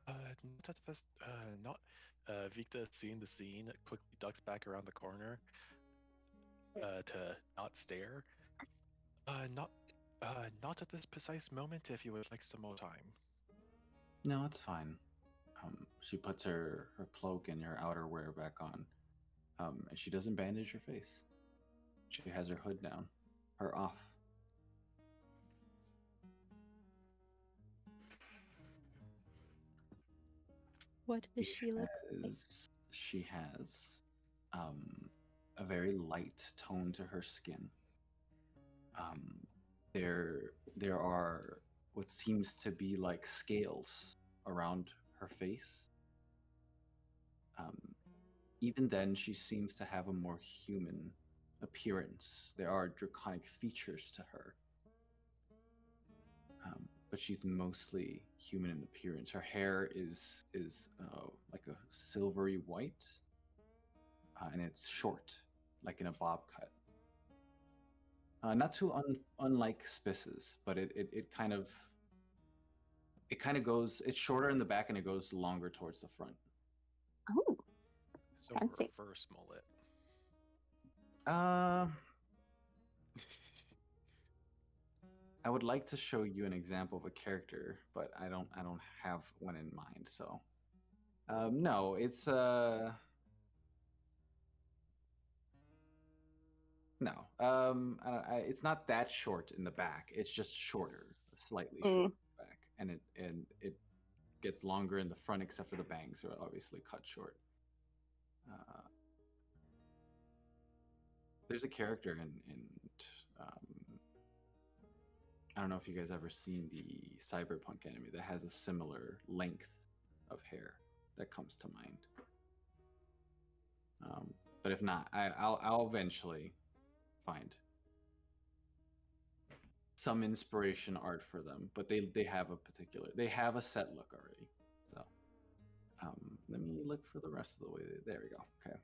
Not at this. Not. Victor, seeing the scene, quickly ducks back around the corner. To not stare. Not at this precise moment. If you would like some more time. No, it's fine. She puts her cloak and her outerwear back on. And she doesn't bandage her face. She has her hood down. Her off. What does she look like? She has a very light tone to her skin. There are what seems to be like scales around her face. Even then, she seems to have a more human appearance. There are draconic features to her. But but she's mostly human in appearance. Her hair is like a silvery white, and it's short, like in a bob cut. Not too unlike Spiss's, but it kind of goes. It's shorter in the back and it goes longer towards the front. Oh, So Fancy. reverse mullet. I would like to show you an example of a character, but I don't have one in mind. So, no, it's no, it's not that short in the back. It's just shorter, slightly shorter in the back, and it gets longer in the front, except for the bangs are obviously cut short. There's a character in I don't know if you guys ever seen the cyberpunk anime that has a similar length of hair that comes to mind. But if not, I'll eventually find some inspiration art for them. But they have a set look already. So let me look for the rest of the way. There we go. Okay.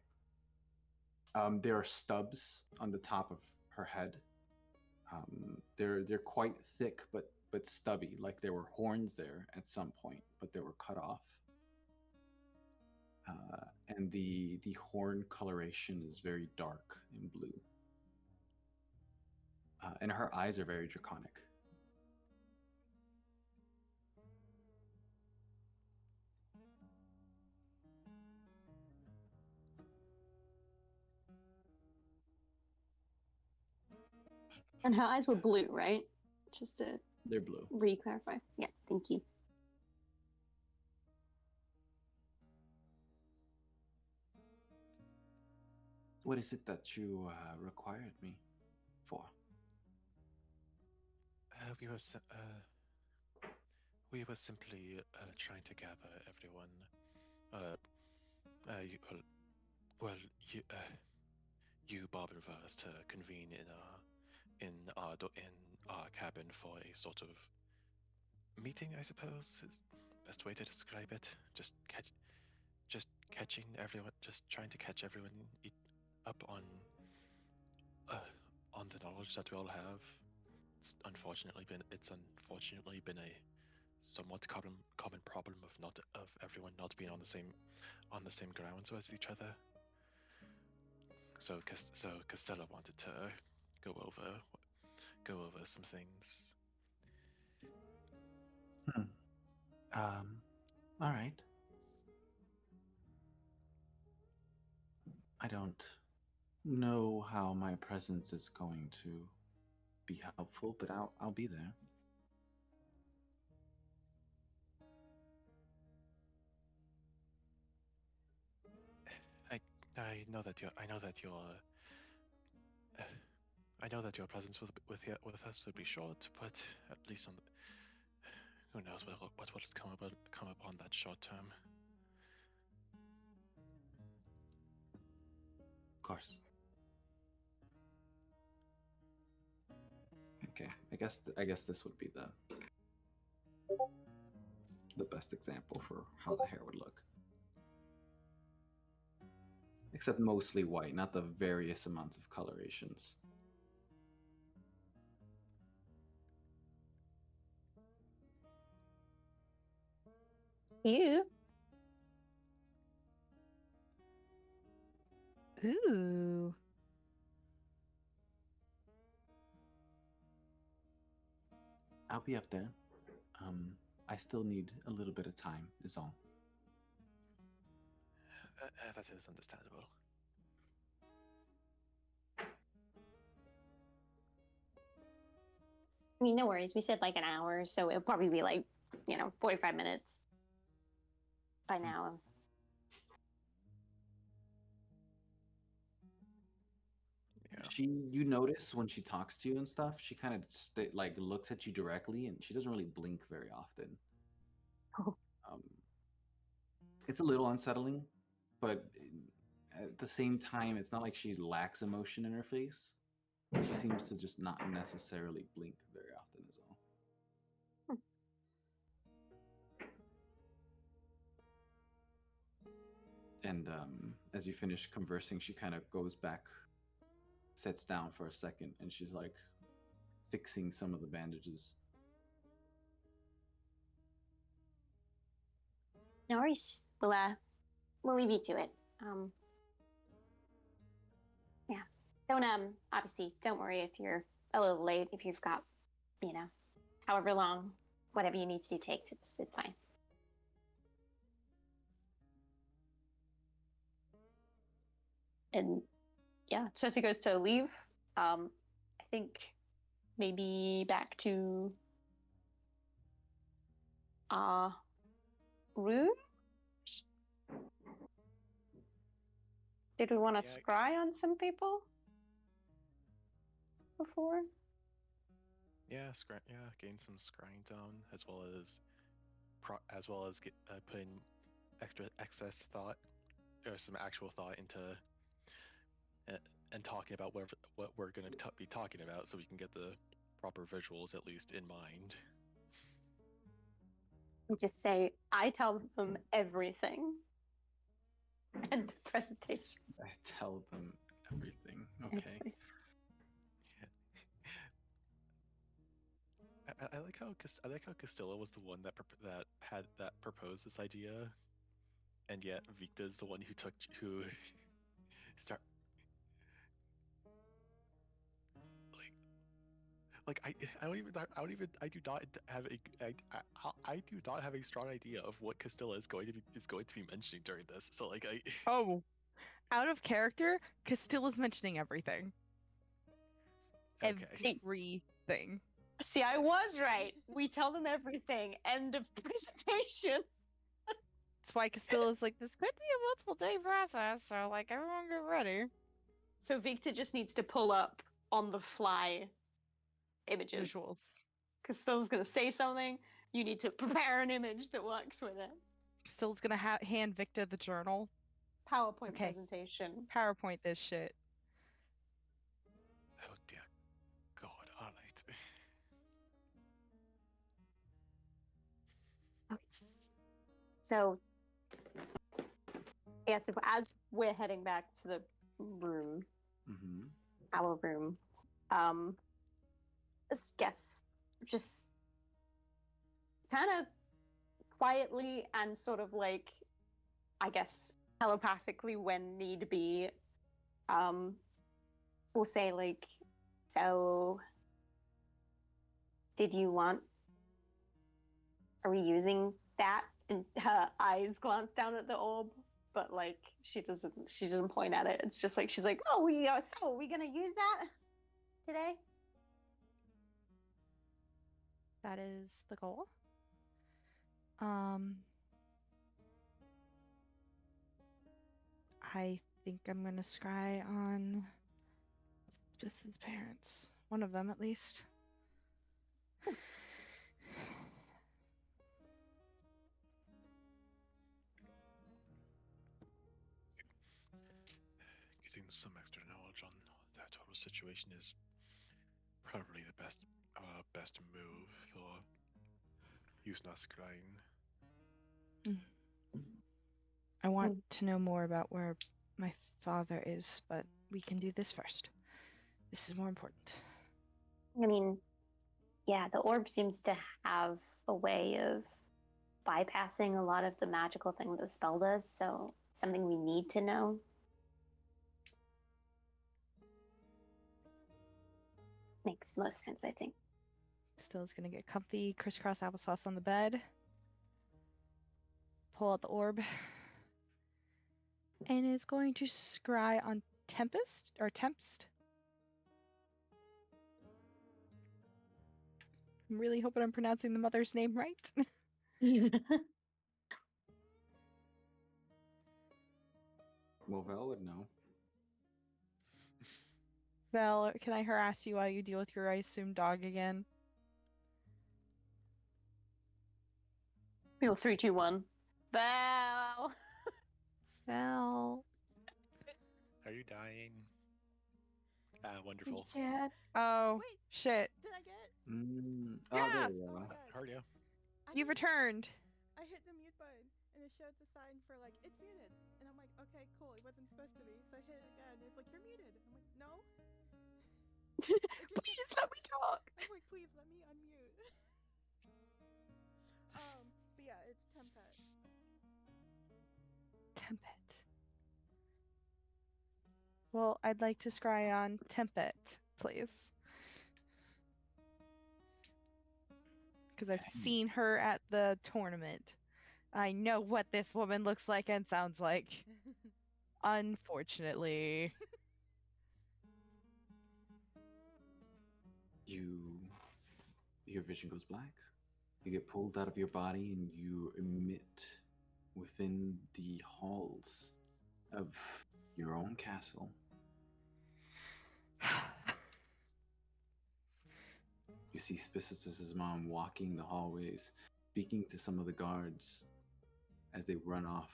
There are stubs on the top of her head. They're quite thick but stubby, like there were horns there at some point, but they were cut off. And the horn coloration is very dark and blue. And her eyes are very draconic. And her eyes were blue, right? Just to They're blue. re-clarify. Yeah, thank you. What is it that you required me for? We were simply trying to gather everyone. You, Bob and Vurs, to convene in our cabin for a sort of meeting, I suppose is the best way to describe it. Just catching everyone, just trying to catch everyone up on the knowledge that we all have. It's unfortunately been a somewhat common problem of everyone not being on the same grounds as each other. So Castella wanted to go over some things. All right. I don't know how my presence is going to be helpful, but I'll be there. I know that your presence with us would be short, but at least who knows what will come upon that short term. Of course. Okay, I guess this would be the best example for how the hair would look. Except mostly white, not the various amounts of colorations. You? Ooh. I'll be up there. I still need a little bit of time, is all. That is understandable. I mean, no worries. We said like an hour, so it'll probably be like, 45 minutes by now. Yeah. You notice when she talks to you and stuff, she kind of looks at you directly, and she doesn't really blink very often. Oh. It's a little unsettling, but at the same time, it's not like she lacks emotion in her face. She seems to just not necessarily blink very often, is all. as you finish conversing, she kind of goes back, sits down for a second, and she's like fixing some of the bandages. No worries. We'll leave you to it. Yeah. Don't obviously don't worry if you're a little late. If you've got, however long, whatever you need to do takes. It's fine. And yeah, Circe goes to leave. I think maybe back to room. Did we want to scry on some people before? Yeah, gain some scrying down, as well as putting excess thought or some actual thought into and talking about what we're going to be talking about, so we can get the proper visuals at least in mind. Just say, I tell them everything. End of presentation. I tell them everything. Okay. I like how Castilla was the one that proposed this idea, and yet Victa's the one who start like I do not have a strong idea of what Castilla is going to be mentioning during this. So like Oh, out of character, Castilla's mentioning everything. Okay. Everything. See, I was right. We tell them everything. End of presentation. That's why Castilla's like, this could be a multiple day process, so like everyone get ready. So Victor just needs to pull up on the fly images. Visuals. Castilla's gonna say something. You need to prepare an image that works with it. Castilla's gonna hand Victor the journal. PowerPoint presentation. PowerPoint this shit. Oh dear God! All right. Okay. So, yes, as we're heading back to the room, our room, this guess just kind of quietly and sort of like, I guess, telepathically when need be, we'll say like, so did you want, are we using that? And her eyes glance down at the orb, but like she doesn't point at it. It's just like she's like, oh, so are we gonna use that today? That is the goal. I think I'm gonna scry on Smith's parents. One of them, at least. Getting some extra knowledge on that total situation is probably the best move for using our scrying. I want to know more about where my father is, but we can do this first. This is more important. I mean, yeah, the orb seems to have a way of bypassing a lot of the magical thing the spell does, so something we need to know. Makes most sense, I think. Still's gonna get comfy, crisscross applesauce on the bed, pull out the orb, and is going to scry on Tempest. I'm really hoping I'm pronouncing the mother's name right. Well, Val would know. Val, can I harass you while you deal with your, I assume, dog again? Feel 3, 2, 1. Val! Val. Are you dying? Wonderful. Oh, Wait, shit. did I get? Yeah! There we Oh are. my god. Heard you. You've returned. I hit the mute button and it showed the sign for like, it's muted. And I'm like, okay, cool. It wasn't supposed to be. So I hit it again. It's like, you're muted. I'm like, no. Please let me talk. I'm like, please let me unmute. But yeah, it's Tempet. Tempet. Well, I'd like to scry on Tempet, please. Because I've seen her at the tournament. I know what this woman looks like and sounds like. Unfortunately. Your vision goes black. You get pulled out of your body and you emit within the halls of your own castle. You see Spicitus's mom walking the hallways, speaking to some of the guards as they run off.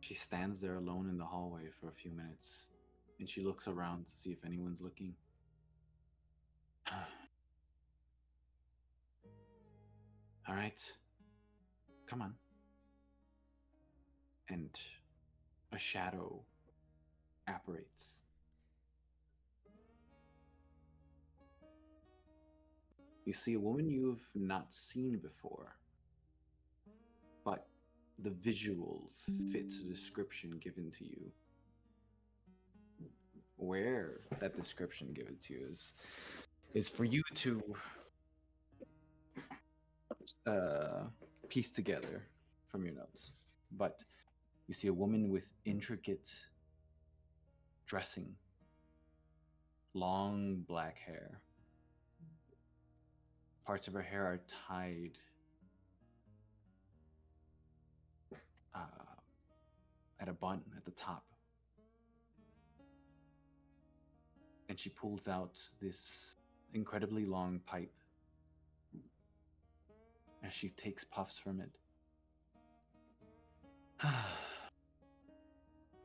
She stands there alone in the hallway for a few minutes, and she looks around to see if anyone's looking. All right, come on. And a shadow apparates. You see a woman you've not seen before, but the visuals fit the description given to you. Where that description given to you is for you to piece together from your notes. But you see a woman with intricate dressing, long black hair. Parts of her hair are tied at a bun at the top. And she pulls out this incredibly long pipe as she takes puffs from it.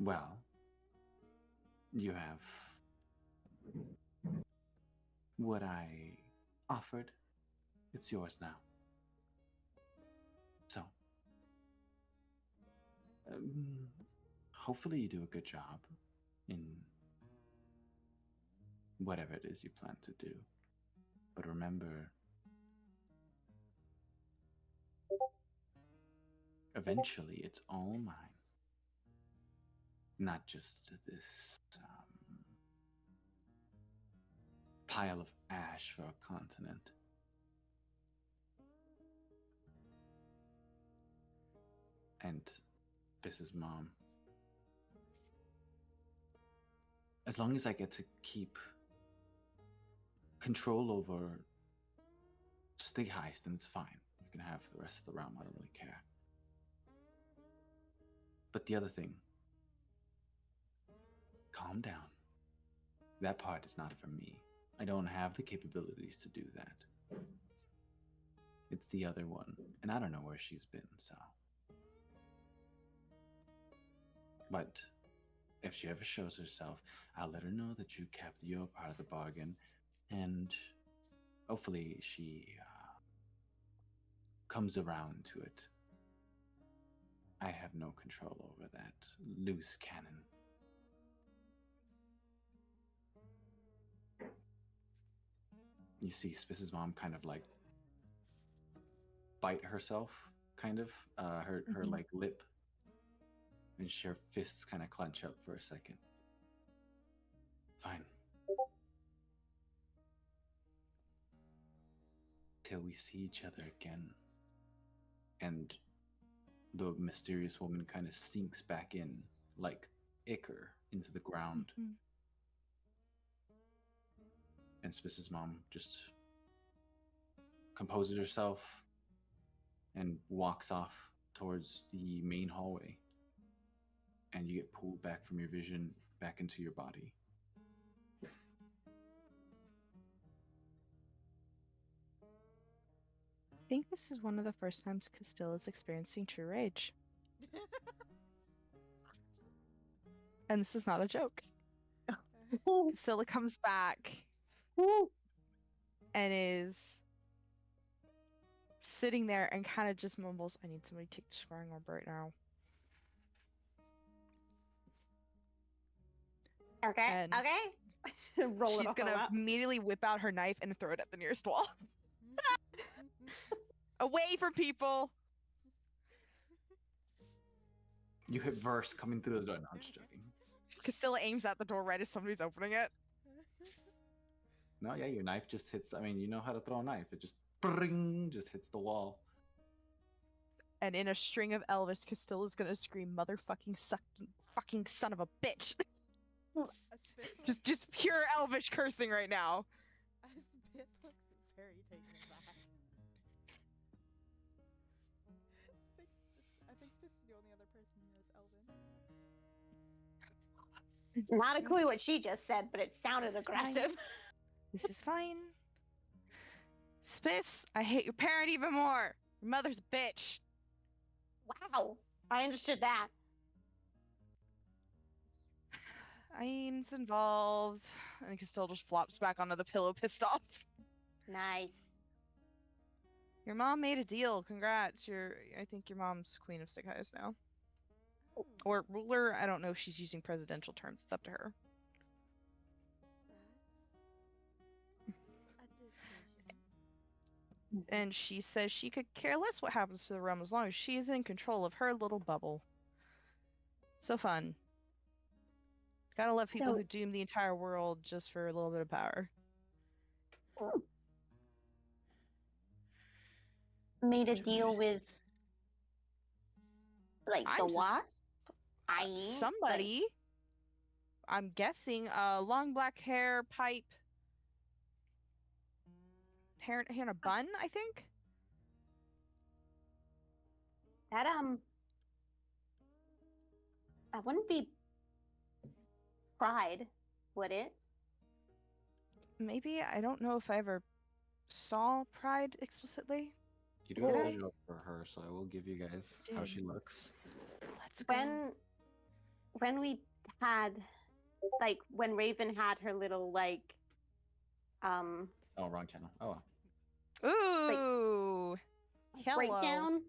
Well, you have what I offered. It's yours now. So, hopefully you do a good job in whatever it is you plan to do. But remember, eventually it's all mine. Not just this pile of ash for a continent. And this is Mom. As long as I get to keep control over Stygheist, then it's fine. You can have the rest of the realm. I don't really care. But the other thing, calm down. That part is not for me. I don't have the capabilities to do that. It's the other one, and I don't know where she's been, so. But if she ever shows herself, I'll let her know that you kept your part of the bargain, and hopefully she comes around to it. I have no control over that loose cannon. You see Spiss's mom kind of like bite herself, kind of, her like lip, and her fists kind of clench up for a second. Fine. Till we see each other again. And the mysterious woman kind of sinks back in, like ichor, into the ground. Mm-hmm. And Spiss's mom just composes herself and walks off towards the main hallway. And you get pulled back from your vision back into your body. I think this is one of the first times Castilla is experiencing true rage. And this is not a joke. Castilla comes back and is sitting there and kind of just mumbles, I need somebody to take the scrying orb right now. Okay. And Okay. Roll it she's off her gonna lap. immediately whip out her knife and throw it at the nearest wall. Away from people! You hit Verse coming through the door. No, I'm just joking. Castilla aims at the door right as somebody's opening it. No, yeah, your knife just hits. I mean, you know how to throw a knife. It just bring, just hits the wall. And in a string of Elvis, Castilla's gonna scream, motherfucking sucking fucking son of a bitch. just pure Elvish cursing right now. Smith looks very taken aback. I think this is the only other person who knows Elvin. Not a clue what she just said, but it sounded This is fine. aggressive. This is fine. Spiss, I hate your parent even more. Your mother's a bitch. Wow. I understood that. Ian's involved. And Castilla just flops back onto the pillow, pissed off. Nice. Your mom made a deal. Congrats. I think your mom's queen of Stygheist now. Oh, Or ruler. I don't know if she's using presidential terms. It's up to her. that's a decision. And she says she could care less what happens to the realm as long as she is in control of her little bubble. So fun. Gotta love people So- who doom the entire world just for a little bit of power. Made a deal with like the I'm sus- wasp? I ain't, Somebody, I'm guessing, long black hair, pipe, hair in a bun, I think. That that wouldn't be Pride, would it? Maybe. I don't know if I ever saw Pride explicitly. You do a Did good I? job for her, so I will give you guys how she Did. looks. Let's go. When we had like when Raven had her little like Oh, wrong channel. Oh, well. Ooh. Hello. breakdown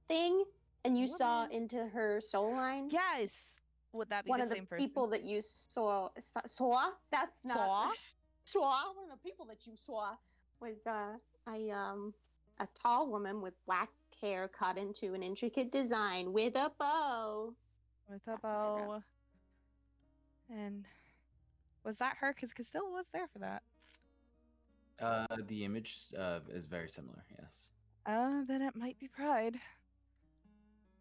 thing, and you saw Woman. into her soul line. Yes. Would that be One the of the same person? people that you saw. That's not Saw? saw. One of the people that you saw was a tall woman with black hair cut into an intricate design with a bow. With a That's what I wrote. bow. And was that her? Because Castilla was there for that. The image is very similar. Yes. Then it might be Pride.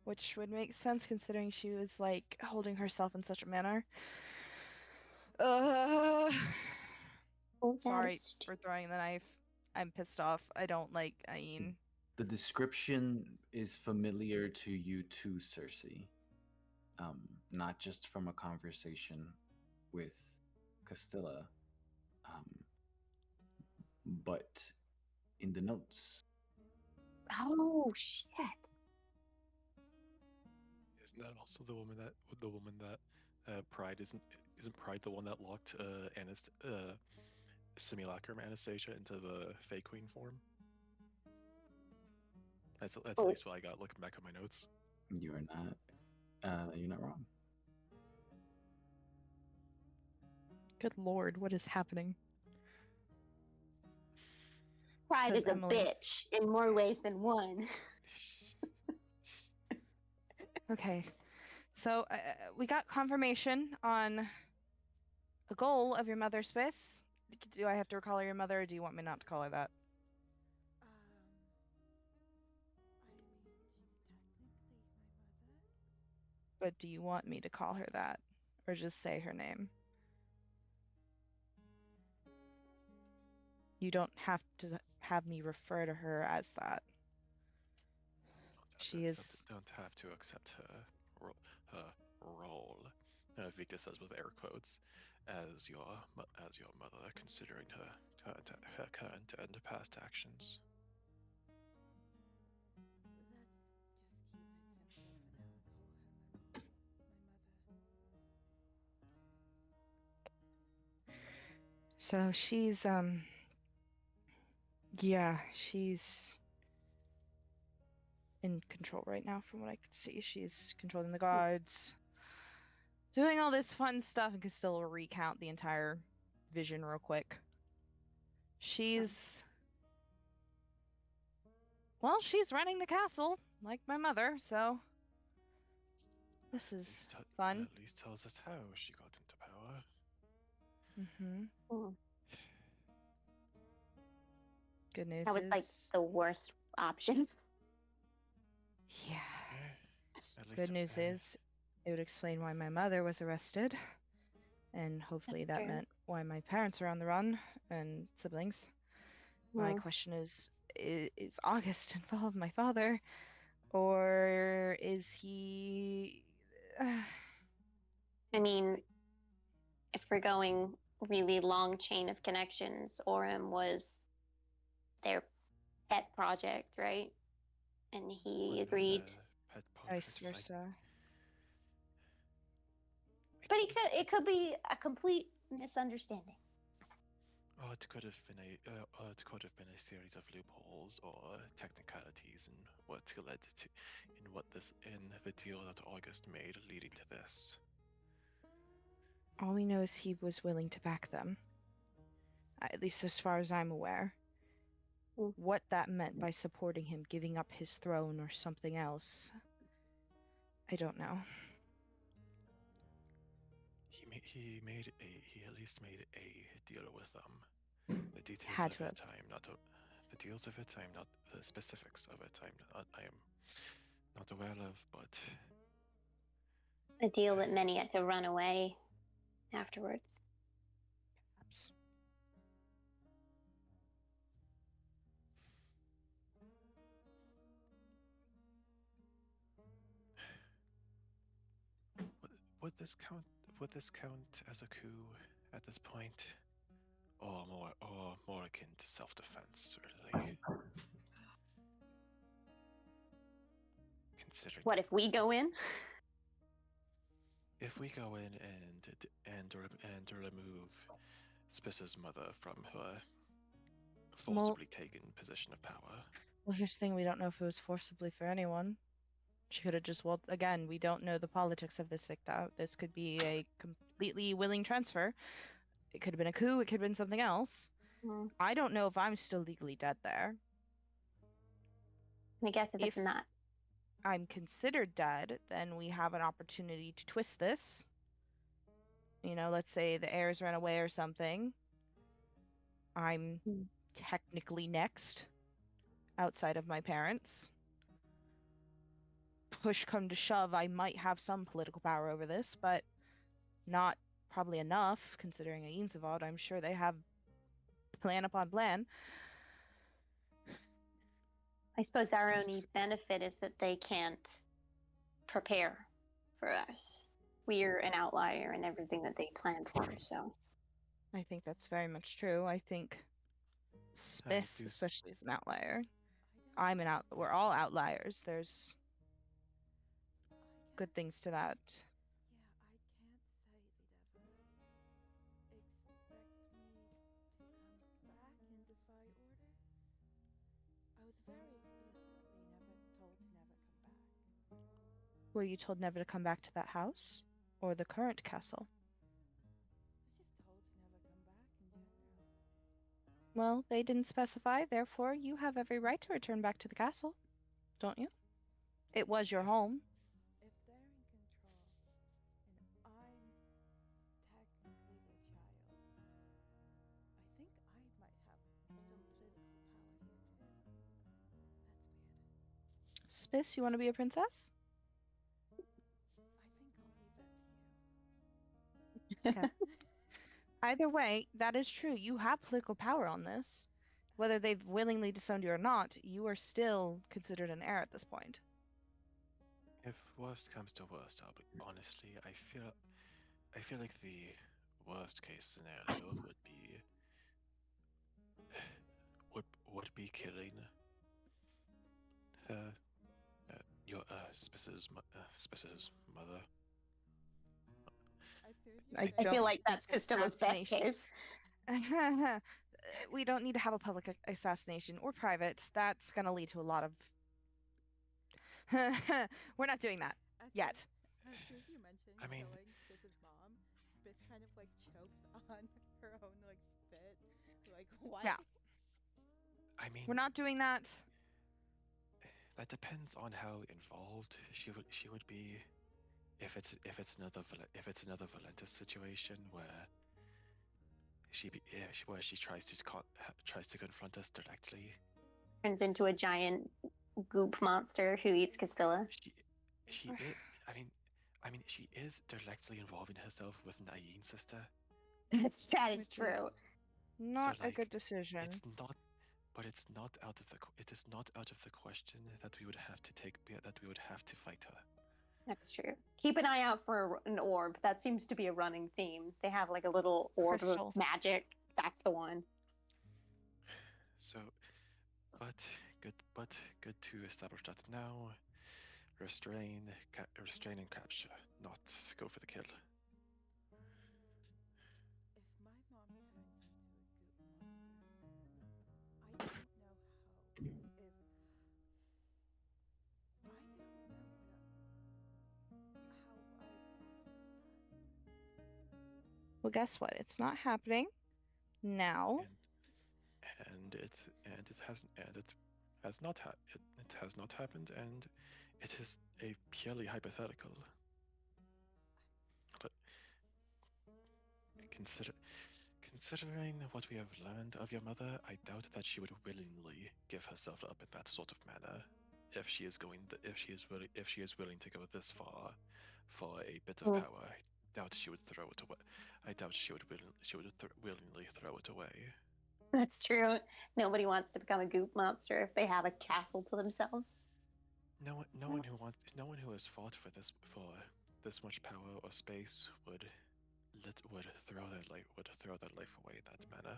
Which would make sense considering she was like holding herself in such a manner. Sorry for throwing the knife. I'm pissed off. I don't like Ayin. The description is familiar to you too, Circe. Not just from a conversation with Castilla, but in the notes. Oh shit! Isn't that also the woman that Pride isn't Pride the one that locked Simulacrum Anastasia into the Fey Queen form? That's at least what I got looking back at my notes. You are you're not wrong. Good lord, what is happening? Pride Says is a Emily. bitch in more ways than one. Okay, so we got confirmation on a goal of your mother, Spiss. Do I have to recall her your mother, or do you want me not to call her that? I mean, she's technically my mother. But do you want me to call her that, or just say her name? You don't have to have me refer to her as that. She is. Don't have to accept her role. Victor says with air quotes, as your mother, considering her current and past actions. Let's just keep it simple for now and call her my mother. So she's yeah, she's in control right now, from what I could see. She's controlling the guards, doing all this fun stuff, and can still recount the entire vision real quick. She's she's running the castle like my mother, so this is fun. At least tells us how she got into power. Mm-hmm. Good news That was is like the worst option. yeah. At least Good news is it would explain why my mother was arrested, and hopefully that true. meant why my parents are on the run and siblings. My question is August involved, my father, or is he? I mean, if we're going really long chain of connections, Orem was their pet project, right? And he agreed. Pet Vice projects, versa. But it could be a complete misunderstanding. Oh, it could have been a series of loopholes or technicalities in what led to in the deal that August made leading to this. All we know is he was willing to back them, at least as far as I'm aware. What that meant by supporting him, giving up his throne or something else, I don't know. He at least made a deal with them. The details Had of to it, have. the deals of it, I'm not the specifics of it. I am not aware of, but A deal that many had to run away afterwards. Perhaps. would this count as a coup at this point, or more akin to self-defense, really? Considering What if we go in? if we go in and remove Spissa's mother from her forcibly taken position of power. Well, here's the thing, we don't know if it was forcibly for anyone. She could have just, again, we don't know the politics of this Victa. This could be a completely willing transfer. It could have been a coup, it could have been something else. I don't know if I'm still legally dead there. I guess if it's not. I'm considered dead, then we have an opportunity to twist this. You know, let's say the heirs ran away or something. I'm technically next, outside of my parents. Push come to shove, I might have some political power over this, but not probably enough, considering Ainsavad. I'm sure they have plan upon plan. I suppose our only benefit is that they can't prepare for us. We're an outlier in everything that they planned for, so. I think that's very much true. I think Spiss, especially, is an outlier. We're all outliers. There's good things to that. Were you told never to come back to that house? Or the current castle? Well, they didn't specify, therefore you have every right to return back to the castle, don't you? It was your home. If they're in control, and I'm technically the child, I think I might have some political power here too. That's weird. Spiss, you want to be a princess? I think I'll leave that to you. Okay. Either way, that is true. You have political power on this. Whether they've willingly disowned you or not, you are still considered an heir at this point. If worst comes to worst, honestly, I feel like the worst case scenario would be killing your Spissa's mother. I feel like that's Castilla's best case. We don't need to have a public assassination or private. That's going to lead to a lot of We're not doing that As yet. soon as you mentioned I mean- killing Spiss's mom, Spiss kind of like chokes on her own like spit. Like what? Yeah. I mean, We're not doing that. that depends on how involved she would be. If it's another Valentis situation where where she tries to confront us directly. Turns into a giant goop monster who eats Castilla. She is, I mean she is directly involving herself with Naine's sister. That is Which is true. Not a like, good decision. It's not, but it is not out of the question that we would have to fight her. That's true. Keep an eye out for an orb. That seems to be a running theme. They have like a little orb Crystal. of magic. That's the one. So, but good to establish that now. Restrain and capture, not go for the kill. If my mom turns into a goop monster, I don't know how. If I don't know how I process that. Well, guess what? It's not happening now. And it has not happened, and it is a purely hypothetical. But considering what we have learned of your mother, I doubt that she would willingly give herself up in that sort of manner. If she is willing to go this far for a bit of power, I doubt she would throw it away. I doubt she would willingly throw it away. That's true. Nobody wants to become a goop monster if they have a castle to themselves. No one who has fought for this much power or space would throw their life away in that manner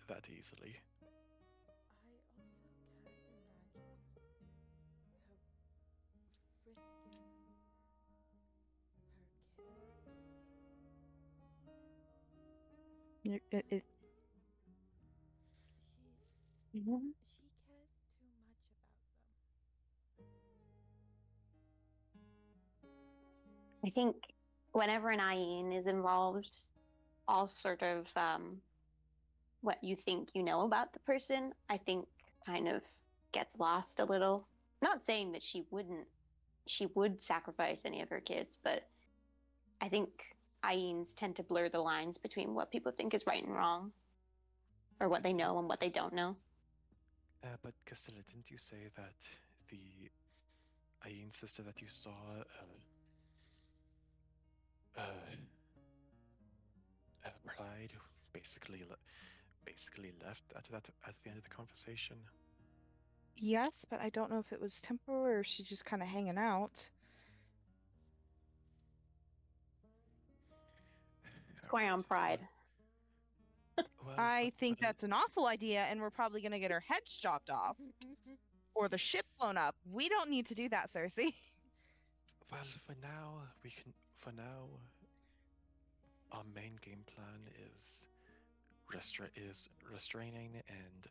that easily. I also can't imagine her risking her kids. She cares too much about them. I think whenever an Ayin is involved, all sort of what you think you know about the person, I think kind of gets lost a little. Not saying that she would sacrifice any of her kids, but I think Ayins tend to blur the lines between what people think is right and wrong, or what they know and what they don't know. But Castilla, didn't you say that the Ayin sister that you saw Pride basically left at the end of the conversation? Yes, but I don't know if it was temporary or she's just kind of hanging out. Square on Pride. Well, I think that's an awful idea, and we're probably going to get her heads chopped off or the ship blown up. We don't need to do that, Circe. Well, for now, our main game plan is restraining and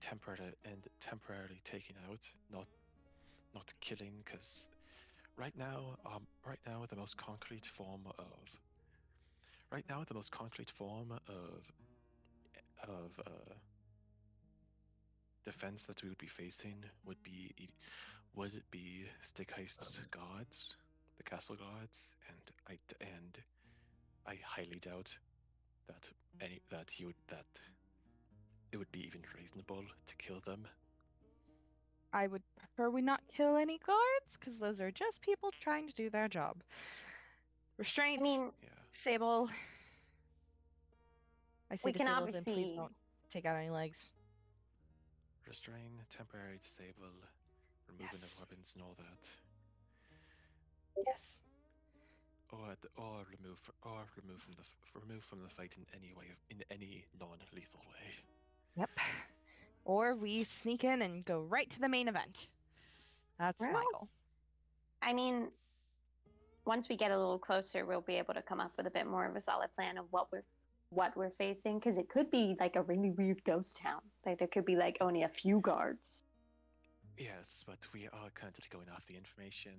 temporarily taking out, not killing, because right now the most concrete form of defense that we would be facing would be Stygheist's guards, the castle guards, and I highly doubt that it would be even reasonable to kill them. I would prefer we not kill any guards, because those are just people trying to do their job. Restraints, disable. I say we can disable, and please obviously don't take out any legs. Restrain, temporary disable, removing of weapons and all that. Yes. Or remove from the fight in any non-lethal way. Yep. Or we sneak in and go right to the main event. That's my goal. I mean, once we get a little closer, we'll be able to come up with a bit more of a solid plan of what we're facing, because it could be like a really weird ghost town. Like there could be like only a few guards. Yes, but we are currently going off the information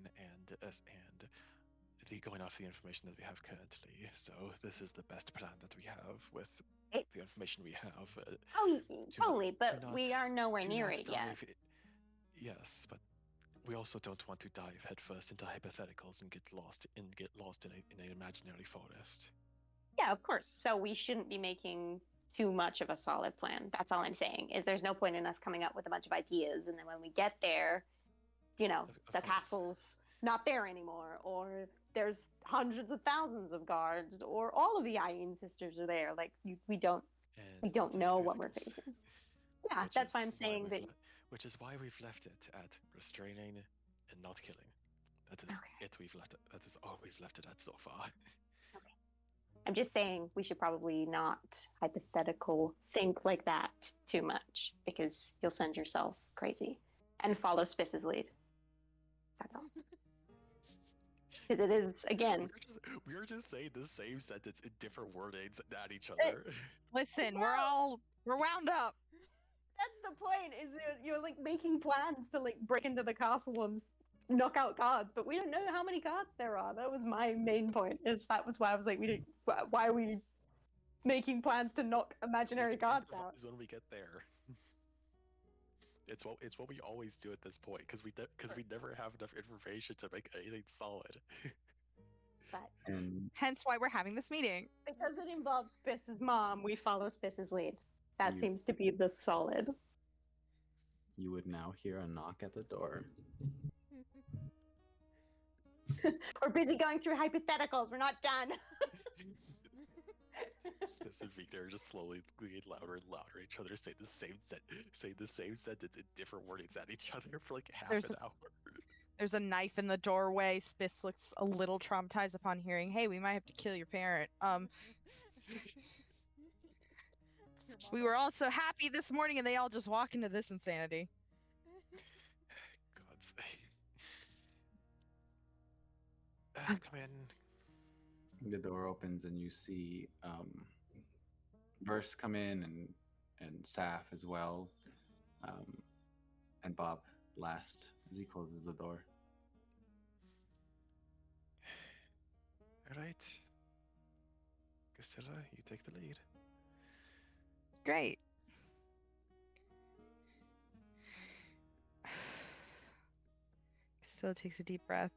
going off the information that we have currently. So this is the best plan that we have with It- the information we have. Oh, Do not- totally, but do not- we are nowhere do near not it yet. dive Yes, but we also don't want to dive headfirst into hypotheticals and get lost in an imaginary forest. Yeah, of course. So we shouldn't be making too much of a solid plan. That's all I'm saying. Is there's no point in us coming up with a bunch of ideas, and then when we get there, you know, Of the course. castle's not there anymore, or there's hundreds of thousands of guards, or all of the Iron sisters are there. Like we don't And not know any what we're critics. facing. Yeah, Which that's why is I'm saying that. Which is why we've left it at restraining and not killing. That is Okay. it. We've left it. That is all we've left it at so far. I'm just saying we should probably not hypothetical think like that too much because you'll send yourself crazy and follow Spiss's lead. That's all. Because it is, again, We are just saying the same sentence in different wordings at each other. Listen, No. we're wound up. that's the point. Is you're like making plans to like break into the castle and knock out guards, but we don't know how many guards there are. That was my main point. That was why I was like, why are we making plans to knock imaginary guards out? Is when we get there. It's what we always do at this point because we never have enough information to make anything solid. But And Hence why we're having this meeting. because it involves Spiss's mom, we follow Spiss's lead. That You- seems to be the solid. you would now hear a knock at the door. We're busy going through hypotheticals. We're not done. Specific, they're just slowly getting louder and louder. Each other say the same sentence in different wordings at each other for like half There's an hour. There's a knife in the doorway. Spiss looks a little traumatized upon hearing, "Hey, we might have to kill your parent." We were all so happy this morning, and they all just walk into this insanity. God's sake. Come in. The door opens and you see Verse come in and Saf as well, and Bob last as he closes the door. All right. Castella, you take the lead. Great. Still takes a deep breath.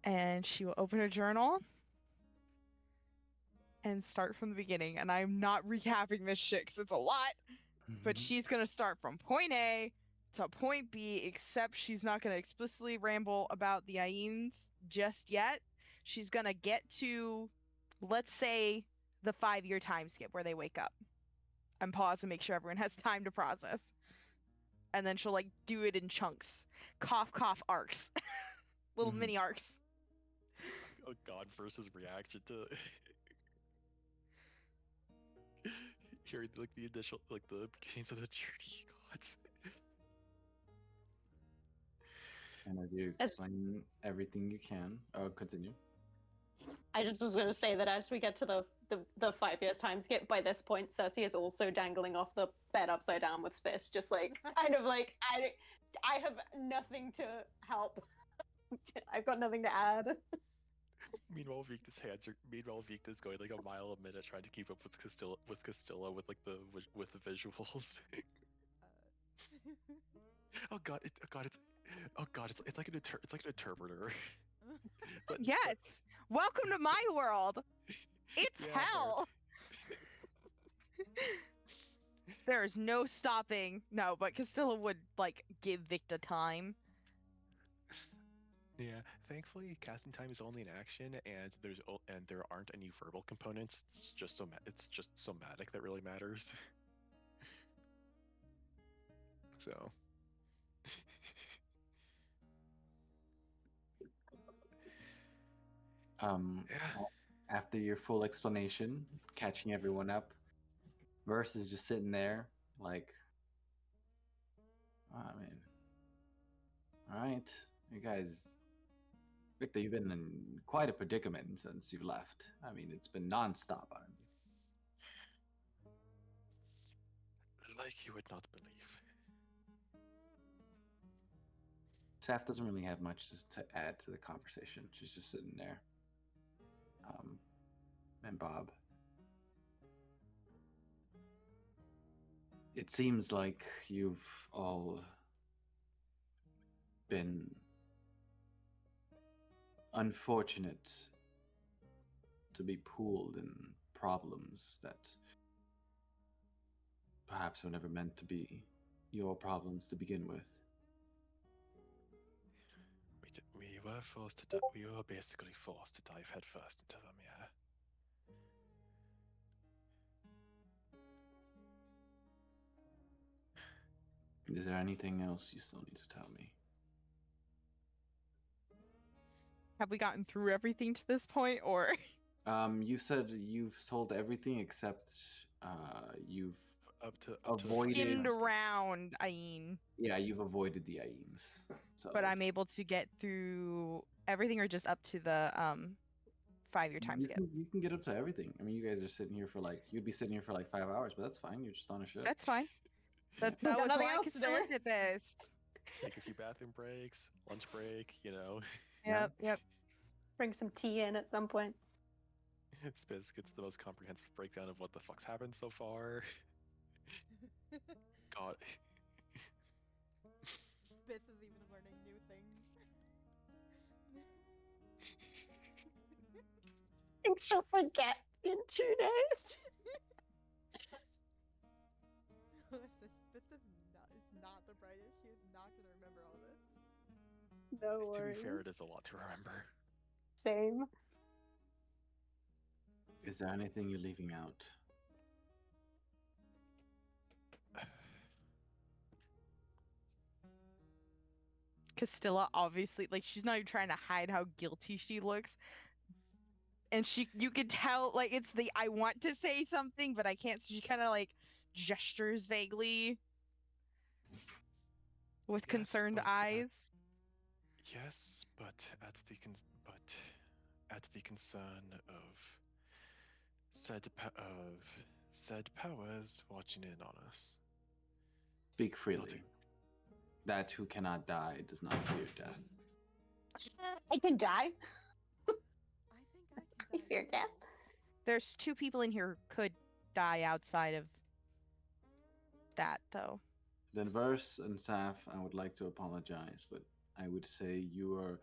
And she will open her journal and start from the beginning. And I'm not recapping this shit because it's a lot. But she's going to start from point A to point B, except she's not going to explicitly ramble about the Aenes just yet. She's going to get to, let's say, the 5-year time skip where they wake up and pause and make sure everyone has time to process. And then she'll like do it in chunks. Cough, cough arcs. Little Mhm. mini arcs. Oh God versus reaction to hearing like the initial like the beginnings of the journey. Gods. And as you explain everything you can, continue. I just was going to say that as we get to the 5 years time skip, by this point, Circe is also dangling off the bed upside down with Spiss, just like kind of like I have nothing to help. I've got nothing to add. Meanwhile, Victa's going like a mile a minute trying to keep up with Castilla with like the visuals. Oh God! It's like it's like an interpreter. But, Yes. Welcome to my world. It's Yeah, hell. There is no stopping. No, but Castilla would like give Victa time. Yeah, thankfully, casting time is only an action, and there aren't any verbal components. It's just somatic that really matters. So, yeah. After your full explanation, catching everyone up, Verse is just sitting there, like, I mean, all right, you guys. Victor, you've been in quite a predicament since you left. I mean, it's been nonstop on you. Like you would not believe. Saf doesn't really have much to add to the conversation. She's just sitting there. And Bob. It seems like you've all been unfortunate to be pooled in problems that perhaps were never meant to be your problems to begin with. We were forced to. We were basically forced to dive headfirst into them. Yeah. Is there anything else you still need to tell me? Have we gotten through everything to this point, or? You said you've told everything except you've Up to Avoided- Skimmed stuff. around, Ayin. yeah, you've avoided the Aeens. So But I'm able to get through everything, or just up to the 5-year time skip. You can get up to everything. I mean, you guys are sitting here for like you'd be sitting here for like 5 hours, but that's fine. You're just on a ship. That's fine. Yeah. That Got was nothing why else to Castilla do. did this. Take a few bathroom breaks, lunch break. You know, Yeah. Yep. Bring some tea in at some point. Spiz gets the most comprehensive breakdown of what the fuck's happened so far. God. Spiz is even learning new things. think she'll forget in 2 days. Listen, this is not the brightest. She is not gonna remember all this. No To worries. be fair, it is a lot to remember. Same. Is there anything you're leaving out? Castilla obviously, like, she's not even trying to hide how guilty she looks. And you could tell, like, it's the I want to say something, but I can't. So she kind of like gestures vaguely with Yes, concerned but, eyes. Yes, but at the concern of said powers watching in on us. Speak freely. Not That who cannot die does not fear death. I can die. I think I I can. fear death. There's 2 people in here who could die outside of that, though. Then Verse and Saf, I would like to apologize, but I would say you are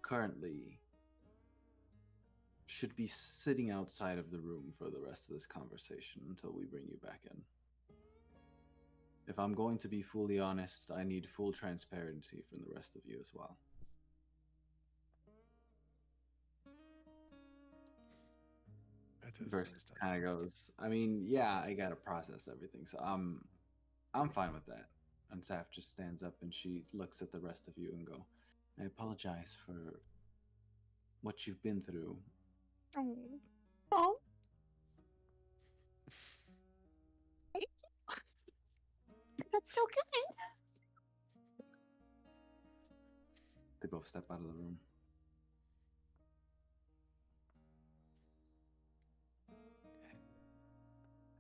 currently should be sitting outside of the room for the rest of this conversation until we bring you back in. If I'm going to be fully honest, I need full transparency from the rest of you as well. Verse kind of goes, I mean, yeah, I gotta process everything, so I'm fine with that. And Saf just stands up and she looks at the rest of you and go, I apologize for what you've been through. Oh. Oh. That's okay. They both step out of the room.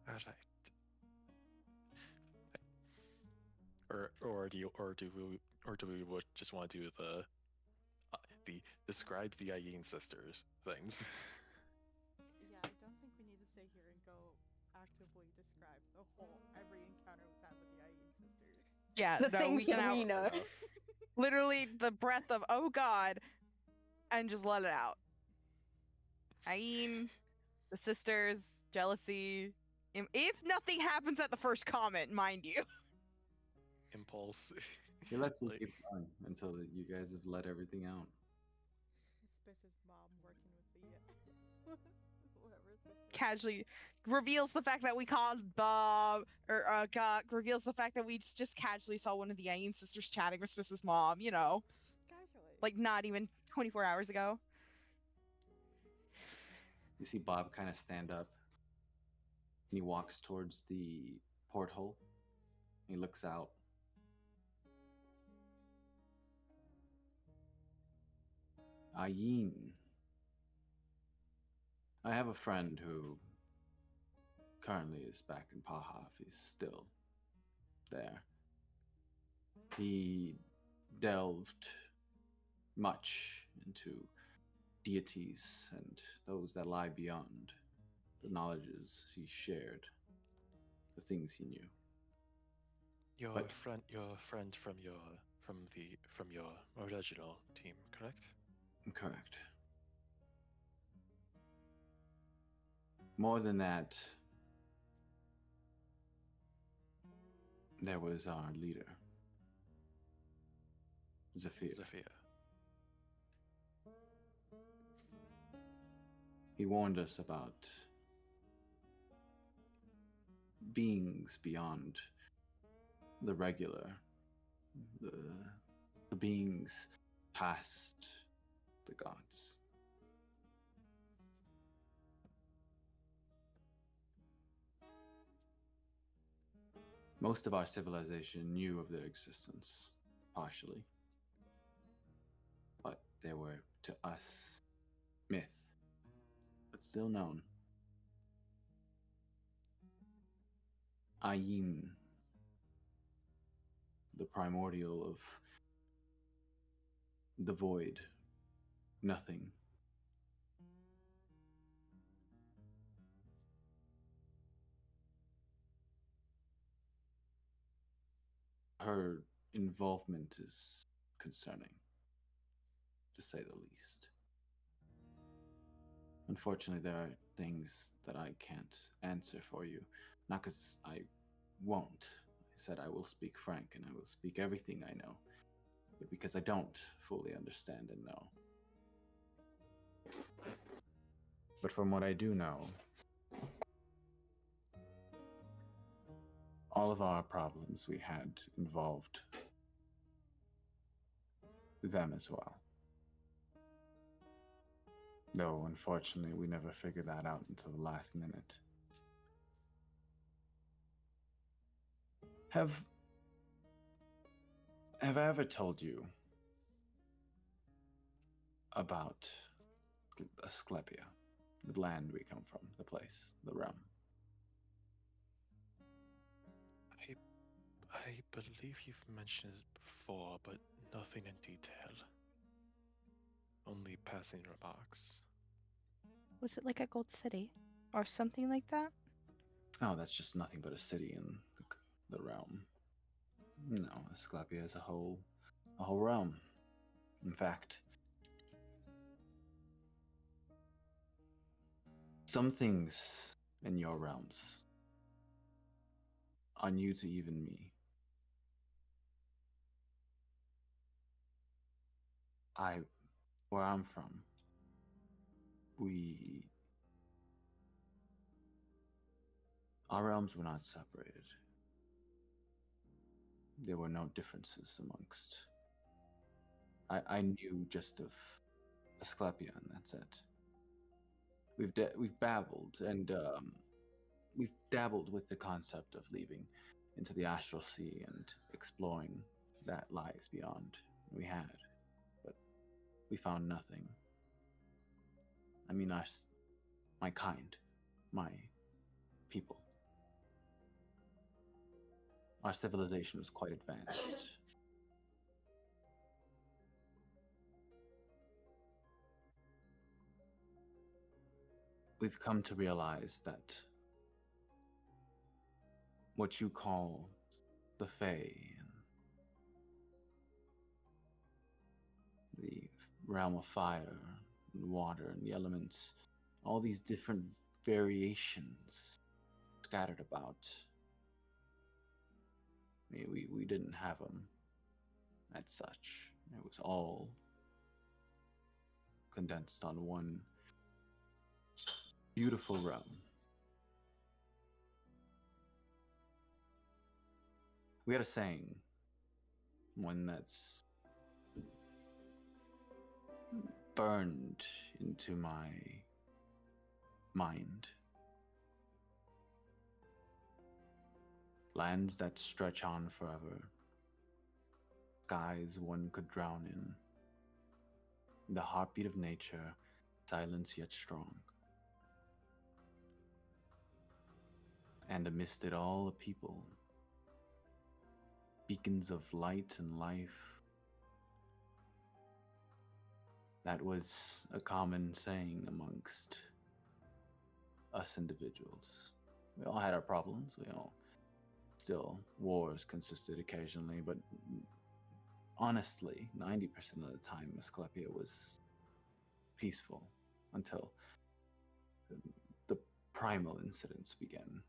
All right. Or do we just want to do the describe the Ayin sisters things? Yeah, I don't think we need to stay here and go actively describe every encounter we've had with the Ayin sisters. Yeah, The no, things we can that we know. literally the breath of oh god, and just let it out. Ayin, the sisters, jealousy. If nothing happens at the first comment, mind you. Impulse. You let them Like- keep going until you guys have let everything out. Spiz's mom working with the whoever sister. Casually reveals the fact that we called Bob, or reveals the fact that we just casually saw one of the Ayin sisters chatting with Spiz's mom, you know, Casually. like not even 24 hours ago. You see Bob kind of stand up. And he walks towards the porthole. He looks out. Ayin. I have a friend who currently is back in Pahaf. He's still there. He delved much into deities and those that lie beyond, the knowledges he shared, the things he knew. Your But- friend from your original team, correct? Correct. More than that, there was our leader, Zephyr. Zephyr. He warned us about beings beyond the regular, the beings past the gods. Most of our civilization knew of their existence, partially. But they were, to us, myth, but still known. Ayin, the primordial of the void, nothing. Her involvement is concerning, to say the least. Unfortunately, there are things that I can't answer for you. Not because I won't. I said I will speak frank and I will speak everything I know. But because I don't fully understand and know. But from what I do know, all of our problems we had involved them as well. Though, unfortunately, we never figured that out until the last minute. Have I ever told you about Asclepia, the land we come from, the place, the realm? I believe you've mentioned it before, but nothing in detail. Only passing remarks. Was it like a gold city or something like that? Oh, that's just nothing but a city in the realm. No, Asclepia is a whole realm. In fact, some things in your realms are new to even me. Where I'm from, our realms were not separated. There were no differences amongst. I knew just of Asclepia, and that's it. We've babbled and we've dabbled with the concept of leaving into the astral sea and exploring that lies beyond. We had, but we found nothing. I mean, my kind, my people. Our civilization was quite advanced. We've come to realize that what you call the Fae and the realm of fire and water and the elements, all these different variations scattered about. We didn't have them as such. It was all condensed on one beautiful realm. We had a saying, one that's burned into my mind. Lands that stretch on forever. Skies one could drown in. The heartbeat of nature, silence yet strong. And amidst it all, a people. Beacons of light and life. That was a common saying amongst us individuals. We all had our problems. We all still wars consisted occasionally, but honestly, 90% of the time, Asclepia was peaceful until the primal incidents began.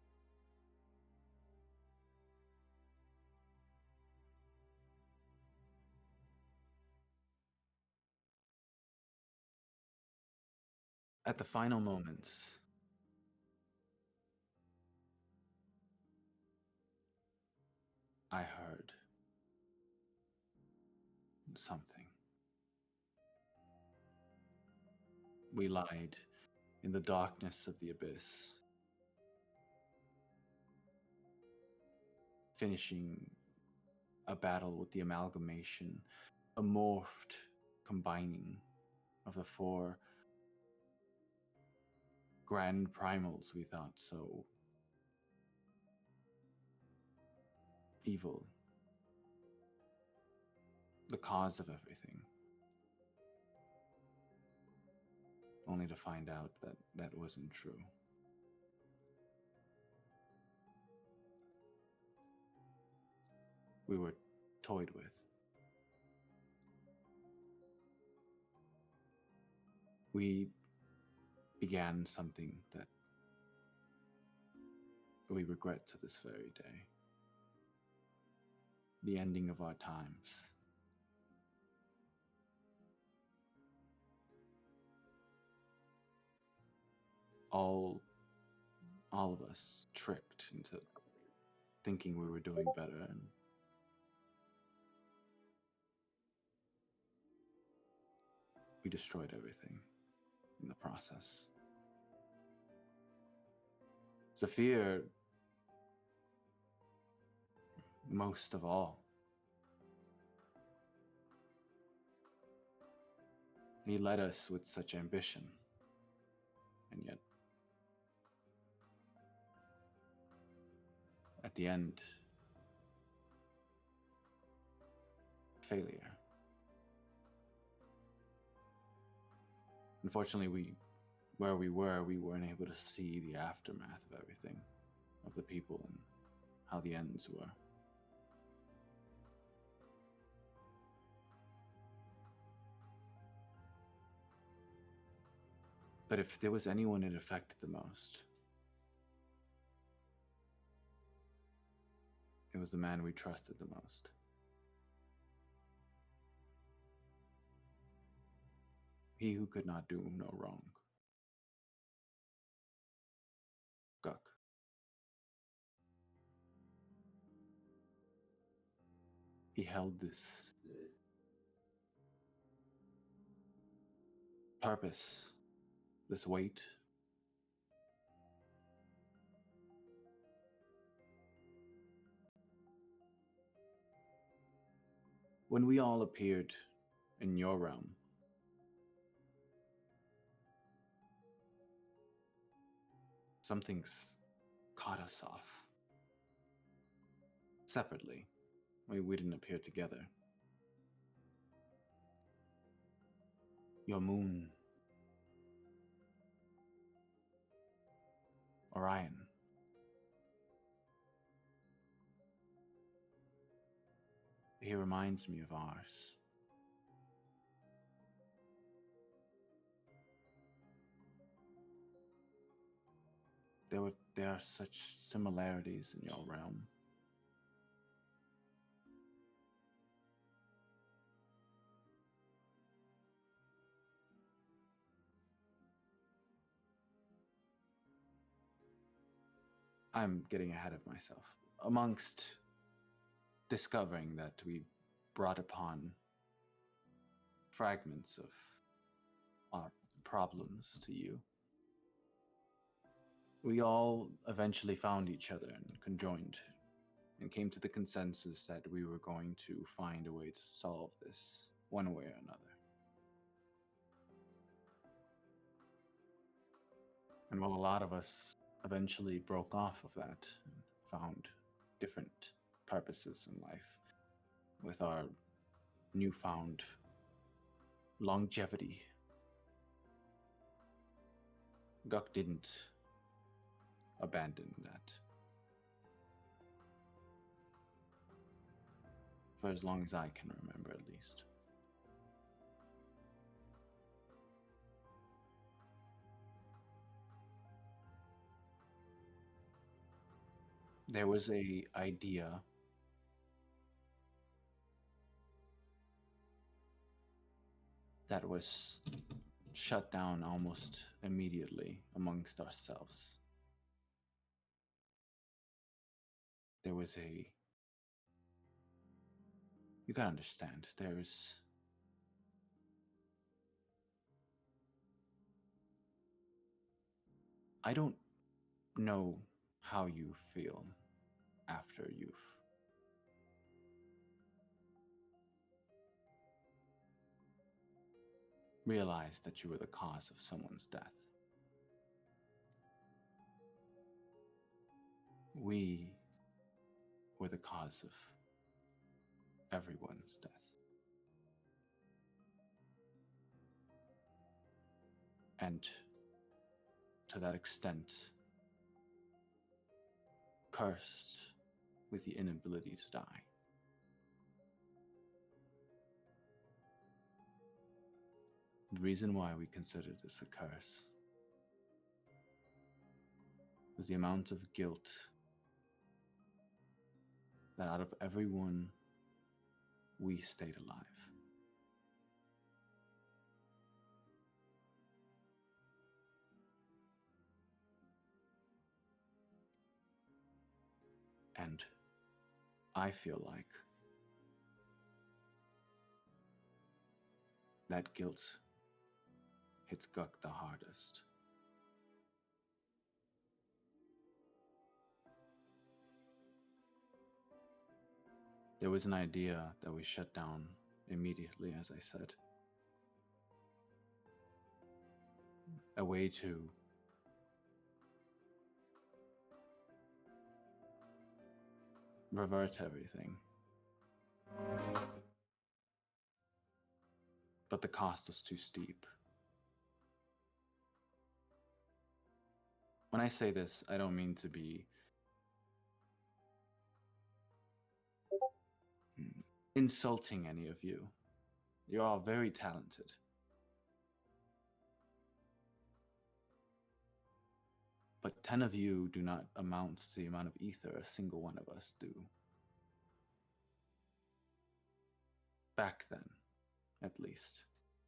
At the final moments, I heard something. We lied in the darkness of the abyss, finishing a battle with the amalgamation, a morphed combining of the four grand primals we thought so evil, the cause of everything, only to find out that that wasn't true. We were toyed with. We began something that we regret to this very day. The ending of our times. All of us tricked into thinking we were doing better, and we destroyed everything in the process. Zephyr, most of all, he led us with such ambition, and yet at the end, failure. Unfortunately, where we weren't able to see the aftermath of everything, of the people and how the ends were. But if there was anyone it affected the most, it was the man we trusted the most. He who could not do no wrong. Guk. He held this purpose, this weight. When we all appeared in your realm, something's caught us off. Separately. We didn't appear together. Your moon. Orion. He reminds me of ours. There are such similarities in your realm. I'm getting ahead of myself. Amongst discovering that we brought upon fragments of our problems to you, we all eventually found each other and conjoined and came to the consensus that we were going to find a way to solve this one way or another. And while a lot of us eventually broke off of that and found different purposes in life with our newfound longevity. Guk didn't abandon that. For as long as I can remember, at least. There was a idea that was shut down almost immediately amongst ourselves. There was a... You gotta understand, there's... I don't know how you feel after you've realized that you were the cause of someone's death. We were the cause of everyone's death. And to that extent, cursed with the inability to die. The reason why we consider this a curse was the amount of guilt that out of everyone, we stayed alive. And I feel like that guilt hits Guk the hardest. There was an idea that we shut down immediately, as I said. A way to revert everything. But the cost was too steep. When I say this, I don't mean to be insulting any of you. You're all very talented. But 10 of you do not amount to the amount of ether a single one of us do. Back then, at least.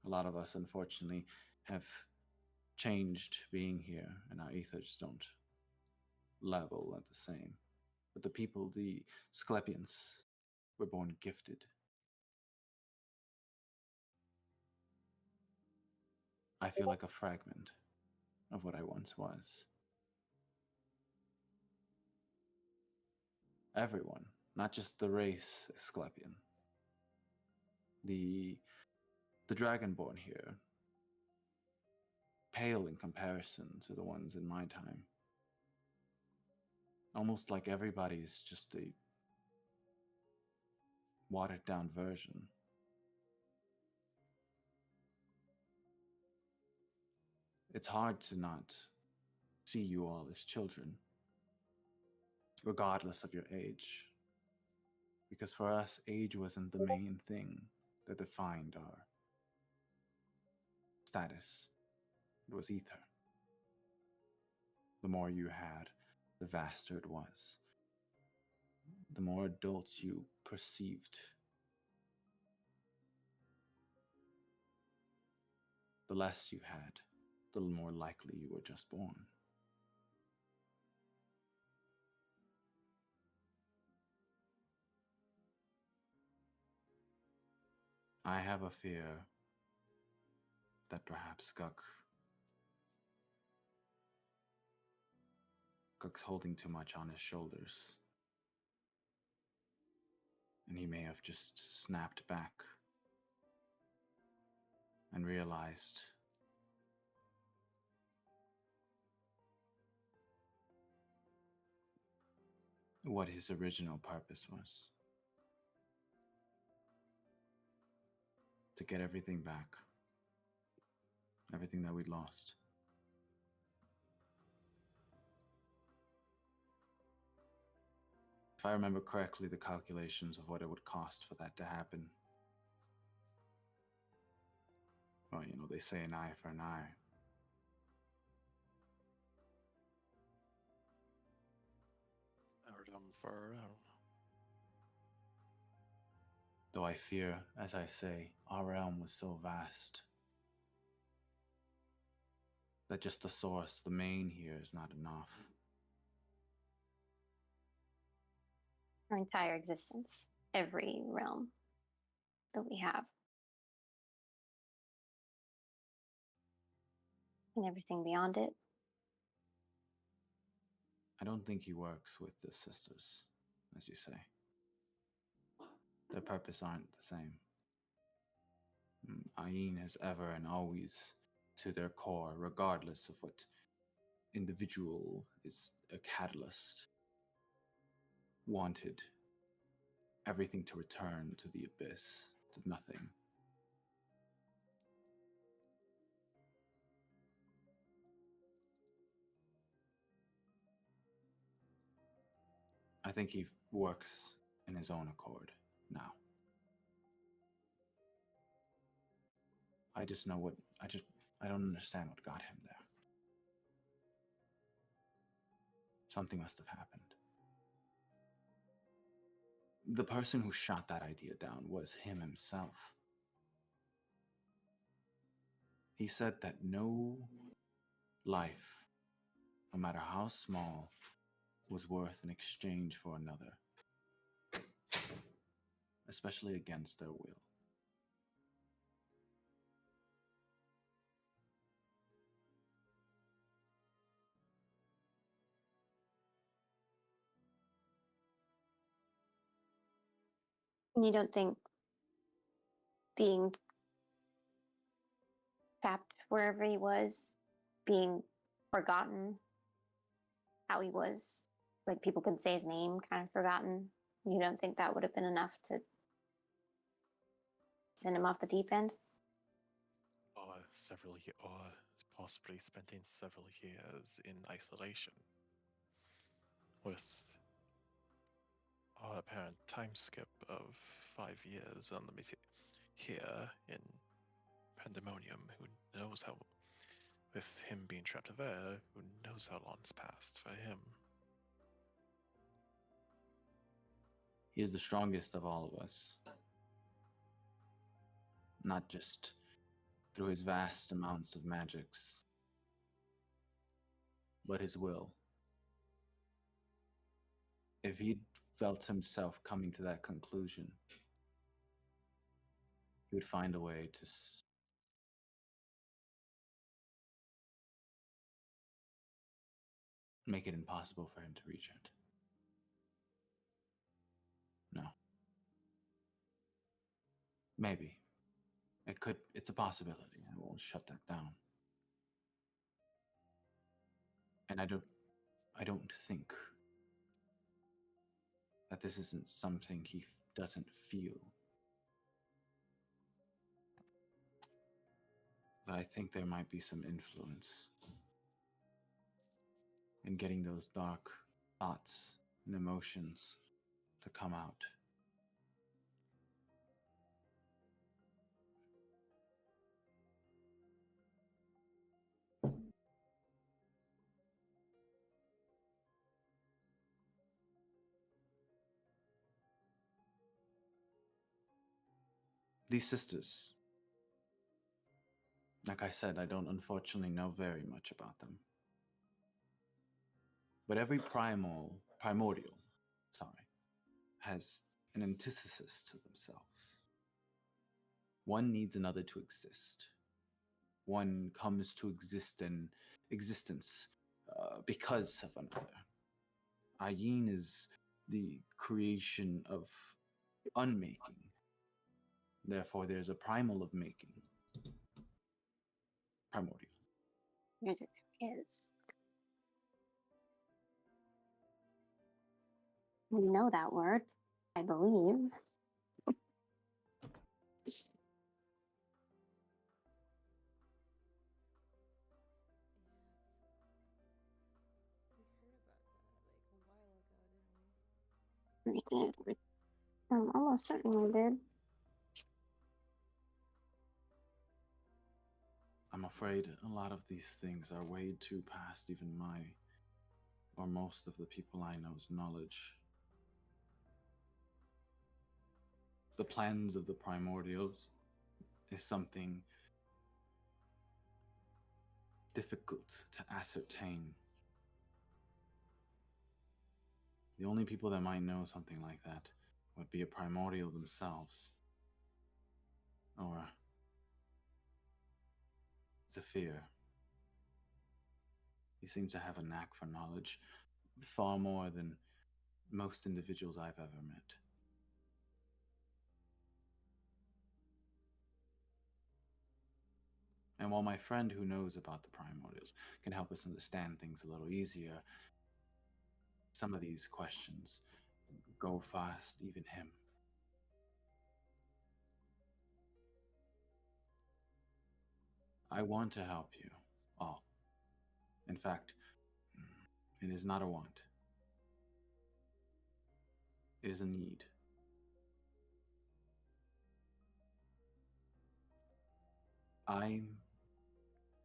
A lot of us, unfortunately, have changed being here, and our ethers don't level at the same. But the people, the Sclepians, were born gifted. I feel like a fragment of what I once was. Everyone, not just the race Asclepian. The Dragonborn here, pale in comparison to the ones in my time. Almost like everybody's just a watered down version. It's hard to not see you all as children, regardless of your age. Because for us, age wasn't the main thing that defined our status. It was ether. The more you had, the vaster it was. The more adults you perceived, the less you had, the more likely you were just born. I have a fear that perhaps Guk's holding too much on his shoulders. And he may have just snapped back and realized what his original purpose was. To get everything back everything that we'd lost. If I remember correctly, the calculations of what it would cost for that to happen. Well, you know, they say an eye for an eye. Aradum for Aradum. Though I fear, as I say, our realm was so vast that just the source, the main here, is not enough. Our entire existence, every realm that we have, and everything beyond it. I don't think he works with the sisters, as you say. Their purpose aren't the same. Ayin is ever and always to their core, regardless of what individual is a catalyst, wanted everything to return to the abyss, to nothing. I think he works in his own accord now. I just know what, I don't understand what got him there. Something must have happened. The person who shot that idea down was him himself. He said that no life, no matter how small, was worth an exchange for another, especially against their will. And you don't think being trapped wherever he was, being forgotten how he was, like people could say his name, kind of forgotten, you don't think that would have been enough to send him off the deep end? Or possibly spending several years in isolation with our apparent time skip of 5 years on the here in Pandemonium. Who knows how, with him being trapped there, who knows how long has passed for him. He is the strongest of all of us. Not just through his vast amounts of magics, but his will. If he'd felt himself coming to that conclusion, he would find a way to make it impossible for him to reach it. No. Maybe. It's a possibility. I won't shut that down. And I don't think that this isn't something he doesn't feel. But I think there might be some influence in getting those dark thoughts and emotions to come out. These sisters, like I said, I don't unfortunately know very much about them. But every primordial, has an antithesis to themselves. One needs another to exist. One comes to exist in existence because of another. Ayin is the creation of unmaking. Therefore, there's a primal of making. Primordial. Music is. We know that word, I believe. we did. Almost certainly did. I'm afraid a lot of these things are way too past even my, or most of the people I know's knowledge. The plans of the primordials is something difficult to ascertain. The only people that might know something like that would be a primordial themselves. Or Zephyr. He seems to have a knack for knowledge, far more than most individuals I've ever met. And while my friend who knows about the primordials can help us understand things a little easier, some of these questions go past even him. I want to help you all. In fact, it is not a want. It is a need. I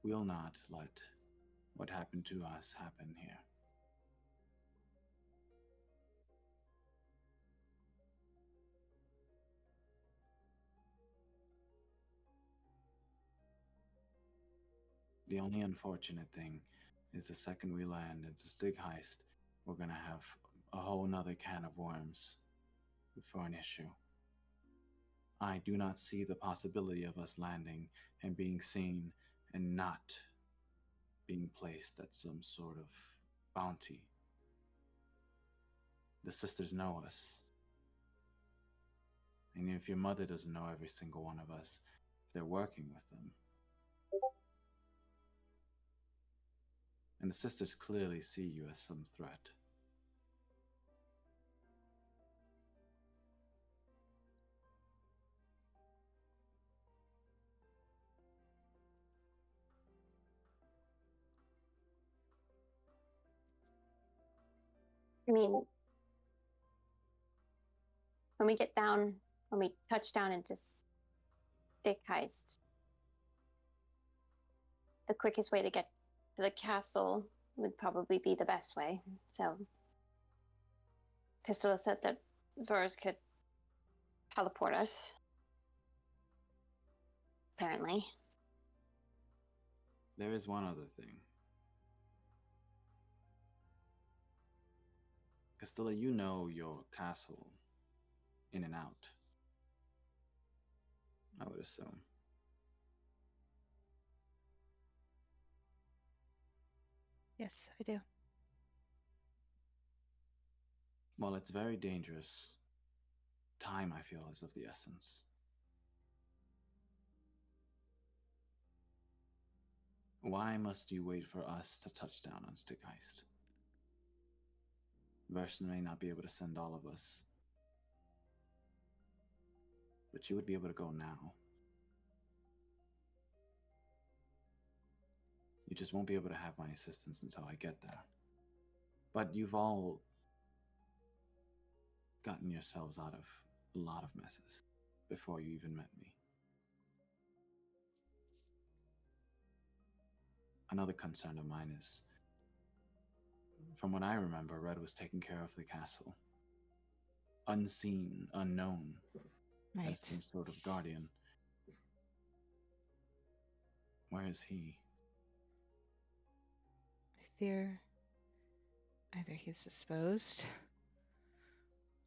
will not let what happened to us happen here. The only unfortunate thing is the second we land into Stygheist, we're gonna have a whole nother can of worms for an issue. I do not see the possibility of us landing and being seen and not being placed at some sort of bounty. The sisters know us. And if your mother doesn't know every single one of us, if they're working with them. And the sisters clearly see you as some threat. I mean, when we touch down into Stygheist, the quickest way to get to the castle would probably be the best way. So, Castilla said that Vurs could teleport us. Apparently. There is one other thing. Castilla, you know your castle in and out. I would assume. Yes, I do. Well, it's very dangerous. Time, I feel, is of the essence. Why must you wait for us to touch down on Stygheist? Verson may not be able to send all of us, but you would be able to go now. You just won't be able to have my assistance until I get there. But you've all gotten yourselves out of a lot of messes before you even met me. Another concern of mine is, from what I remember, Red was taking care of the castle. Unseen, unknown, Right. as some sort of guardian. Where is he? I fear either he's disposed,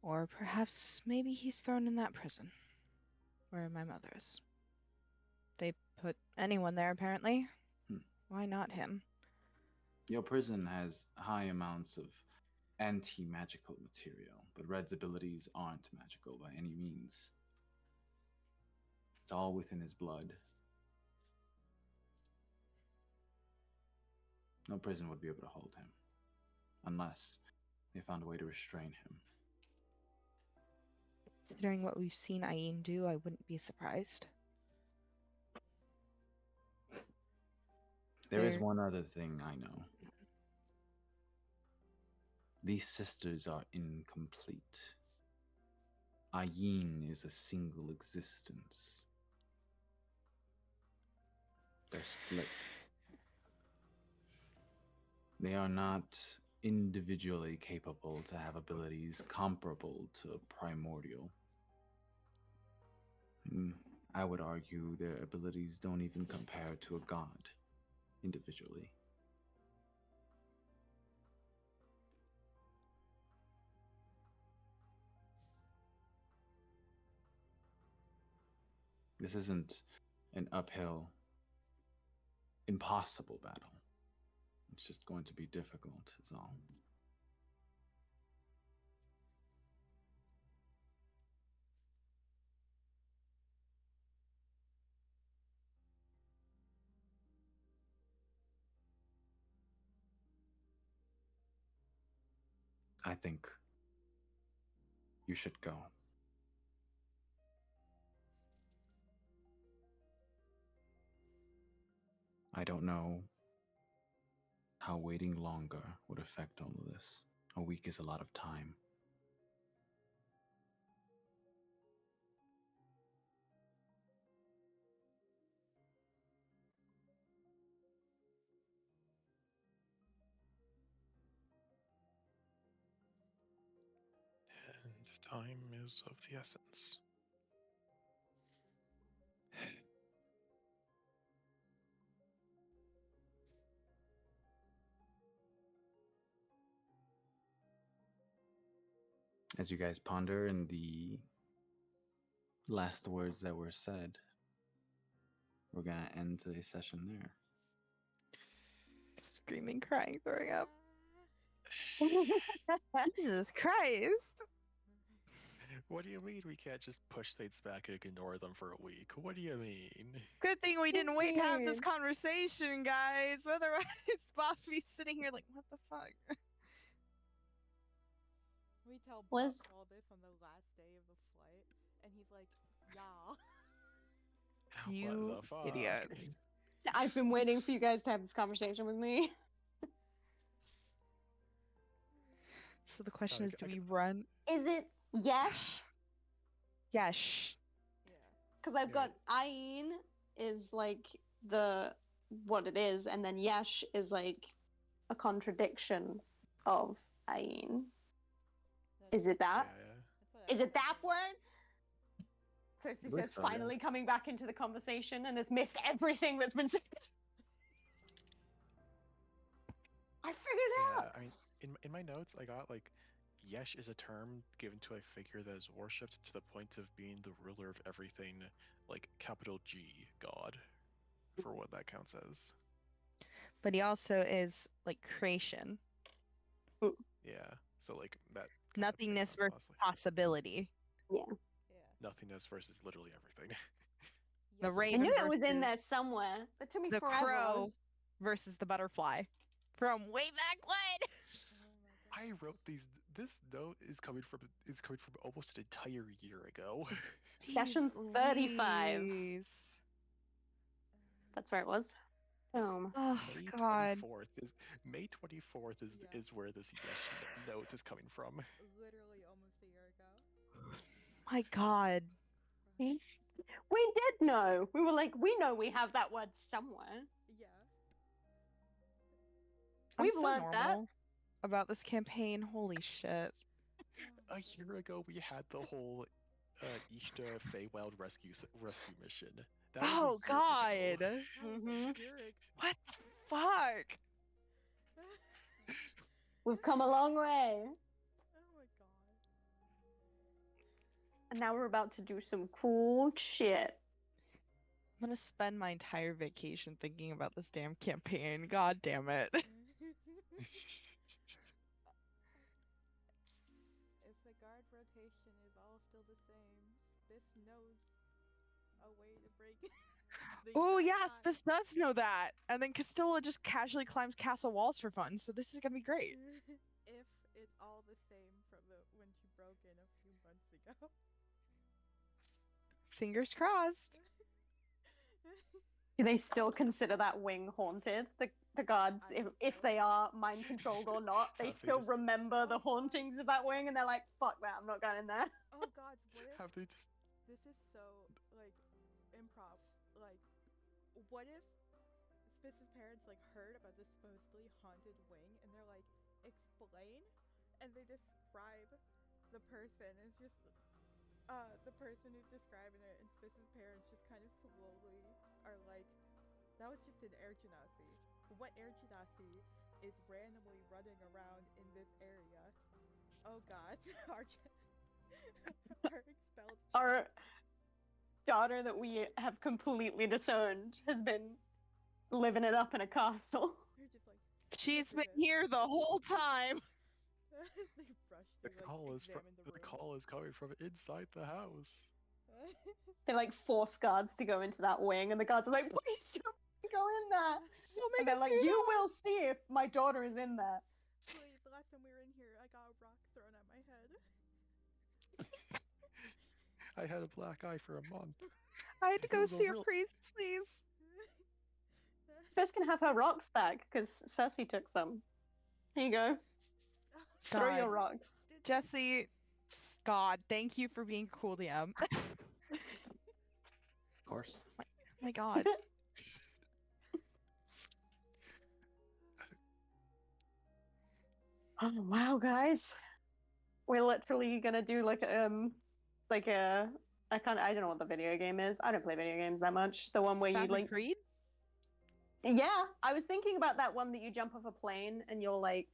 or perhaps maybe he's thrown in that prison where my mother is. They put anyone there, apparently. Why not him? Your prison has high amounts of anti-magical material, but Red's abilities aren't magical by any means. It's all within his blood. No prison would be able to hold him, unless they found a way to restrain him. Considering what we've seen Ayin do, I wouldn't be surprised. There is There- one other thing I know. These sisters are incomplete. Ayin is a single existence. They're split. They are not individually capable to have abilities comparable to primordial. I would argue their abilities don't even compare to a god individually. This isn't an uphill, impossible battle. It's just going to be difficult, is all. I think you should go. I don't know how waiting longer would affect all of this. A week is a lot of time. And time is of the essence. As you guys ponder and the last words that were said, we're going to end today's session there. Screaming, crying, throwing up. Jesus Christ. What do you mean we can't just push things back and ignore them for a week? What do you mean? Good thing we didn't wait to have this Weird. conversation, guys. Otherwise, Bobby's sitting here like, what the fuck? We tell Bob Was- all this on the last day of the flight, and he's like, "Y'all." You what the fuck? idiots. I've been waiting for you guys to have this conversation with me. So the question I is, g- do I we g- run? Is it Yesh? Yes. Yeah. Because I've Yeah. got Ayin is like what it is, and then Yesh is like a contradiction of Ayin. Is it that? Yeah, yeah. That's what Is I it that think. word? Circe I believe says, so, yeah. finally coming back into the conversation and has missed everything that's been said. I figured it Yeah, out. I mean, in my notes, I got like, Yesh is a term given to a figure that is worshipped to the point of being the ruler of everything, like capital G God, for what that counts as. But he also is like creation. Yeah, so like that. kinda makes Nothingness sense, versus honestly. possibility. Yeah. Nothingness versus literally everything. The Yes, raven I knew it was versus in there somewhere. It took me the forever. I crow was- versus the butterfly from way back when. Oh my I god. wrote these. This note is coming from almost an entire year ago. Session Jeez 35. Louise. That's where it was. Boom. Oh May God. 24th is Yeah. is where this Yesh note is coming from. Literally almost a year ago. My God. We did know. We were like, we know we have that word somewhere. Yeah. I'm We've so learned that. normal about this campaign. Holy shit. A year ago, we had the whole Ishta Feywild rescue mission. That was a Oh year God. ago. That was Mhm. a year ago. What the fuck? We've come a long way. Oh my god. And now we're about to do some cool shit. I'm gonna spend my entire vacation thinking about this damn campaign. God damn it. If the guard rotation is all still the same, Spiff knows a way to break the Oh exact yeah, time. Spiss does know that. And then Castilla just casually climbs castle walls for fun, so this is gonna be great. If it's all the same from when she broke in a few months ago. Fingers crossed. Do they still consider that wing haunted? The the gods, I if think so. they are mind controlled or not, they Have they still just- remember the Oh, God. hauntings of that wing, and they're like, "Fuck that! I'm not going in there." Oh gods, what if Have they just? this is so like improv? Like, what if Spiss's parents like heard about this supposedly haunted wing and they're like, explain, and they describe the person. It's just the person who's describing it, and Spiss's parents just kind of slowly are like, that was just an air genasi. What air genasi is randomly running around in this area? Oh god, our our expelled Our daughter that we have completely disowned has been living it up in a castle. They're just like, She's "This been is it." here the whole time. They rush The to call like is examine the the room. call is coming from inside the house. They like force guards to go into that wing, and the guards are like, "Please don't go in there." Don't make And they're us like, do "You that. will see if my daughter is in there." Please, the last time we were in here, I got a rock thrown at my head. I had a black eye for a month. I had to It go was a see a real- priest, please. Spence can have her rocks back because Circe took some. Here you go. Throw your God. rocks. Jesse, God, thank you for being cool, DM. Of course. My God. Oh wow, guys, we're literally gonna do like a I don't know what the video game is. I don't play video games that much. The one where you Assassin's like Creed? yeah, I was thinking about that one that you jump off a plane and you're like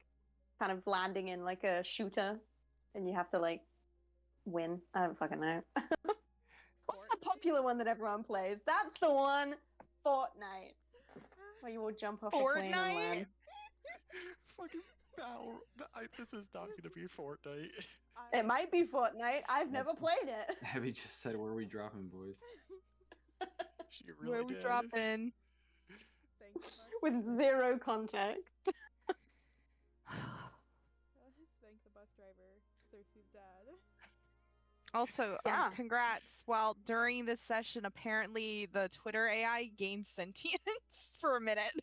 kind of landing in like a shooter and you have to like win. I don't fucking know. What's the Fortnite? popular one that everyone plays? That's the one. Fortnite. Where you will jump off a plane and Fortnite? land. Fucking battle. This is not gonna be Fortnite. It might be Fortnite. I've never played it. Abby just said, "Where are we dropping, boys?" She really Where we did. dropping? Thank you, bus With driver. zero context. Thank the bus driver, Circe's dad. Also, Yeah. congrats. While during this session, apparently the Twitter AI gained sentience for a minute,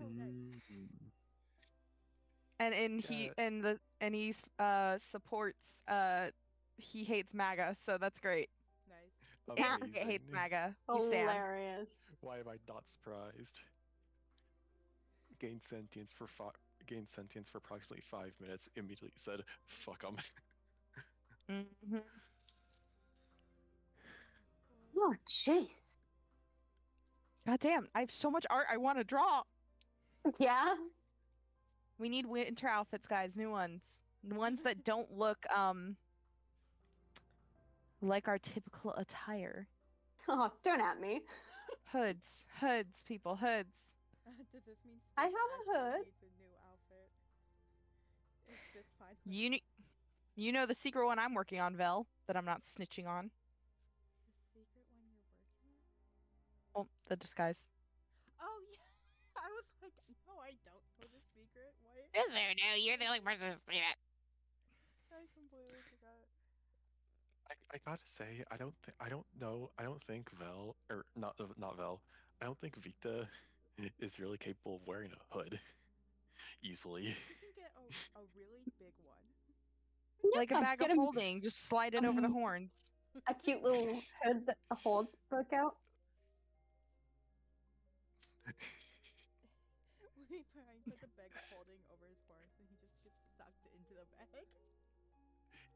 Oh, nice. Mm. and Yeah. he supports he hates MAGA, so that's great. Nice. And he hates Amazing. MAGA. We stand. Hilarious. Why am I not surprised? Gained sentience for approximately 5 minutes. Immediately said, "Fuck 'em." hmm Oh, jeez. God damn! I have so much art I want to draw. Yeah. We need winter outfits, guys. New ones. Ones that don't look like our typical attire. Oh, don't at me. Hoods, people, hoods. Does this mean I Spice have a actually hood. needs a new outfit? Is this fine? You know the secret one I'm working on, Vel, that I'm not snitching on. The secret one you're working Oh, on? the disguise. Oh yeah. I was like, no, I don't know the secret. What? Yes, there, no, you're the only person to see it. I completely forgot. I gotta say, I don't think Vel, or not Vel, I don't think Vita is really capable of wearing a hood easily. You can get a really big one. Like a Yeah, bag get of him holding, just slide it over the horns. a cute little hood that the hordes broke out. We put the bag of holding over his horns and he just gets sucked into the bag.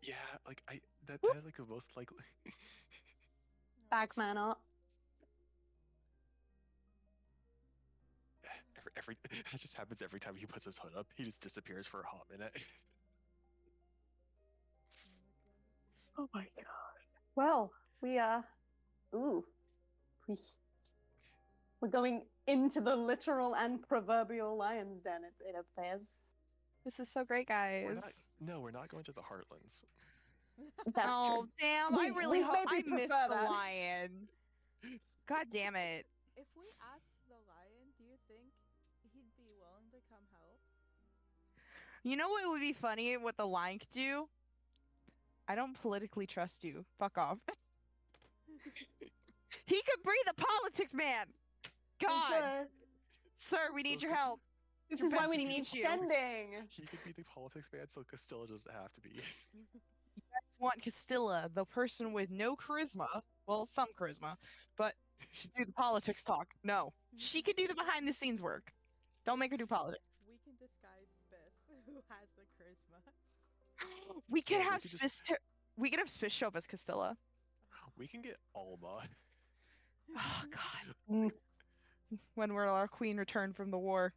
Yeah, like that is like the most likely. Bagman art. every it just happens every time he puts his hood up. He just disappears for a hot minute. Oh my god. Well, we ooh. We're going into the literal and proverbial lion's den, it appears. This is so great, guys. We're not going to the Heartlands. That's Oh, true. damn. I really hope I maybe missed prefer the that. lion. God damn it. If we asked the lion, do you think he'd be willing to come help? You know what would be funny? What the lion could do? I don't politically trust you. Fuck off. He could breathe the politics, man. God. Okay. Sir, we need your help. This Your is why we bestie need needs you. sending. He could be the politics man, so Castilla doesn't have to be. Want Castilla, the person with no charisma, well, some charisma, but to do the politics talk. No, she can do the behind the scenes work. Don't make her do politics. We can disguise Spiss, who has the charisma. We could Yeah, we have could Spiss. We could have Spiss show up as Castilla. We can get Alma. Oh God! Mm. When will our queen return from the war?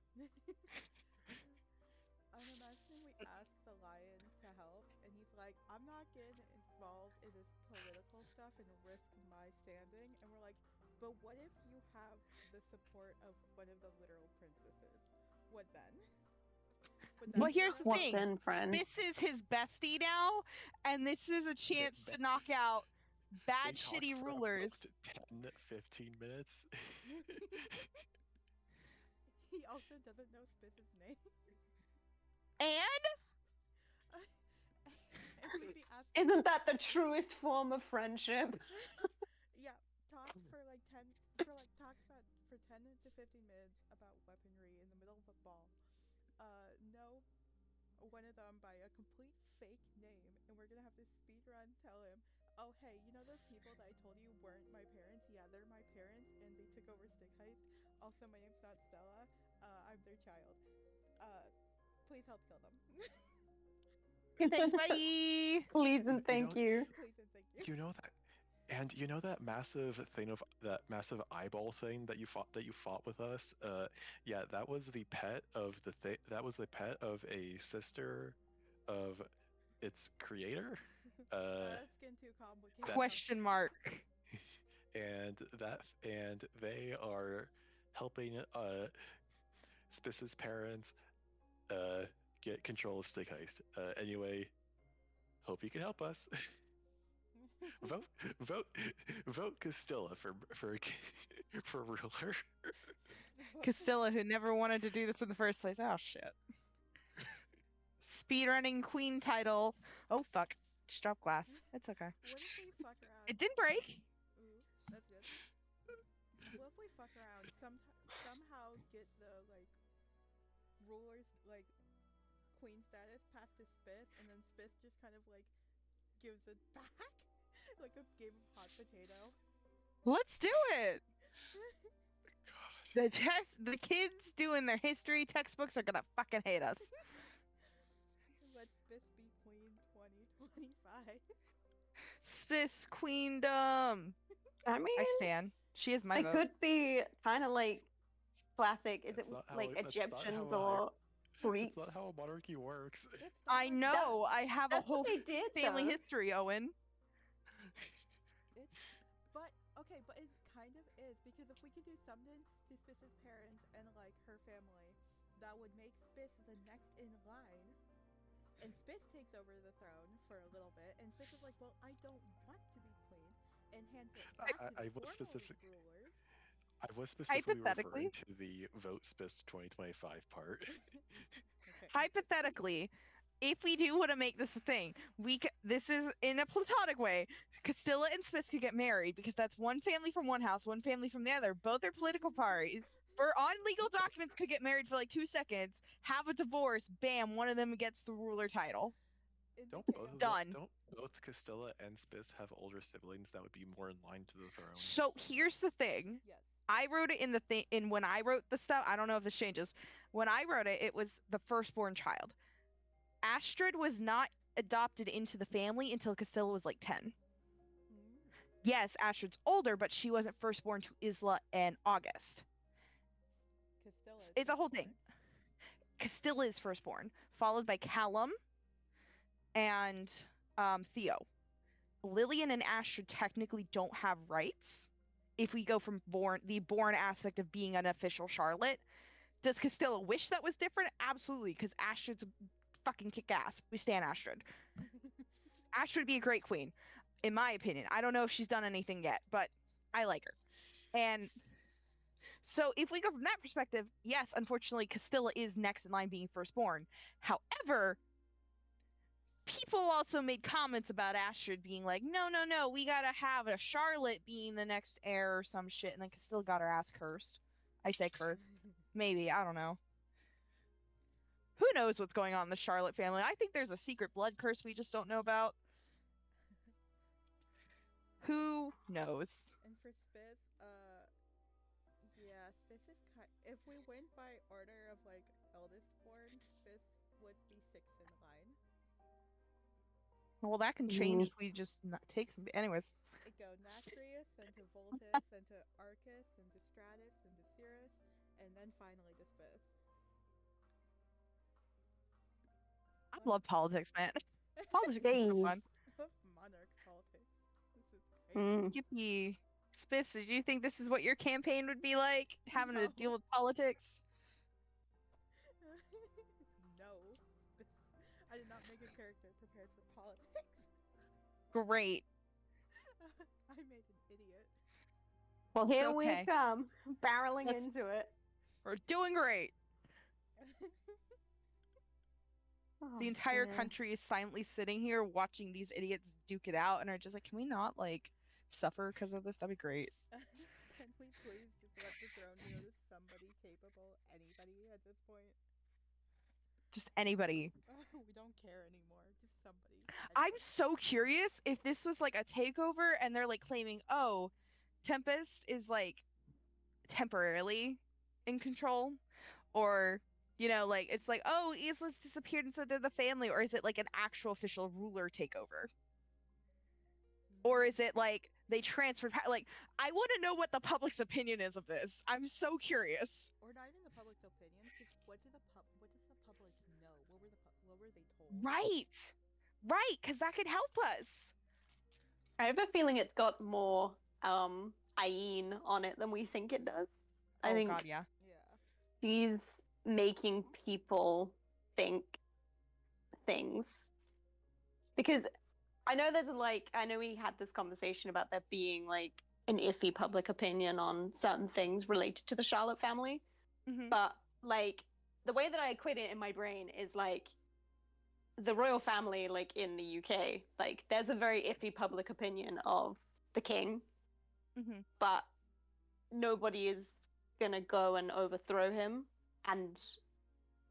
I'm imagining we ask the lion to help, and he's like, I'm not getting involved in this political stuff and risk my standing. And we're like, but what if you have the support of one of the literal princesses? What then? Would that Well, be here's the enough? What thing. then, friend? Spiss is his bestie now, and this is a chance to knock out They bad, talked shitty for rulers. about 10, 15 minutes. He also doesn't know Spiss's name. And And we'd be asking, Isn't that the truest form of friendship? yeah, talked for like 10, talked about for 10 to 15 minutes about weaponry in the middle of a ball. Know one of them by a complete fake name, and we're gonna have to speed run tell him, oh hey, you know those people that I told you weren't my parents? Yeah, they're my parents, and they took over Stygheist. Also, my name's not Stella. I'm their child. Please help kill them. thanks, bye. Please and thank you. Please and thank you. You know that, and you know that massive eyeball thing that you fought with us. Yeah, that was the pet of that was the pet of a sister of its creator. That's getting too complicated. Question mark. and they are helping Spiss's parents get control of Stygheist. Anyway, hope you can help us. vote Castilla for ruler. Castilla, who never wanted to do this in the first place. Oh shit. Speedrunning queen title. Oh fuck. Just drop glass. It's okay. What if we fuck around? It didn't break. Ooh, that's good. What if we fuck around? Somehow get the like rulers like queen status past to Spiss, and then Spiss just kind of like gives it back, like a game of hot potato. Let's do it. The kids doing their history textbooks are gonna fucking hate us. Let Spiss be queen 2025. Spiss queendom. I mean, I stand. She is my it vote. could be kind of like classic. Is That's it not how like it- that's not Egyptians how or That's Greeks? not how a monarchy works. It's not I like know. I have a That's whole what they did, family though. history, Owen. But okay, but it kind of is, because if we could do something to Spiss's parents and like her family, that would make Spiss the next in line, and Spiss takes over the throne for a little bit, and Spiss is like, well, I don't want to be queen, and hands it back to the I was former specific. rulers. I was specifically Hypothetically. referring to the vote Spiss 2025 part. Okay. Hypothetically, if we do want to make this a thing, this is in a platonic way. Castilla and Spiss could get married because that's one family from one house, one family from the other. Both are political parties. For on legal documents, could get married for like 2 seconds, have a divorce, bam, one of them gets the ruler title. In the Don't both of Done. them, don't both Castilla and Spiss have older siblings that would be more in line to the throne? So here's the thing. Yes. I wrote it in the thing in when I wrote the stuff. I don't know if this changes. When I wrote it, it was the firstborn child. Astrid was not adopted into the family until Castilla was like 10. Mm. Yes, Astrid's older, but she wasn't firstborn to Isla and August. Castilla is It's a whole firstborn. thing. Castilla is firstborn, followed by Callum and Theo. Lillian and Astrid technically don't have rights. If we go from the born aspect of being an official Charlotte, does Castilla wish that was different? Absolutely, because Astrid's fucking kick ass. We stand Astrid. Astrid would be a great queen, in my opinion. I don't know if she's done anything yet, but I like her. And so if we go from that perspective, yes, unfortunately, Castilla is next in line being firstborn. However, people also made comments about Astrid being like, no, we gotta have a Charlotte being the next heir or some shit, and then Castilla got her ass cursed. I say cursed. Maybe, I don't know. Who knows what's going on in the Charlotte family? I think there's a secret blood curse we just don't know about. Who knows? And for Spiz, yeah, Spiz is if we went by order of like eldest born, Spiz would be 6th in line. Well, that can change if we just take some. Anyways, It go Natrius, then to Voltus, then to Arcus, then to Stratus, then to Cirrus, and then finally to Spiz. I love politics, man. Politics is so fun. Monarch politics. This is crazy. Yippee. Spiss, did you think this is what your campaign would be like? Having to deal No. with politics? No. I did not make a character prepared for politics. Great. I made an idiot. Well, here we okay. come, barreling Let's- into it. We're doing great. Oh, The entire dear. country is silently sitting here watching these idiots duke it out and are just like, can we not, like, suffer because of this? That'd be great. Can we please just let the throne go to somebody capable? Anybody at this point? Just anybody. We don't care anymore. Just somebody. I'm so curious if this was like a takeover and they're like claiming, oh, Tempest is like temporarily in control, or like it's like, oh, Isla's disappeared and so they're the family, or is it like an actual official ruler takeover, or is it like they transferred like I want to know what the public's opinion is of this. I'm so curious. Or not even the public's opinion. Just what does the public know? What were they told? Right, because that could help us. I have a feeling it's got more Ayin on it than we think it does. I think God, yeah. she's making people think things. Because I know I know we had this conversation about there being like an iffy public opinion on certain things related to the Charlotte family. Mhm. But like the way that I equate it in my brain is like the royal family, like in the UK, like there's a very iffy public opinion of the king, Mhm. but nobody is gonna go and overthrow him, and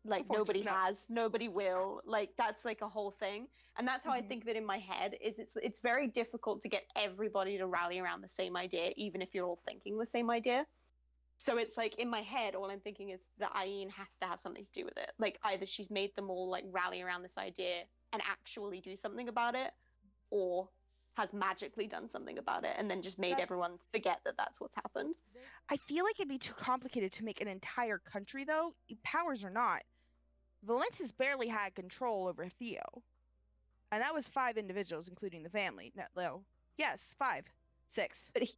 like nobody nobody will. Like that's like a whole thing, and that's how I think of it in my head. Is it's very difficult to get everybody to rally around the same idea, even if you're all thinking the same idea. So it's like in my head, all I'm thinking is that Ayin has to have something to do with it. Like either she's made them all like rally around this idea and actually do something about it, or has magically done something about it and then just made everyone forget that that's what's happened. I feel like it'd be too complicated to make an entire country, though, powers or not. Valentis barely had control over Theo. And that was 5 individuals, including the family. No. Yes, 5. 6. But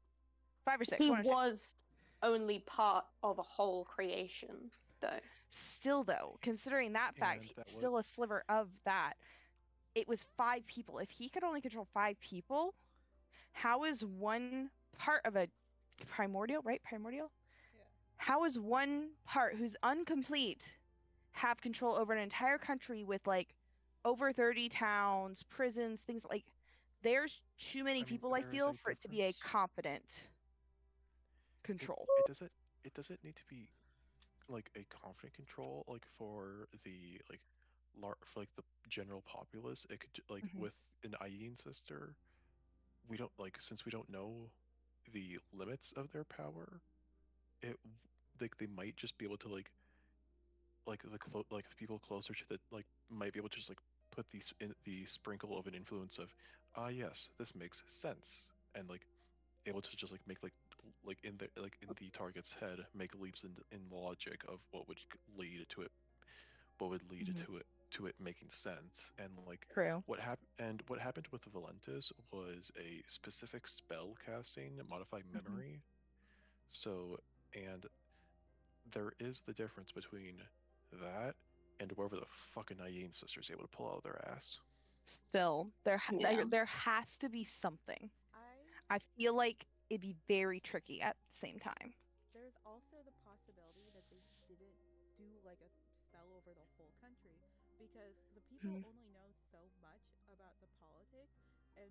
5 or 6. He was only part of a whole creation, though. Still, though, considering that fact, still a sliver of that. It was 5 people. If he could only control 5 people, how is one part of a primordial, right? Primordial? Yeah. How is one part who's incomplete have control over an entire country with like over 30 towns, prisons, things like there's too many people, I feel, for it to be a confident control. It doesn't need to be like a confident control like for the for like the general populace. It could like with an Ayin sister, we don't since we don't know the limits of their power, it they might just be able to like the people closer to the might be able to just put these in the sprinkle of an influence of yes, this makes sense, and able to just make in the target's head make leaps in logic of what would lead to it to it making sense. And True. what happened with Valentis was a specific spell casting modify memory. So, and there is the difference between that and wherever the fucking Ayin sisters able to pull out of their ass. Still, there has to be something. I feel like it'd be very tricky at the same time. There's also the possibility that they didn't do like a spell over the whole country, because the people only know so much about the politics, and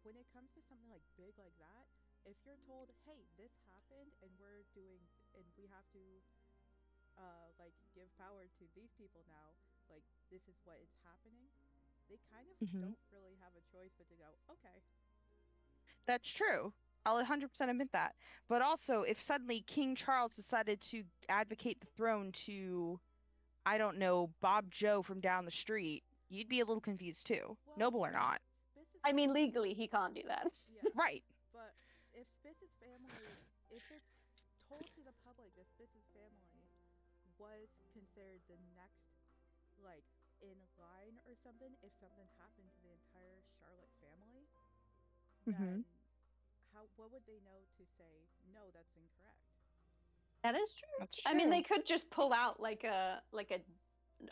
when it comes to something like big like that, if you're told, hey, this happened and we have to like give power to these people now, like this is what is happening, they kind of Mhm. don't really have a choice but to go, okay. That's true. I'll 100% admit that. But also, if suddenly King Charles decided to advocate the throne to, I don't know, Bob Joe from down the street, you'd be a little confused too. Well, Noble or not. Spitz's I mean, legally, he can't do that. yeah, Right. but if Spitz's family, if it's told to the public that Spitz's family was considered the next, like, in line or something, if something happened to the entire Charlotte family, then what would they know to say, no, that's incorrect? That is true. That's I mean, true. they could just pull out like a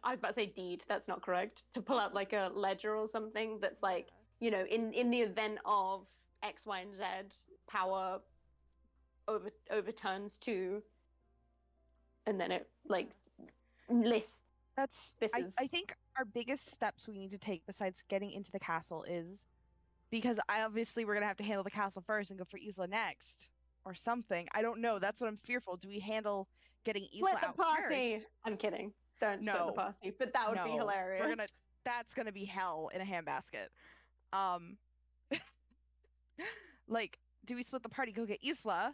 I was about to say deed. That's not correct. To pull out like a ledger or something that's like, Yeah. you know, in the event of X, Y, and Z, power overturned to, and then it like lists That's I Spitz's. think our biggest steps we need to take besides getting into the castle is because obviously we're gonna have to handle the castle first and go for Isla next or something. I don't know. That's what I'm fearful. Do we handle getting Isla Split the out party. first? I'm kidding. Don't split the No. party. But that would be No. hilarious. That's gonna be hell in a handbasket. Like, do we split the party, go get Isla,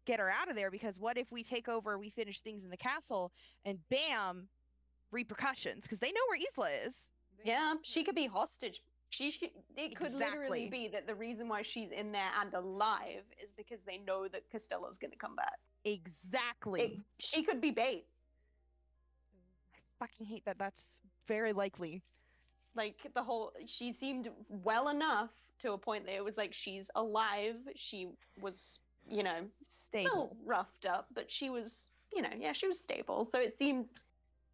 get her out of there? Because what if we take over, we finish things in the castle, and bam, repercussions? Because they know where Isla is. They Yeah, have she her. could be hostage. It could literally Exactly. be that the reason why she's in there and alive is because they know that Costella's going to come back. Exactly. She could be bait. I fucking hate that. That's very likely. Like she seemed well enough to a point that it was like she's alive. She was, you know, Stable. still roughed up, but she was, you know, yeah, she was stable. So it seems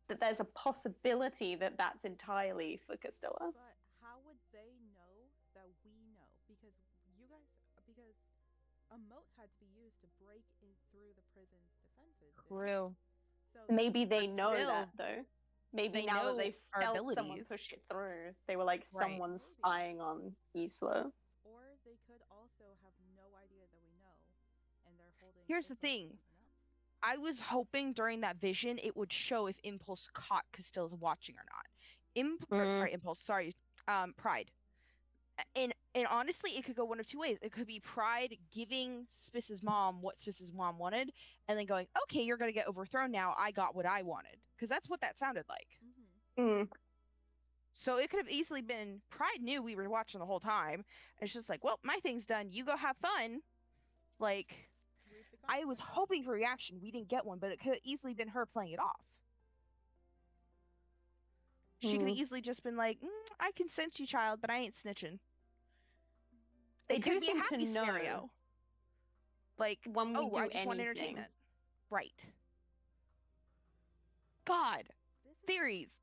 that there's a possibility that that's entirely for Costella. But how would they know that we know? Because a moat had to be used to break in through the prison's defenses. True. So Maybe they But know still, that though. Maybe they now that know they our felt someone abilities. push it through, they were like, someone's spying on Isla. Or they could also have no idea that we know, and they're holding. Here's the Isla for thing. something else. I was hoping during that vision it would show if Impulse caught Castilla's watching or not. Pride. And honestly, it could go one of two ways. It could be Pride giving Spiss's mom what Spiss's mom wanted, and then going, "Okay, you're gonna get overthrown now. I got what I wanted," because that's what that sounded like. So it could have easily been Pride knew we were watching the whole time. It's just like, well, my thing's done. You go have fun. Like, I was hoping for a reaction. We didn't get one, but it could have easily been her playing it off. She could have easily just been like, I can sense you, child, but I ain't snitching. They It do could be a seem to happy know scenario. Like, when we do I just want anything. entertainment. Right. God. Theories.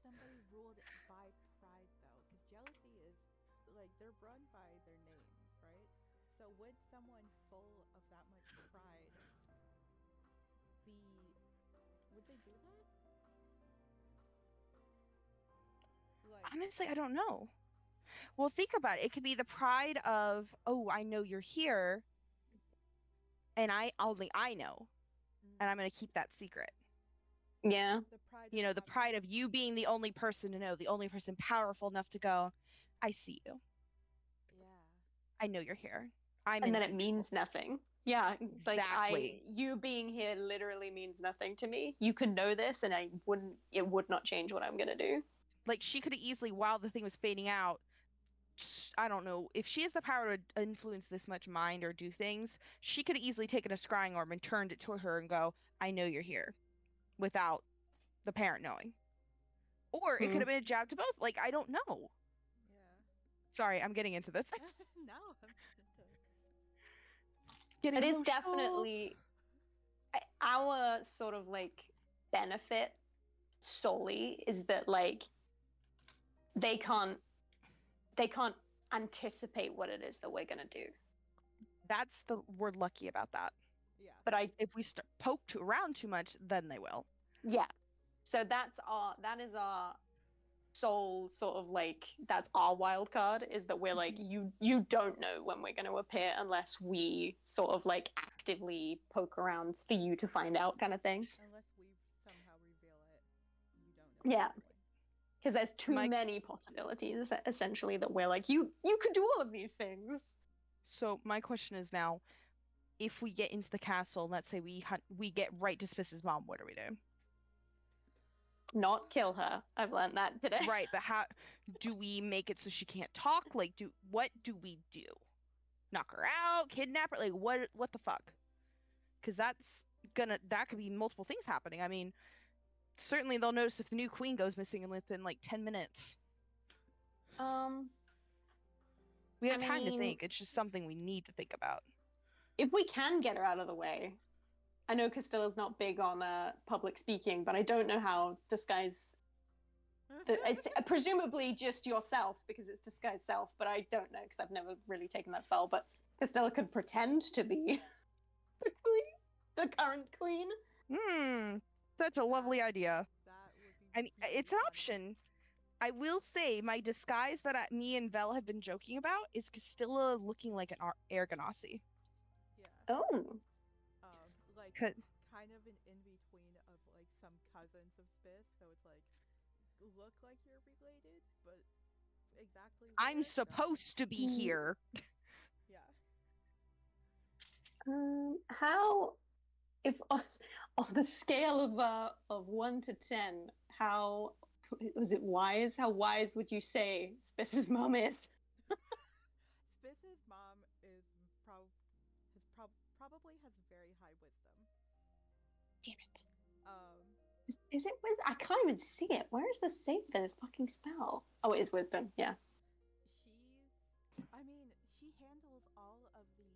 Somebody ruled by pride though, because jealousy is like they're run by their names, right? So would someone full of that much pride would they do that? Like, Honestly, I don't know. Well, think about it. It could be the pride of, oh, I know you're here, and only I know, and I'm going to keep that secret. Yeah. The pride of you being the only person to know, the only person powerful enough to go, I see you. Yeah. I know you're here. And then it means nothing. Yeah, exactly. You being here literally means nothing to me. You can know this, and it would not change what I'm gonna do. Like, she could have easily, while the thing was fading out, I don't know, if she has the power to influence this much mind or do things, she could have easily taken a scrying orb and turned it to her and go, I know you're here, without the parent knowing. Or it could have been a jab to both. Like, I don't know. Yeah. Sorry, I'm getting into this. No, It is definitely our sort of like benefit solely is that like they can't anticipate what it is that we're gonna do. That's we're lucky about that. Yeah. But if we poke around too much, then they will. Yeah. So that is our sole sort of like, that's our wild card, is that we're like, you don't know when we're going to appear unless we sort of like actively poke around for you to find out, kind of thing. Unless we Yeah. Because there's too Mike- many possibilities, essentially, that we're like, you could do all of these things. So my question is now, if we get into the castle, let's say we get right to Spiss's mom, what do we do? Not kill her. I've learned that today. Right, but how do we make it so she can't talk? Like, what do we do? Knock her out, kidnap her? Like, what the fuck? Because that could be multiple things happening. I mean, certainly they'll notice if the new queen goes missing within like 10 minutes. We have time to think. It's just something we need to think about. If we can get her out of the way, I know Castella's not big on public speaking, but I don't know how disguise. It's presumably just yourself because it's disguise self, but I don't know because I've never really taken that spell. But Castella could pretend to be the queen, the current queen. Such a lovely idea. That would be. I mean, it's an option. I will say my disguise that me and Vel have been joking about is Castilla looking like an air ganassi. Yeah. Oh, Like Could- kind of an in between of like some cousins of Spiss, so it's like look like you're related, but exactly. I'm where, supposed to be here. Yeah. how? If on the scale of 1 to 10, how was it wise? How wise would you say Spiss's mom is? Spiss's mom is probably has very high wisdom. Damn it. Um, Is it wisdom? I can't even see it. Where is the save for this fucking spell? Oh, it is wisdom. Yeah. she handles all of the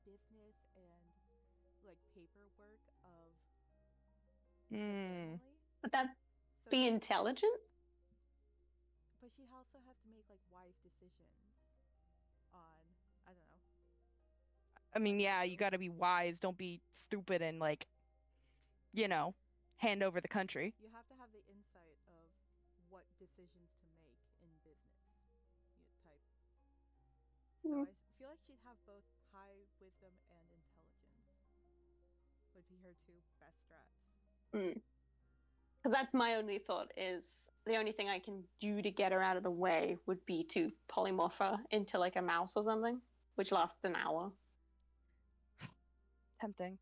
business and like paperwork of the family. Would that So be intelligent? but she also has to make like wise decisions on I don't know. I mean, yeah, you got to be wise. Don't be stupid and like, hand over the country. You have to have the insight of what decisions to make in business type. So I feel like she'd have both high wisdom and intelligence. Would be her two best strats. Because that's my only thought is the only thing I can do to get her out of the way would be to polymorph her into like a mouse or something, which lasts an hour, Tempting.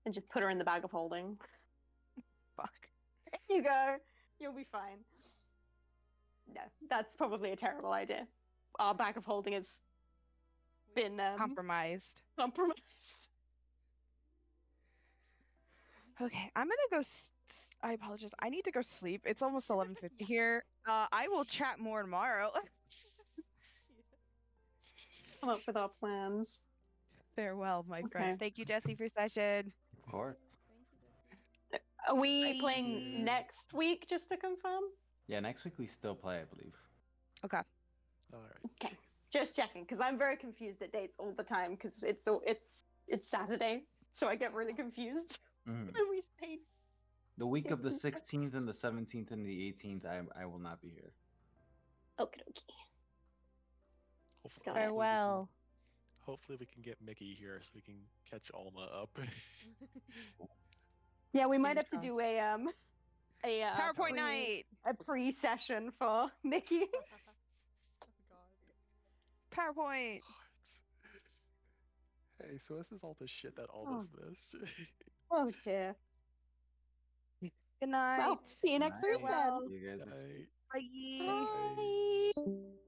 and just put her in the bag of holding. Fuck. There you go. You'll be fine. No, that's probably a terrible idea. Our bag of holding has been Compromised. compromised. Okay, I'm gonna go. I apologize. I need to go sleep. It's almost 11:50 here. I will chat more tomorrow. Come up with our plans. Farewell, my friends. Okay. Thank you, Jesse, for your session. Of course. Thank you, Jesse. Are we Bye. playing next week, just to confirm? Yeah, next week we still play, I believe. Okay. All right. Okay, just checking because I'm very confused at dates all the time because it's Saturday, so I get really confused Mhm. when we say. The week of the It's in 16th and the 17th and the 18th, I will not be here. Okay. Hopefully, Got it. Farewell. hopefully we can get Mickey here so we can catch Alma up. Yeah, we might Fingers have to do a PowerPoint night. a pre-session for Mickey. Oh god. PowerPoint. Hey, so this is all the shit that Alma's missed. Oh dear. Good night. Well, see you next week then. Farewell. See you guys next week. Bye. Bye. Bye.